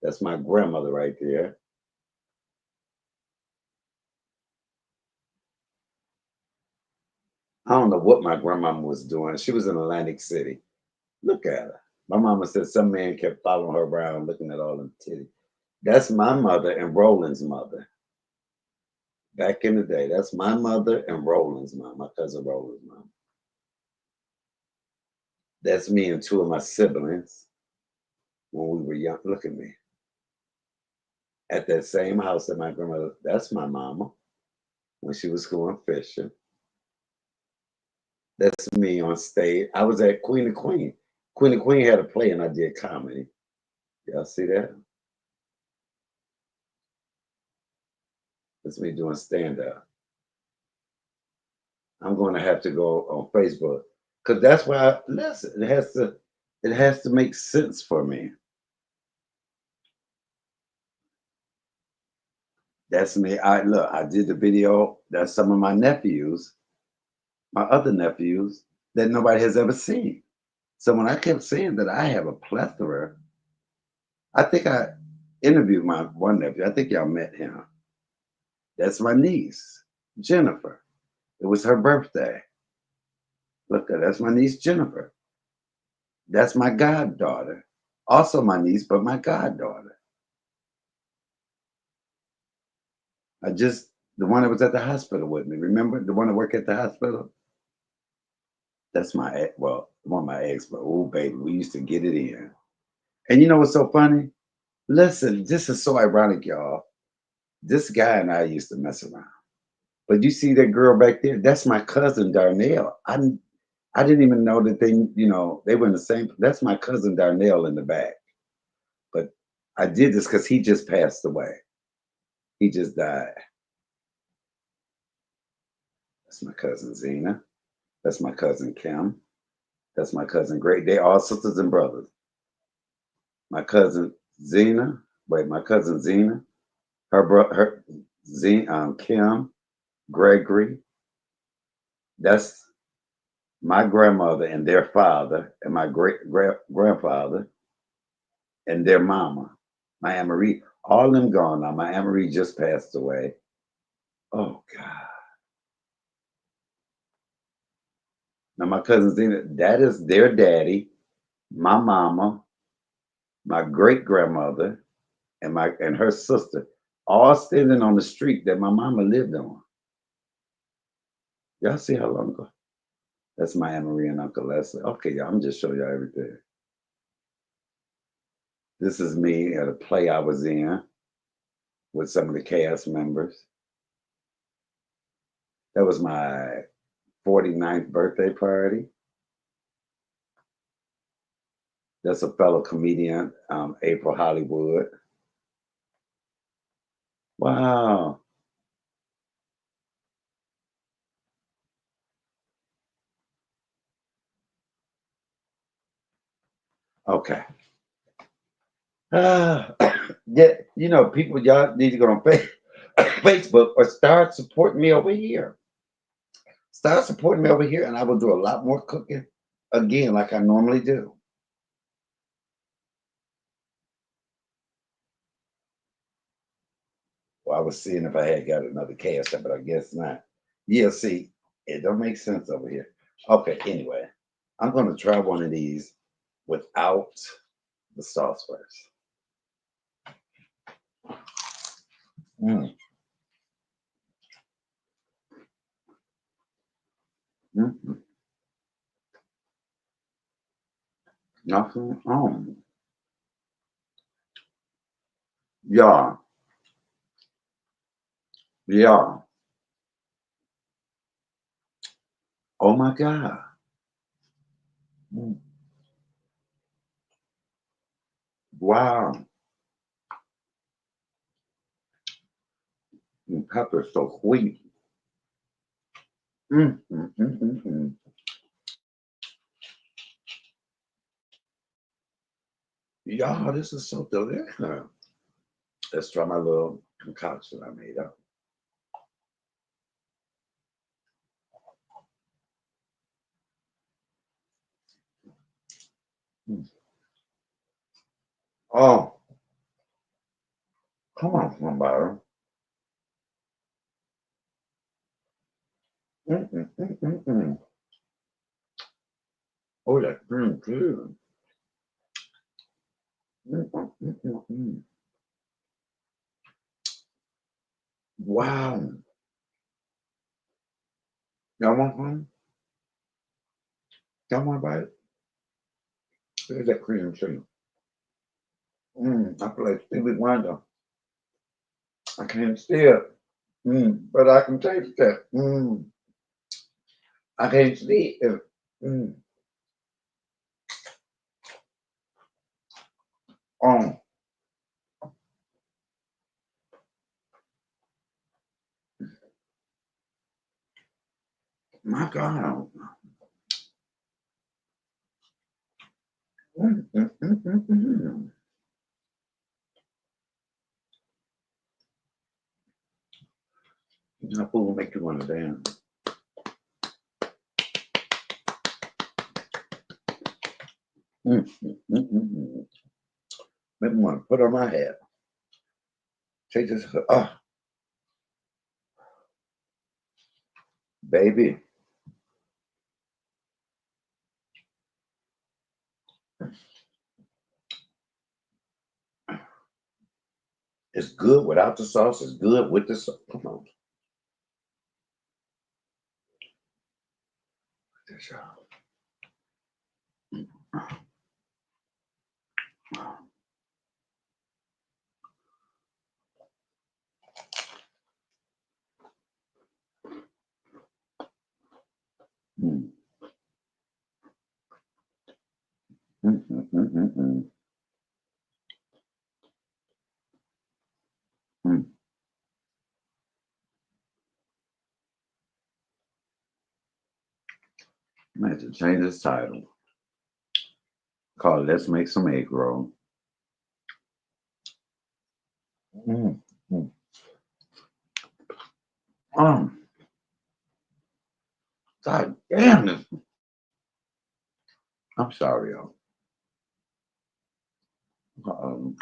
That's my grandmother right there. I don't know what my grandmama was doing. She was in Atlantic City. Look at her. My mama said some man kept following her around looking at all them titties. That's my mother and Roland's mother. Back in the day, that's my mother and Roland's mom, my cousin Roland's mom. That's me and two of my siblings when we were young. Look at me. At that same house that my grandmother, that's my mama when she was going fishing. That's me on stage. I was at Queen of Queen. Queen of Queen had a play and I did comedy. Y'all see that? That's me doing stand up. I'm going to have to go on Facebook because that's why listen. It has to make sense for me. That's me. I look. I did the video. That's some of my nephews, my other nephews that nobody has ever seen. So when I kept saying that I have a plethora, I think I interviewed my one nephew. I think y'all met him. That's my niece, Jennifer. It was her birthday. Look, that's my niece, Jennifer. That's my goddaughter. Also my niece, but my goddaughter. I just, the one that was at the hospital with me. Remember the one that worked at the hospital? That's my ex, well, one of my ex, but oh, baby, we used to get it in. And you know what's so funny? Listen, this is so ironic, y'all. This guy and I used to mess around. But you see that girl back there? That's my cousin Darnell. I didn't even know that they were in the same. That's my cousin Darnell in the back. But I did this because he just passed away. He just died. That's my cousin Zena. That's my cousin Kim. That's my cousin Great. They all sisters and brothers. My cousin Zena. Wait, my cousin Zena. Her Kim, Gregory. That's my grandmother and their father, and my grandfather and their mama, my Aunt Marie. All of them gone now. My Aunt Marie just passed away. Oh God. Now my cousin Zena, that is their daddy, my mama, my great grandmother, and her sister, all standing on the street that my mama lived on. Y'all see how long ago? That's my Aunt Marie and Uncle Leslie. Okay, y'all, I'm just showing y'all everything. This is me at a play I was in with some of the cast members. That was my 49th birthday party. That's a fellow comedian, April Hollywood. Wow. Okay. Ah, yeah, people, y'all need to go on Facebook or start supporting me over here. Start supporting me over here, and I will do a lot more cooking again, like I normally do. Well, I was seeing if I had got another cash, but I guess not. Yeah, see, it don't make sense over here. Okay, anyway, I'm going to try one of these without the sauce first. Mm. Mm-hmm. Nothing. Yeah, yeah. Oh my God. Mm. Wow. And pepper is so sweet. Mm, mm, mm, mm, mm. Y'all, this is so delicious. Let's try my little concoction I made up. Mm. Oh, come on, somebody. Mm, mm, mm, mm, mm. Oh, that green too. Mm, mm, mm, mm, mm. Wow. Y'all want some? Y'all want to bite it? There's that cream cheese. I feel like Stevie Wonder. I can't see it. But I can taste it. I can't see it. Mm. Oh, my God. Mm, mm, mm, mm, mm. That food will make you want to dance. Make me want to put on my hat. Take this. Baby. It's good without the sauce. It's good with the sauce. Come on. This, mm, mm, mm, mm, mm, mm, mm. I had to change this title. Call it Let's Make Some Egg Roll. Mm, mm. Um, God damn this. I'm sorry, y'all. Um,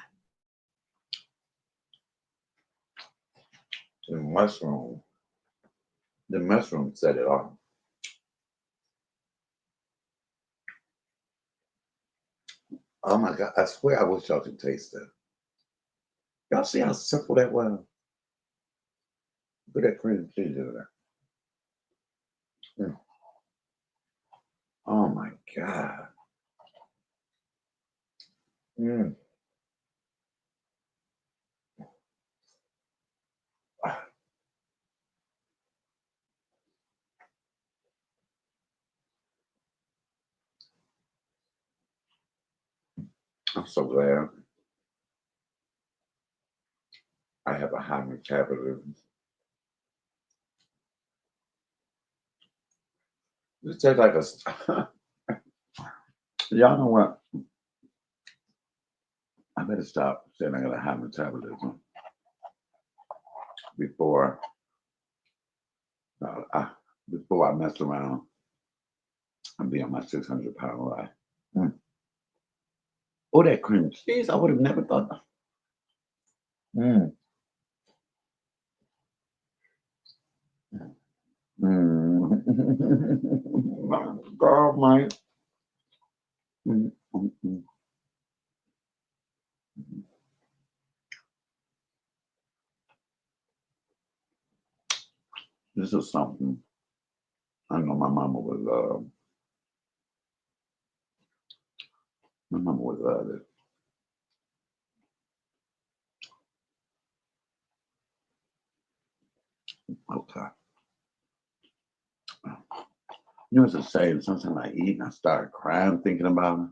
the mushroom. The mushroom set it off. Oh my God. I swear I wish y'all could taste that. Y'all see how simple that was? Put that cream cheese in there. Mm. Oh my God. Mm. Ah, I'm so glad I have a high metabolism. This tastes like a. Y'all know what? I better stop saying I got a high metabolism before uh, I, before I mess around and be on my 600-pound life. Mm. Oh, that cream cheese! I would have never thought. Mm. Mm. My God, Mike. Mm, mm, mm. This is something I know my mama was. My mama was okay. You know, it's the same. Sometimes I eat and I start crying thinking about it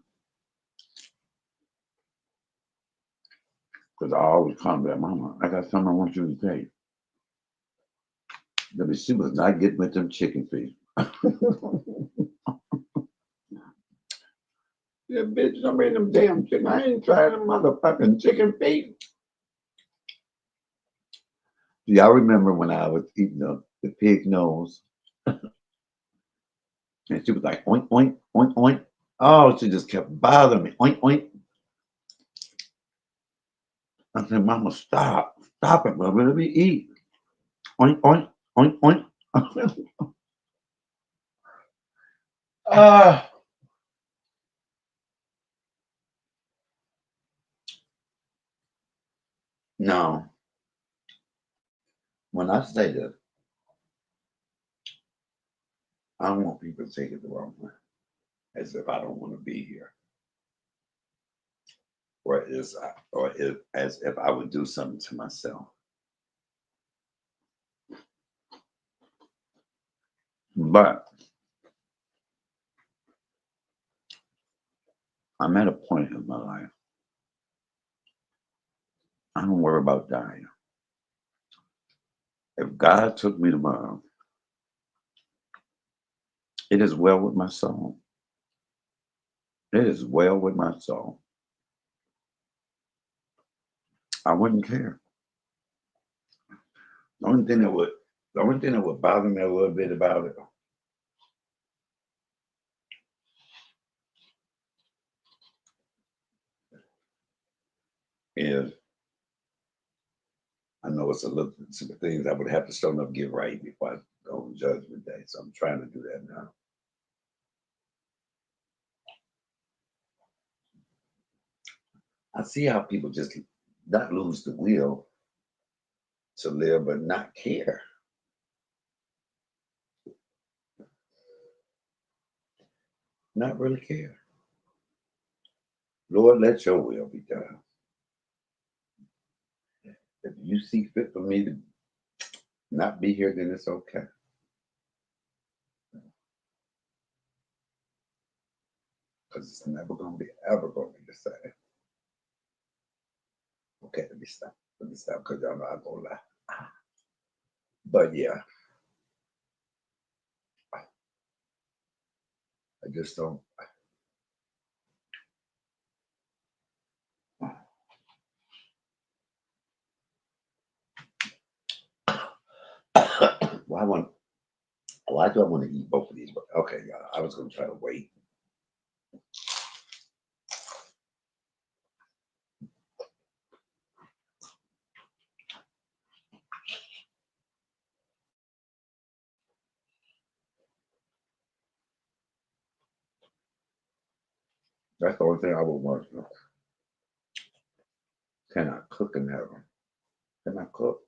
because I always come back, Mama. I got something I want you to take. Maybe she was not getting with them chicken feet. Yeah, bitch, don't bring them damn chicken. I ain't trying them motherfucking chicken feet. Do y'all remember when I was eating the pig nose? And she was like, oink, oink, oink, oink. Oh, she just kept bothering me. Oink, oink. I said, Mama, stop. Stop it, Mama. Let me eat. Oink, oink, oink, oink. Ah, no. When I say this, I don't want people to take it the wrong way, as if I don't want to be here, as if I would do something to myself. But I'm at a point in my life. I don't worry about dying. If God took me tomorrow, it is well with my soul. It is well with my soul. I wouldn't care. The only thing that would, the only thing that would bother me a little bit about it is I know it's a little some things I would have to show up get right before I go on Judgment Day. So I'm trying to do that now. I see how people just not lose the will to live, but not care. Not really care. Lord, let your will be done. If you see fit for me to not be here, then it's okay. Because it's never going to be, ever going to be the same. Okay, let me stop. Let me stop because y'all know I'm going to lie. But yeah, I just don't. Why want? Why do I want to eat both of these? But okay, y'all, I was going to try to wait. That's the only thing I would want to know. Can I cook in heaven? Can I cook?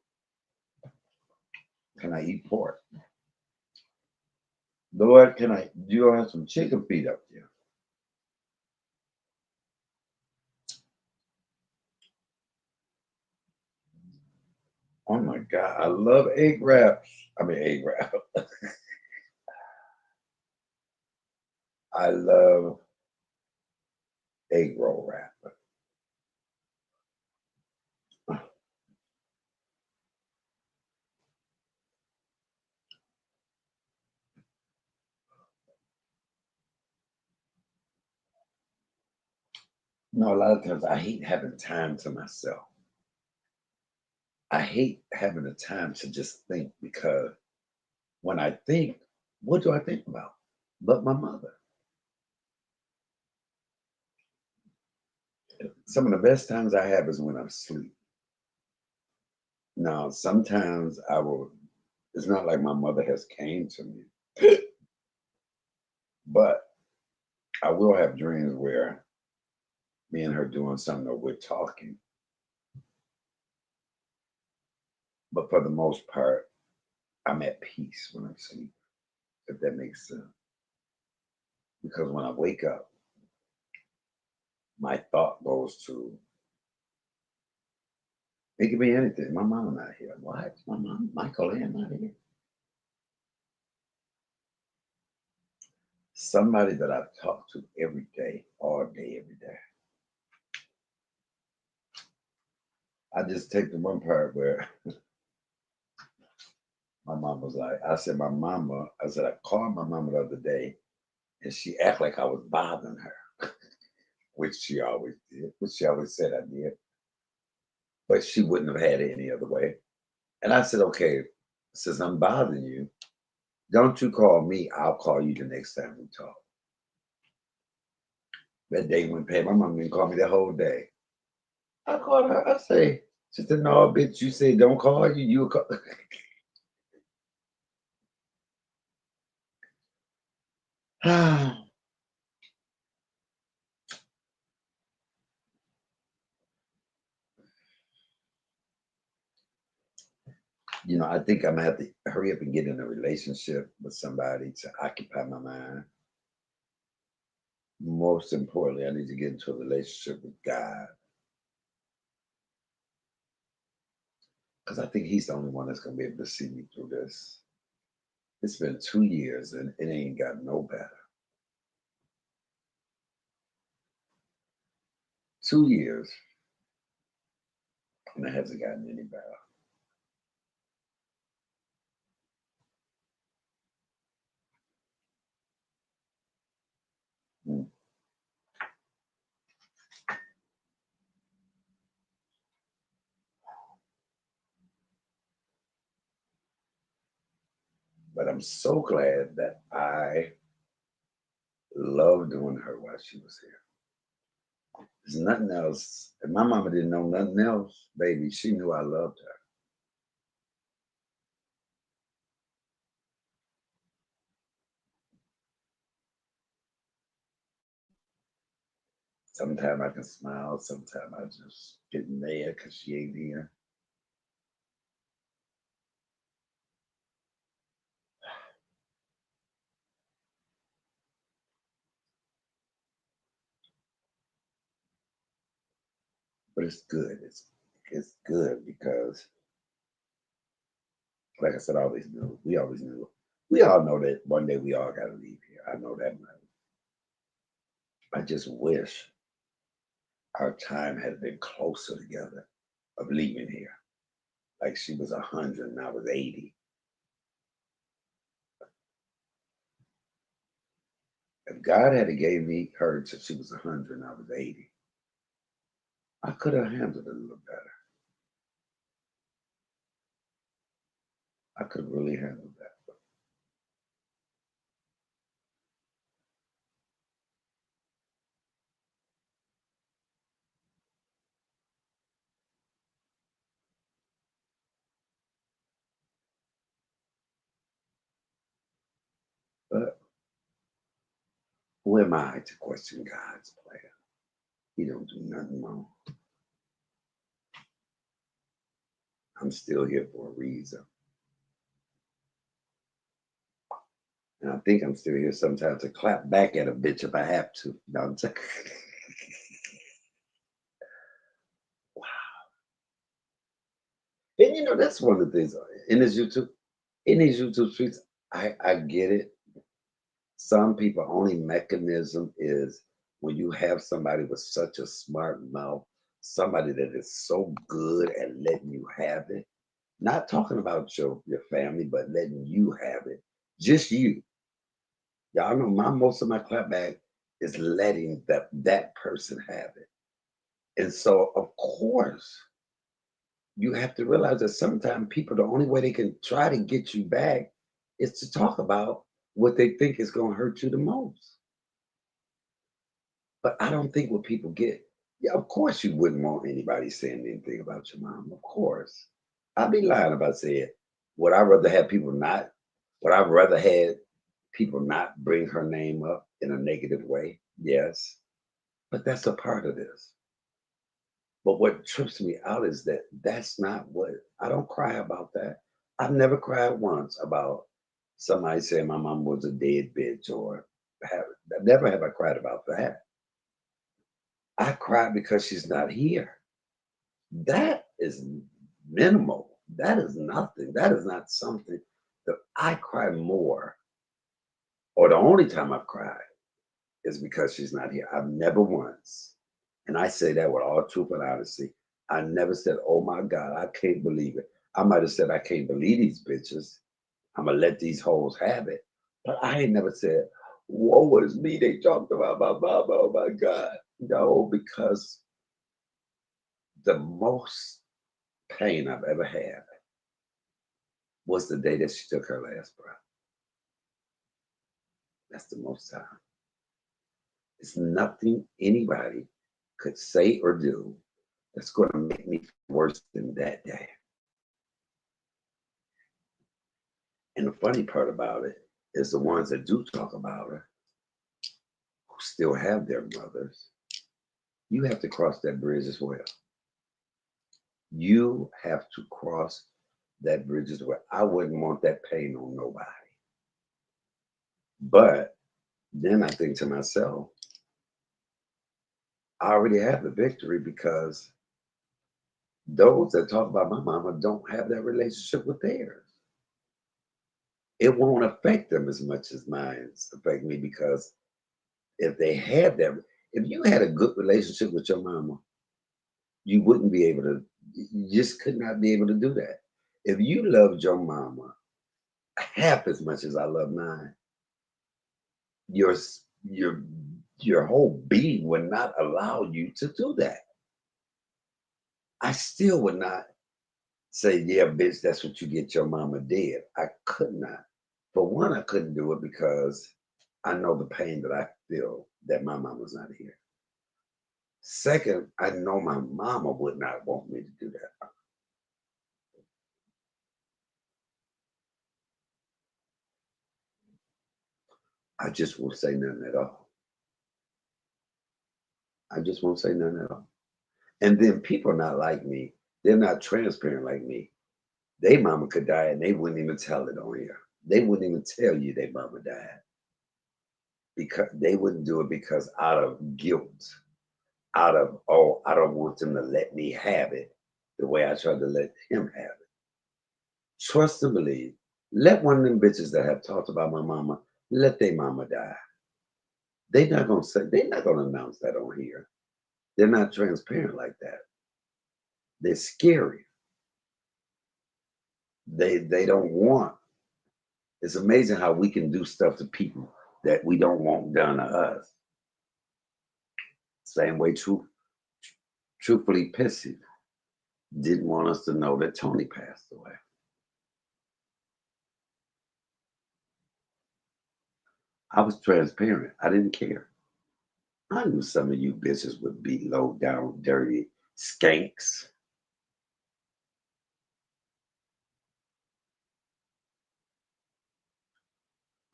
Can I eat pork? Lord, can I? Do you have some chicken feet up there? Oh my God, I love egg wraps. I mean, egg wrap. I love egg roll wrap. No, a lot of times I hate having time to myself. I hate having the time to just think because when I think, what do I think about? But my mother. Some of the best times I have is when I'm asleep. Now, sometimes I will, it's not like my mother has came to me, but I will have dreams where me and her doing something or we're talking. But for the most part, I'm at peace when I'm asleep, if that makes sense. Because when I wake up, my thought goes to, it could be anything. My mom not here. What? My mom, Michael Ann not here. Somebody that I've talked to every day, all day, every day. I just take the one part where My mom was like, I said, my mama, I said, I called my mama the other day and she acted like I was bothering her, which she always did, which she always said I did, but she wouldn't have had it any other way. And I said, okay, since I'm bothering you, don't you call me, I'll call you the next time we talk. That day went past, my mom didn't call me the whole day. I called her, I say, she said, no, bitch, you said don't call you, you call. I think I'm gonna have to hurry up and get in a relationship with somebody to occupy my mind. Most importantly, I need to get into a relationship with God because I think He's the only one that's gonna be able to see me through this. It's been 2 years and it ain't got no better. 2 years and it hasn't gotten any better. Mm. But I'm so glad that I loved doing her while she was here. There's nothing else. If my mama didn't know nothing else, baby, she knew I loved her. Sometimes I can smile, sometimes I just get mad because she ain't here. But it's good. It's good because, like I said, I always knew. We always knew. We all know that one day we all got to leave here. I know that much. I just wish our time had been closer together of leaving here. Like she was 100 and I was 80. If God had gave me her till she was 100 and I was 80, I could have handled it a little better. I could have really handled that. But who am I to question God's plan? He don't do nothing wrong. I'm still here for a reason. And I think I'm still here sometimes to clap back at a bitch if I have to. You know what I'm saying? And that's one of the things in this YouTube, in these YouTube streets, I get it. Some people only mechanism is when you have somebody with such a smart mouth, somebody that is so good at letting you have it. Not talking about your family, but letting you have it. Just you. Y'all know most of my clapback is letting that person have it. And so of course you have to realize that sometimes people the only way they can try to get you back is to talk about what they think is gonna hurt you the most. But I don't think what people get, yeah, of course you wouldn't want anybody saying anything about your mom. Of course. I'd be lying if I said, would I rather have people not, would I rather had people not bring her name up in a negative way? Yes. But that's a part of this. But what trips me out is that that's not what I don't cry about that. I've never cried once about somebody saying my mom was a dead bitch or have, never have I cried about that. I cry because she's not here. That is minimal. That is nothing. That is not something that I cry more, or the only time I've cried is because she's not here. I've never once, and I say that with all truth and honesty, I never said, oh my God, I can't believe it. I might have said, I can't believe these bitches. I'm gonna let these hoes have it. But I ain't never said, woe is me. They talked about my mama. Oh my God. No, because the most pain I've ever had was the day that she took her last breath. That's the most time. It's nothing anybody could say or do that's going to make me feel worse than that day. And the funny part about it is the ones that do talk about her, who still have their mothers, you have to cross that bridge as well. You have to cross that bridge as well. I wouldn't want that pain on nobody. But then I think to myself, I already have the victory because those that talk about my mama don't have that relationship with theirs. It won't affect them as much as mine's affect me because if they had that, if you had a good relationship with your mama, you wouldn't be able to, you just could not be able to do that. If you loved your mama half as much as I love mine, your your your whole being would not allow you to do that. I still would not say, yeah, bitch, that's what you get your mama dead. I could not. For one, I couldn't do it because I know the pain that I feel that my mama's not here. Second, I know my mama would not want me to do that. I just won't say nothing at all. I just won't say nothing at all. And then people are not like me. They're not transparent like me. They mama could die and they wouldn't even tell it on here. They wouldn't even tell you their mama died because they wouldn't do it because out of guilt, out of, oh, I don't want them to let me have it the way I tried to let him have it. Trust and believe. Let one of them bitches that have talked about my mama, let their mama die. They're not gonna announce that on here. They're not transparent like that. They're scary. They don't want. It's amazing how we can do stuff to people that we don't want done to us. Same way truthfully Pissy didn't want us to know that Tony passed away. I was transparent. I didn't care. I knew some of you bitches would be low down, dirty skanks.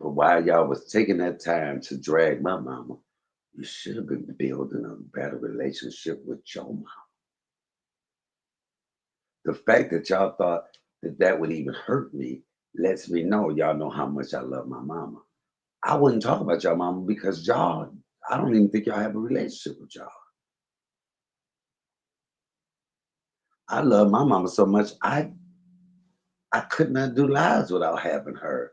But while y'all was taking that time to drag my mama, you should have been building a better relationship with your mama. The fact that y'all thought that that would even hurt me lets me know y'all know how much I love my mama. I wouldn't talk about y'all mama because y'all, I don't even think y'all have a relationship with y'all. I love my mama so much, I could not do lives without having her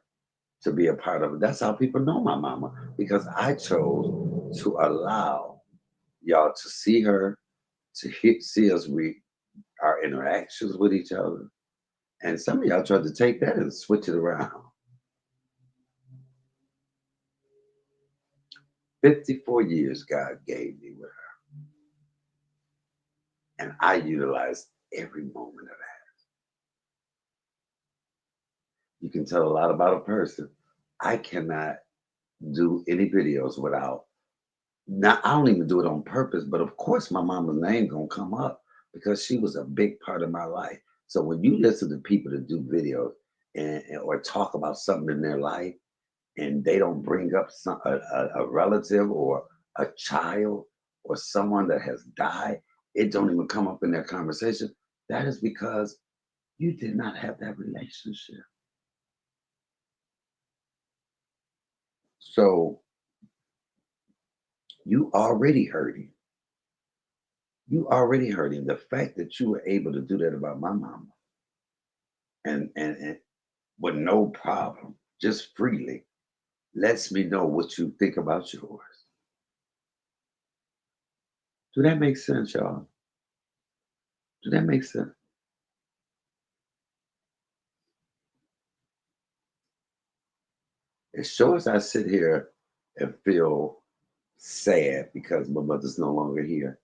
to be a part of it. That's how people know my mama because I chose to allow y'all to see her, to see us, our interactions with each other. And some of y'all tried to take that and switch it around. 54 years God gave me with her, and I utilized every moment of that. You can tell a lot about a person. I cannot do any videos without, not, I don't even do it on purpose, but of course my mama's name gonna come up because she was a big part of my life. So when you listen to people that do videos or talk about something in their life and they don't bring up a relative or a child or someone that has died, it don't even come up in their conversation. That is because you did not have that relationship. So you already hurting. You already hurting. The fact that you were able to do that about my mama and with no problem, just freely, lets me know what you think about yours. Do that make sense, y'all? Do that make sense? As sure as I sit here and feel sad because my mother's no longer here,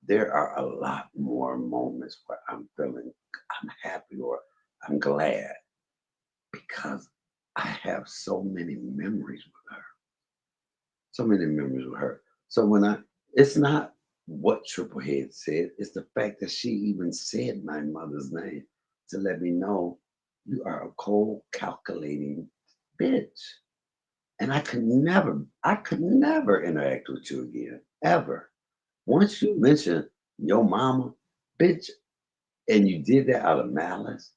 there are a lot more moments where I'm feeling I'm happy or I'm glad because I have so many memories with her. So many memories with her. So it's not what Triplehead said, it's the fact that she even said my mother's name to let me know you are a cold, calculating bitch. And I could never interact with you again, ever. Once you mention your mama, bitch, and you did that out of malice,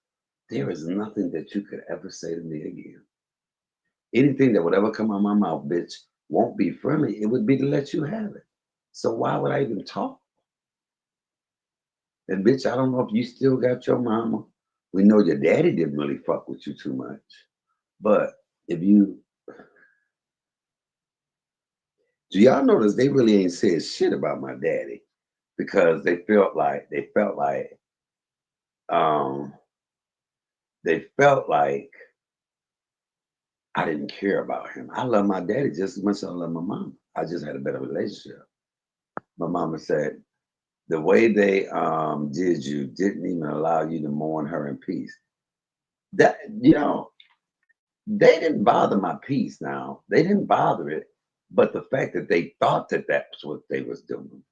there is nothing that you could ever say to me again. Anything that would ever come out of my mouth, bitch, won't be friendly. It would be to let you have it. So why would I even talk? And bitch, I don't know if you still got your mama. We know your daddy didn't really fuck with you too much. But if you do y'all notice they really ain't said shit about my daddy because um they felt like I didn't care about him. I love my daddy just as much as I love my mom. I just had a better relationship. My mama said the way they did you didn't even allow you to mourn her in peace. That they didn't bother my peace. Now they didn't bother it, but the fact that they thought that that's what they was doing.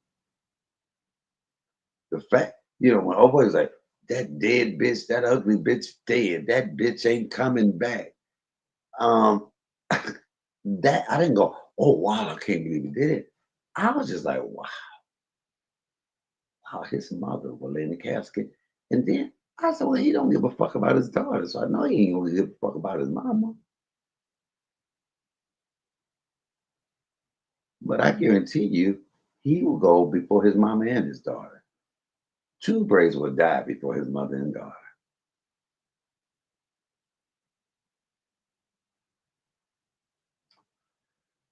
The fact, when old boy was like, that dead bitch, that ugly bitch dead. That bitch ain't coming back. Um, that I didn't go, oh wow, I can't believe he did it. I was just like, wow, how his mother will lay in the casket. And then I said, well, he don't give a fuck about his daughter. So I know he ain't gonna give a fuck about his mama. But I guarantee you, he will go before his mama and his daughter. Two Braves will die before his mother and daughter.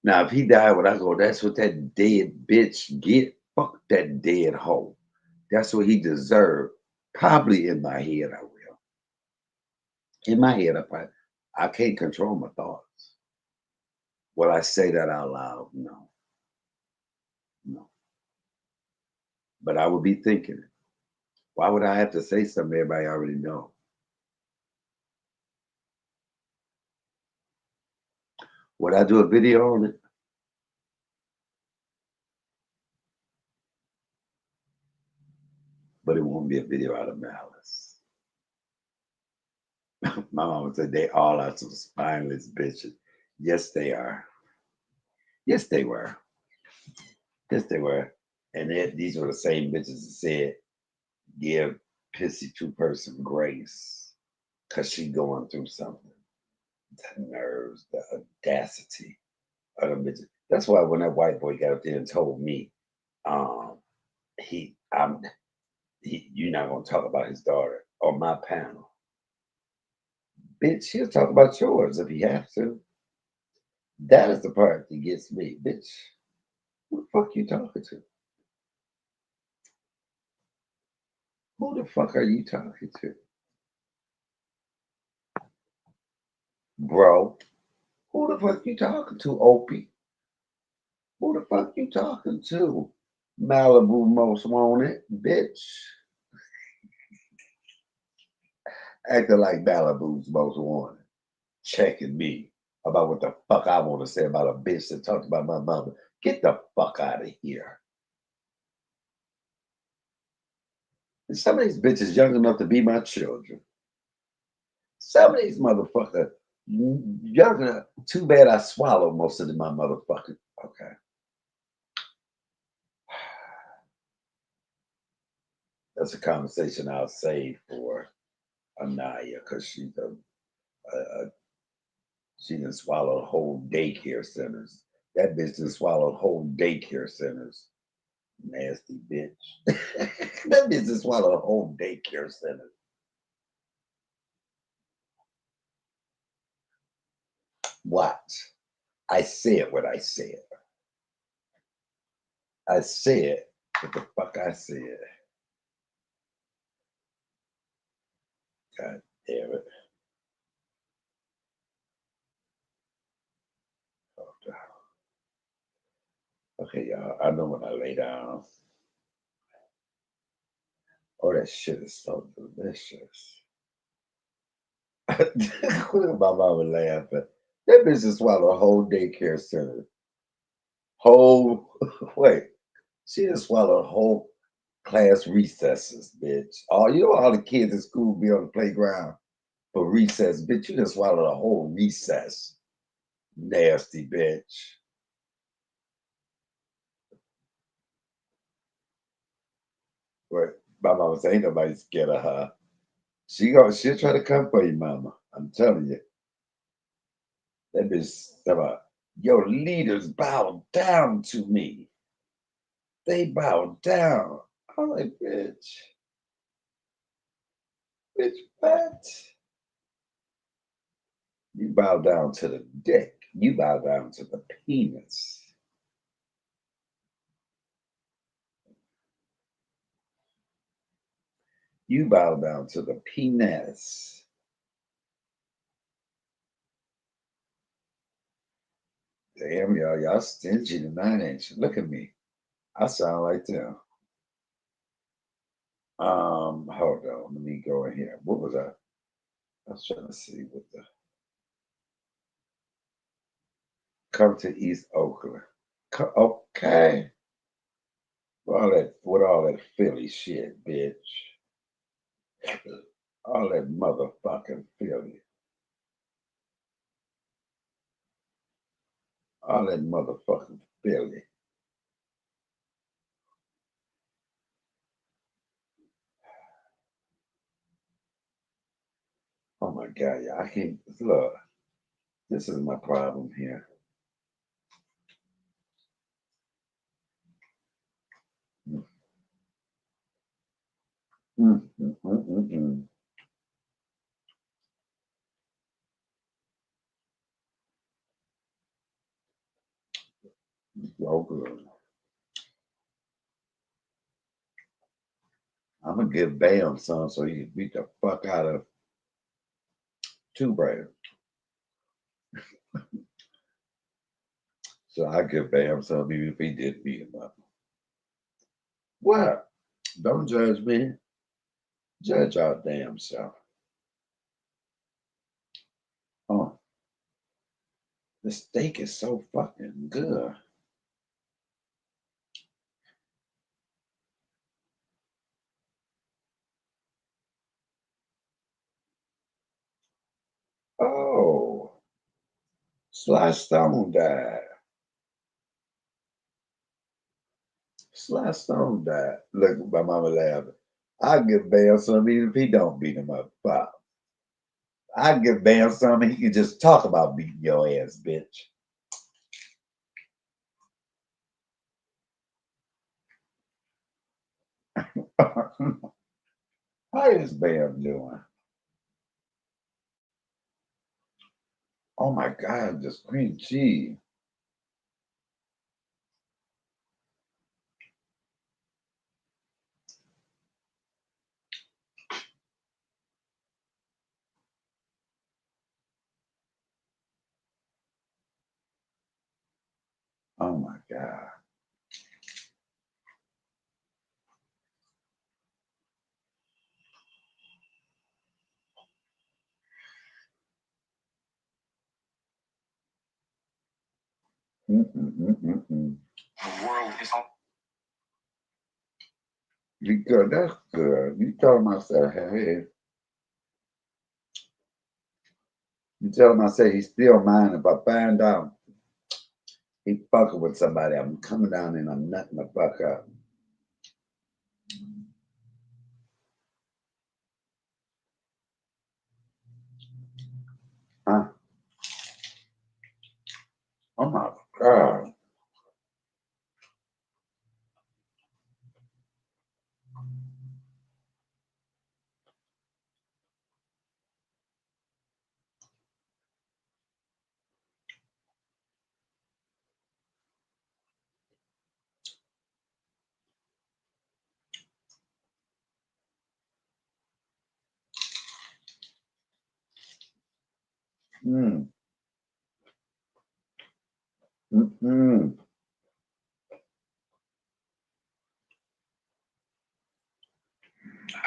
Now, if he died, would I go, that's what that dead bitch get? Fuck that dead hoe. That's what he deserved. Probably in my head, I will. In my head, I can't control my thoughts. Will I say that out loud? No, no. But I would be thinking it. Why would I have to say something everybody already know? Would I do a video on it? But it won't be a video out of malice. My mama said they all are some spineless bitches. Yes, they are. Yes, they were. Yes, they were. And these were the same bitches that said, give pissy two-person grace because she going through something. The nerves, the audacity of them bitches. That's why when that white boy got up there and told me, um, he, I'm, you're not gonna talk about his daughter on my panel. Bitch, he'll talk about yours if he has to. That is the part that gets me. Bitch, who the fuck you talking to? Who the fuck are you talking to? Bro, who the fuck you talking to, Opie? Who the fuck you talking to? Malibu most wanted, bitch. Acting like Malibu's most wanted. Checking me about what the fuck I want to say about a bitch that talked about my mother. Get the fuck out of here. And some of these bitches young enough to be my children. Some of these motherfuckers young enough. Too bad I swallowed most of my motherfucking. Okay. That's a conversation I'll save for Anaya because she done swallowed whole daycare centers. That bitch done swallowed whole daycare centers. Nasty bitch. That bitch done swallowed whole daycare centers. Watch. I said what I said. I said what the fuck I said. God damn it. Okay, y'all. I know when I lay down. Oh, that shit is so delicious. Look at my mama laughing. That bitch just swallowed a whole daycare center. Whole wait. She just swallowed a whole class recesses, bitch. All you know all the kids in school be on the playground for recess, bitch. You just swallowed a whole recess. Nasty bitch. But my mama say ain't nobody scared of her. She'll try to come for you, mama. I'm telling you. That bitch talking about your leaders bow down to me. They bow down. I'm like, bitch, what? You bow down to the dick. You bow down to the penis. You bow down to the penis. Damn, y'all stingy tonight, ain't you? Look at me. I sound like them. Hold on. Let me go in here. What was I? I was trying to see what the come to East Oakland. Okay. With all that Philly shit, bitch. All that motherfucking Philly. All that motherfucking Philly. Oh my God, yeah, I can't look. This is my problem here. Mm, mm, mm, mm, mm, mm. So good. I'm gonna give Bam some so he can beat the fuck out of Two Brand. So I give Bam some even if he did beat him up. What? Don't judge me. Judge our damn self. Oh, the steak is so fucking good. Oh, Sly Stone died. Sly Stone died. Look, my mama laughing. I give Bam some even if he don't beat him up. Fuck. I give Bam some and he can just talk about beating your ass, bitch. How is Bam doing? Oh my God, just cream cheese. Oh my God. Mm-mm-mm-mm-mm. The world is on. You good? That's good. You tell him I said, hey. You tell him I said he's still mine. If I find out he fucking with somebody, I'm coming down and I'm nutting the fuck up. Huh? Oh my God. Mm. Mm-mm.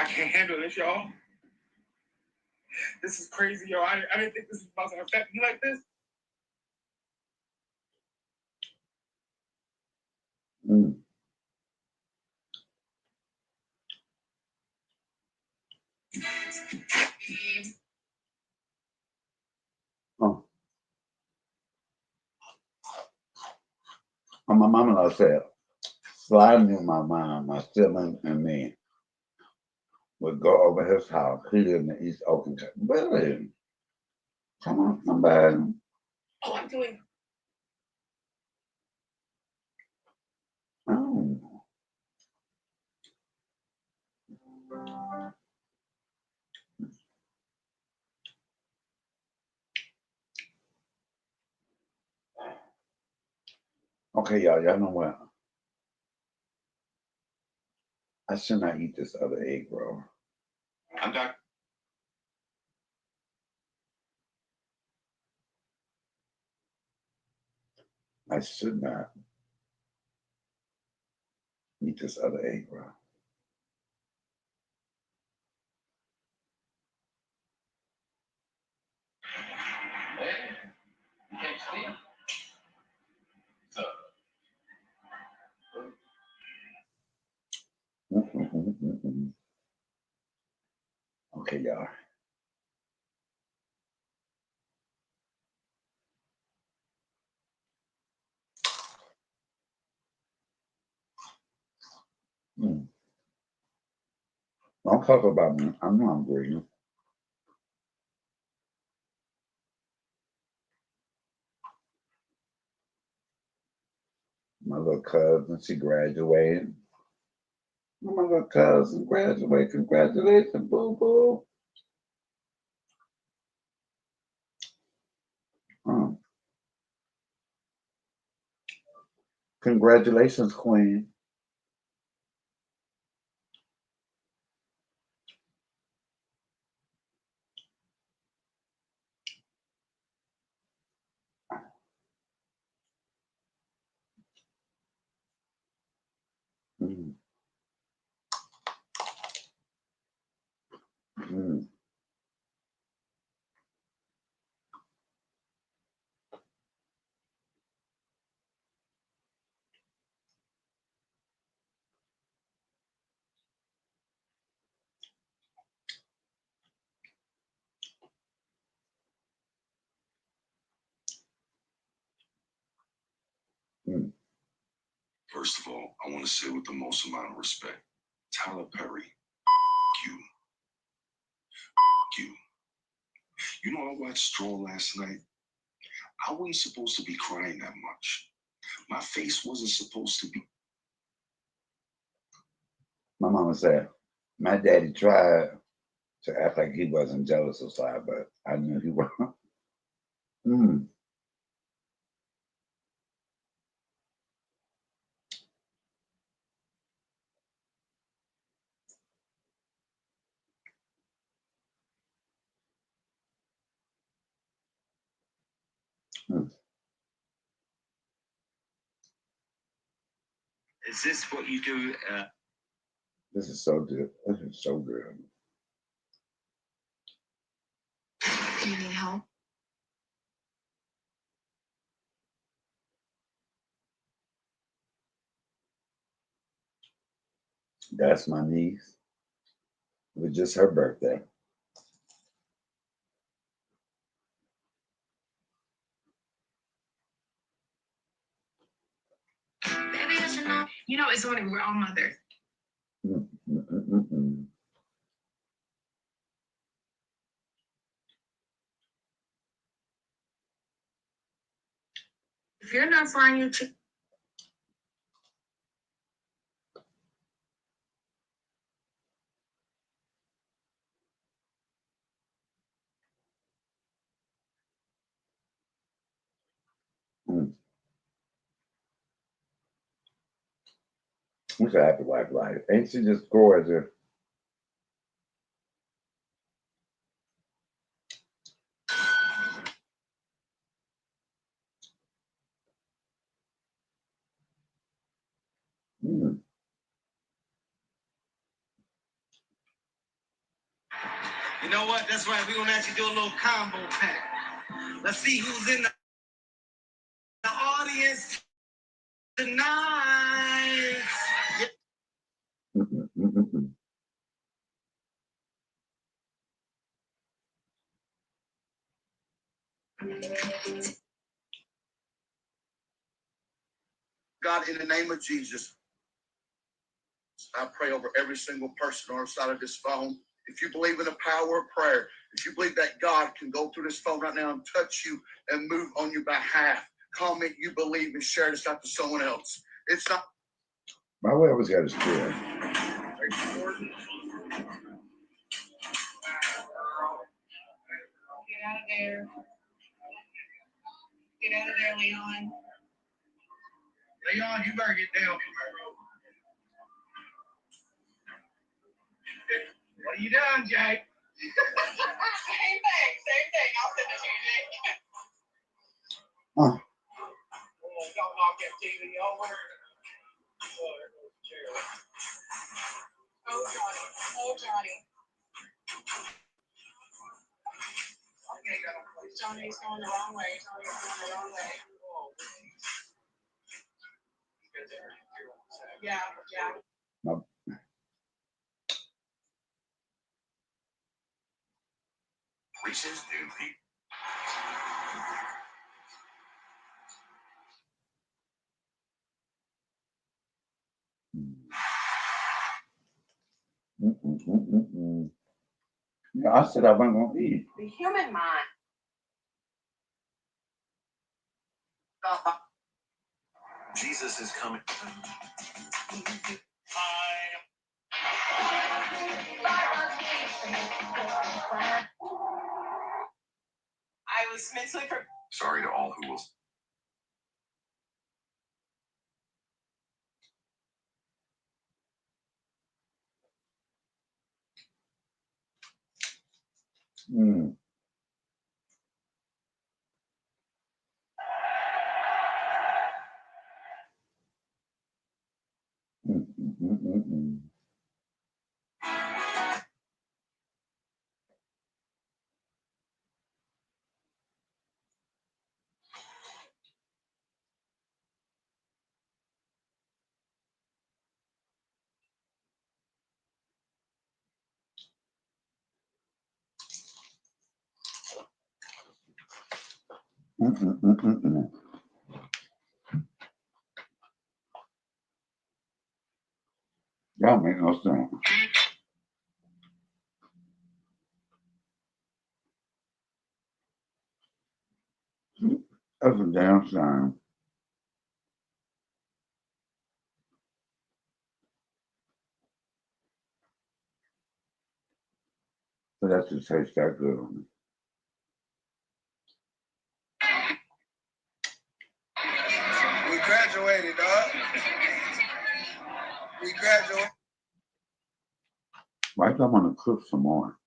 I can't handle this, y'all. This is crazy, yo. I didn't think this was about to affect me like this. Mm. Oh. And my mama said, sliding in my mind, my sibling and me would go over his house. He lived in the East Oakland. Really? Come on, somebody. Oh, I'm doing. Oh. Okay, y'all know what? I should not eat this other egg roll. I'm done. I should not eat this other egg roll. Hey, you can't sleep. So. Okay, y'all. Mm. Don't talk about me. I'm hungry. My little cousin, she graduated. My little cousin graduated. Congratulations, boo boo. Oh. Congratulations, Queen. Mm. Mm. Mm. First of all, I want to say with the most amount of respect, Tyler Perry, you. You. You know, I watched Straw last night. I wasn't supposed to be crying that much. My face wasn't supposed to be. My mama said, my daddy tried to act like he wasn't jealous of Sly, but I knew he was. Mm. Mm. Is this what you do? This is so good. This is so good. Do you need help? That's my niece. It was just her birthday. Maybe I should know. You know, it's funny, we're all mothers. Mm. Mm. Mm. Mm. Mm. If you're not frying your chicken, Mm. What's a happy wife like? Ain't she just gorgeous? Mm. know what? That's right. We're gonna actually do a little combo pack. Let's see who's in the audience tonight. God, in the name of Jesus, I pray over every single person on the side of this phone. If you believe in the power of prayer, if you believe that God can go through this phone right now and touch you and move on your behalf, comment you believe and share this out to someone else. It's not. My way always got his prayer. Get out of there. Get out of there, Leon. Leon, you better get down from there. What are you doing, Jake? Same thing. I'll send it to you, Jake. Huh. Oh, don't knock that TV over. Oh, Johnny. Johnny's going the wrong way. Yeah. No. Reese's new peak. Yeah, I said I wasn't gonna eat. The human mind. Jesus is coming. I was mentally prepared. Sorry to all who will. Mm. That make no sense. That's a damn shame. But that just tastes that good on me. We graduated, dog. We graduated. Why do I want to cook some more?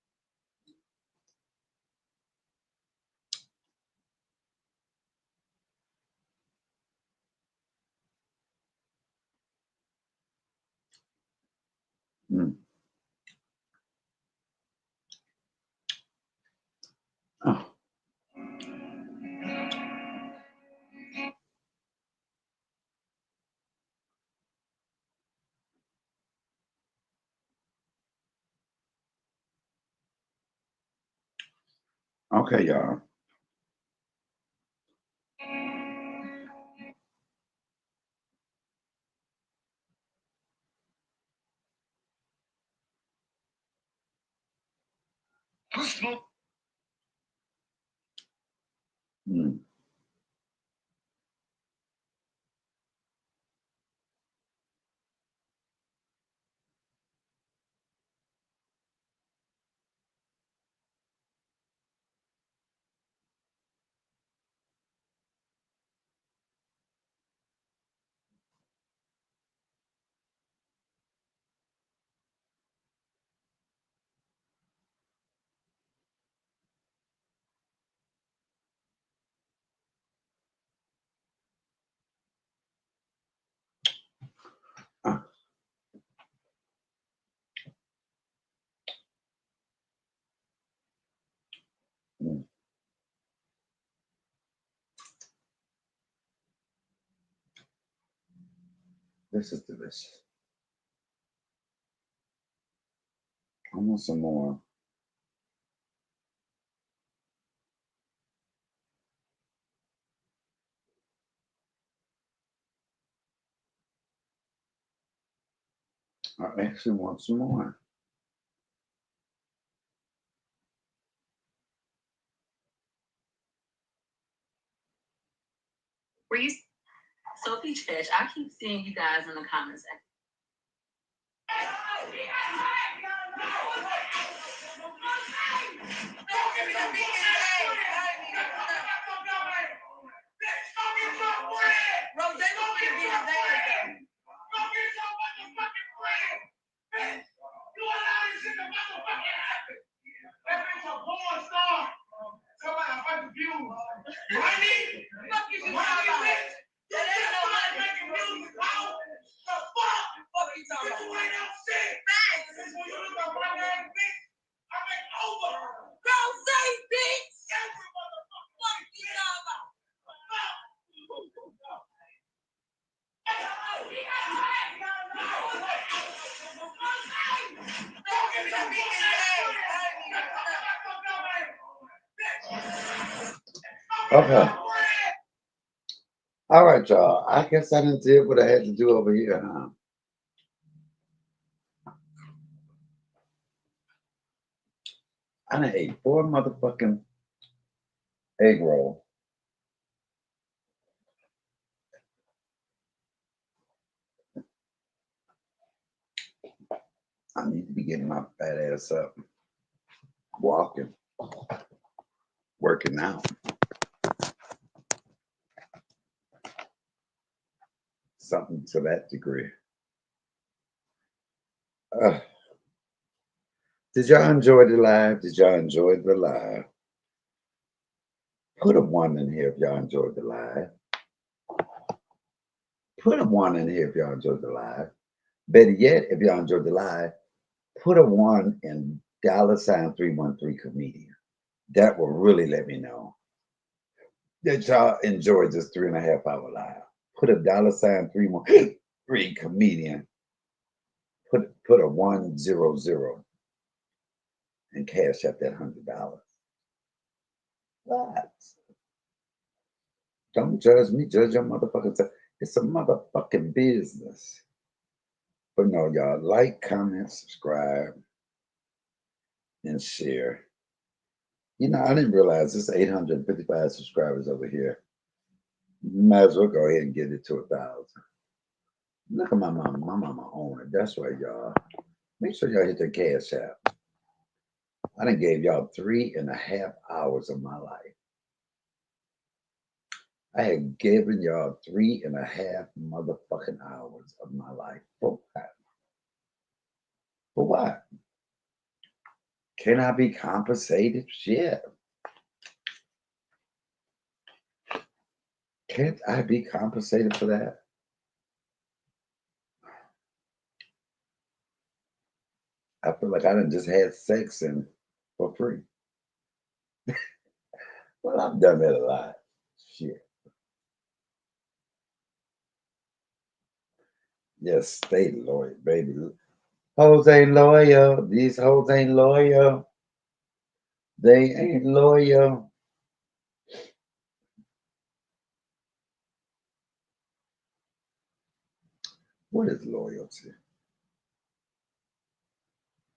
Mm. Oh. Okay, y'all. Mm. This is delicious. I want some more. I actually want some more. Sophie Fish, I keep seeing you guys in the comments. Okay. All right, y'all. I guess I didn't do what I had to do over here, huh? I done ate 4 motherfucking egg roll. I need to be getting my fat ass up, walking, working out. Something to that degree. Did y'all enjoy the live? Did y'all enjoy the live? Put a 1 in here if y'all enjoyed the live. Put a 1 in here if y'all enjoyed the live. Better yet, if y'all enjoyed the live, put a 1 in $313 comedian. That will really let me know that y'all enjoyed this 3.5 hour live. Put a $313 comedian. Put a 100 and cash up that $100. What? Don't judge me, judge your motherfucking self. It's a motherfucking business. But no, y'all, like, comment, subscribe, and share. You know, I didn't realize there's 855 subscribers over here. Might as well go ahead and get it to 1,000. Look at my mama. My mama own it. That's right, y'all. Make sure y'all hit the cash app. I done gave y'all 3.5 hours of my life. I had given y'all 3.5 motherfucking hours of my life. For what? For what? Can I be compensated? Shit. Can't I be compensated for that? I feel like I done just had sex and for free. Well, I've done that a lot. Shit. Yes, stay loyal, baby. Hoes ain't loyal. These hoes ain't loyal. They ain't loyal. What is loyalty?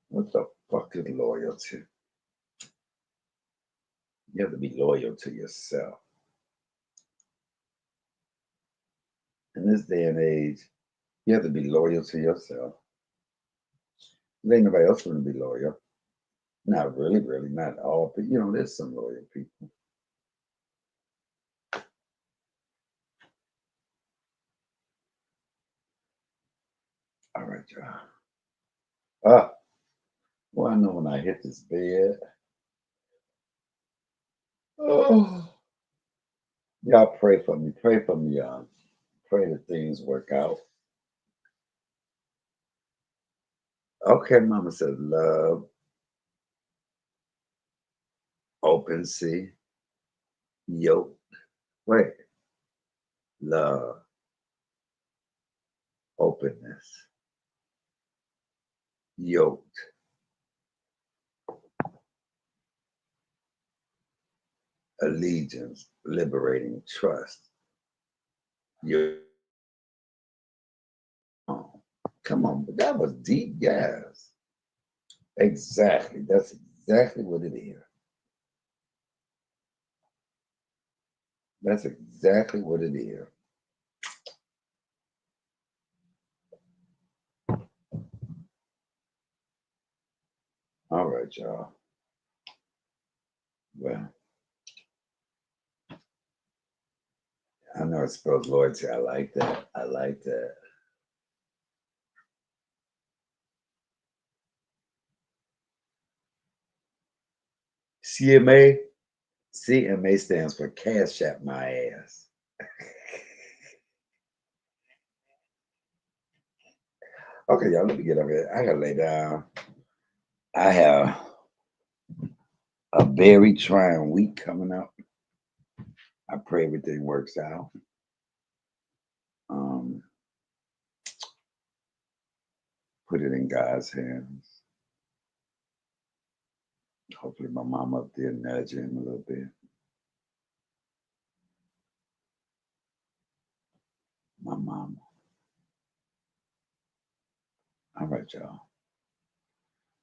What the fuck is loyalty? You have to be loyal to yourself. In this day and age, you have to be loyal to yourself. There ain't nobody else going to be loyal. Not really, really, not all, but you know, there's some loyal people. All right, y'all. Well, I know when I hit this bed. Oh, y'all pray for me. Pray for me, y'all. Pray that things work out. Okay, Mama says love, open sea, yoke. Wait, love, openness, yoked, allegiance, liberating, trust. Your come on, but that was deep, guys. Exactly. That's exactly what it is. That's exactly what it is. All right, y'all. Well, I know it's spells loyalty. I like that. I like that. CMA? CMA stands for Cash App My Ass. Okay, y'all, let me get over here. I gotta lay down. I have a very trying week coming up. I pray everything works out. Um, put it in God's hands. Hopefully my mom up there nudge him a little bit. My mama. All right, y'all.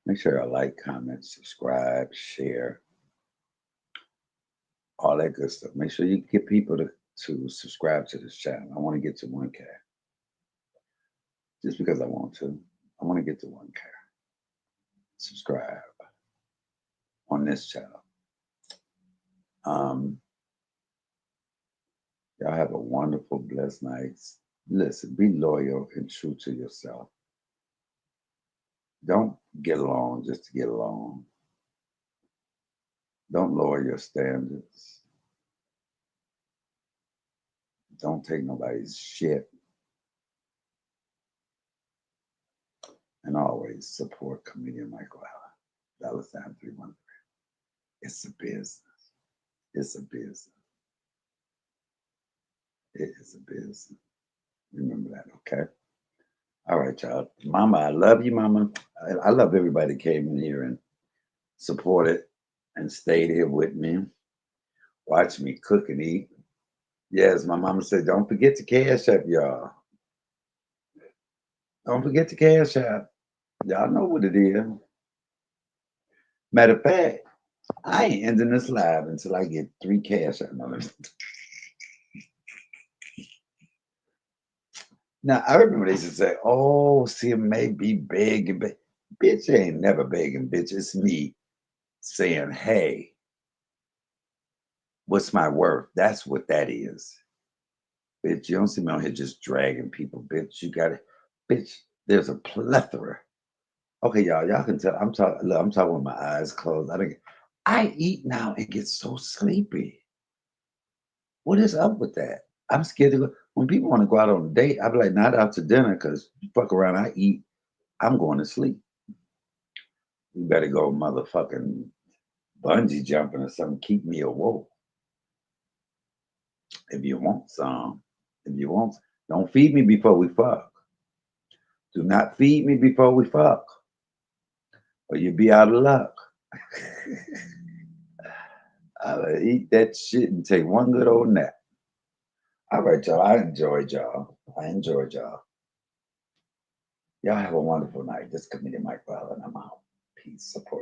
Make sure y'all like, comment, subscribe, share, all that good stuff. Make sure you get people to subscribe to this channel. I want to get to 1K. Just because I want to. I want to get to 1K. Subscribe on this channel. Y'all have a wonderful, blessed night. Listen, be loyal and true to yourself. Don't get along just to get along. Don't lower your standards. Don't take nobody's shit. And always support comedian Michael Allen. $313. It's a business. It's a business. It is a business. Remember that, okay? All right, y'all. Mama, I love you, Mama. I love everybody that came in here and supported and stayed here with me. Watch me cook and eat. Yes, my mama said, don't forget to cash app, y'all. Don't forget to cash app. Y'all know what it is. Matter of fact, I ain't ending this live until I get 3 cash app. Now, I remember they used to say, oh, see, it may be begging, but bitch ain't never begging, bitch. It's me saying, hey, what's my worth? That's what that is. Bitch, you don't see me on here just dragging people, bitch. You got it. Bitch, there's a plethora. Okay, y'all can tell. I'm talking with my eyes closed. I eat now and get so sleepy. What is up with that? I'm scared to go. When people want to go out on a date, I be like, not out to dinner, because fuck around, I eat, I'm going to sleep. You better go motherfucking bungee jumping or something, keep me awoke. If you want some. If you want, don't feed me before we fuck. Do not feed me before we fuck, or you'll be out of luck. I'll eat that shit and take one good old nap. All right, y'all. I enjoyed y'all. Y'all have a wonderful night. This comedian Mike Bell, and I'm out. Peace. Support.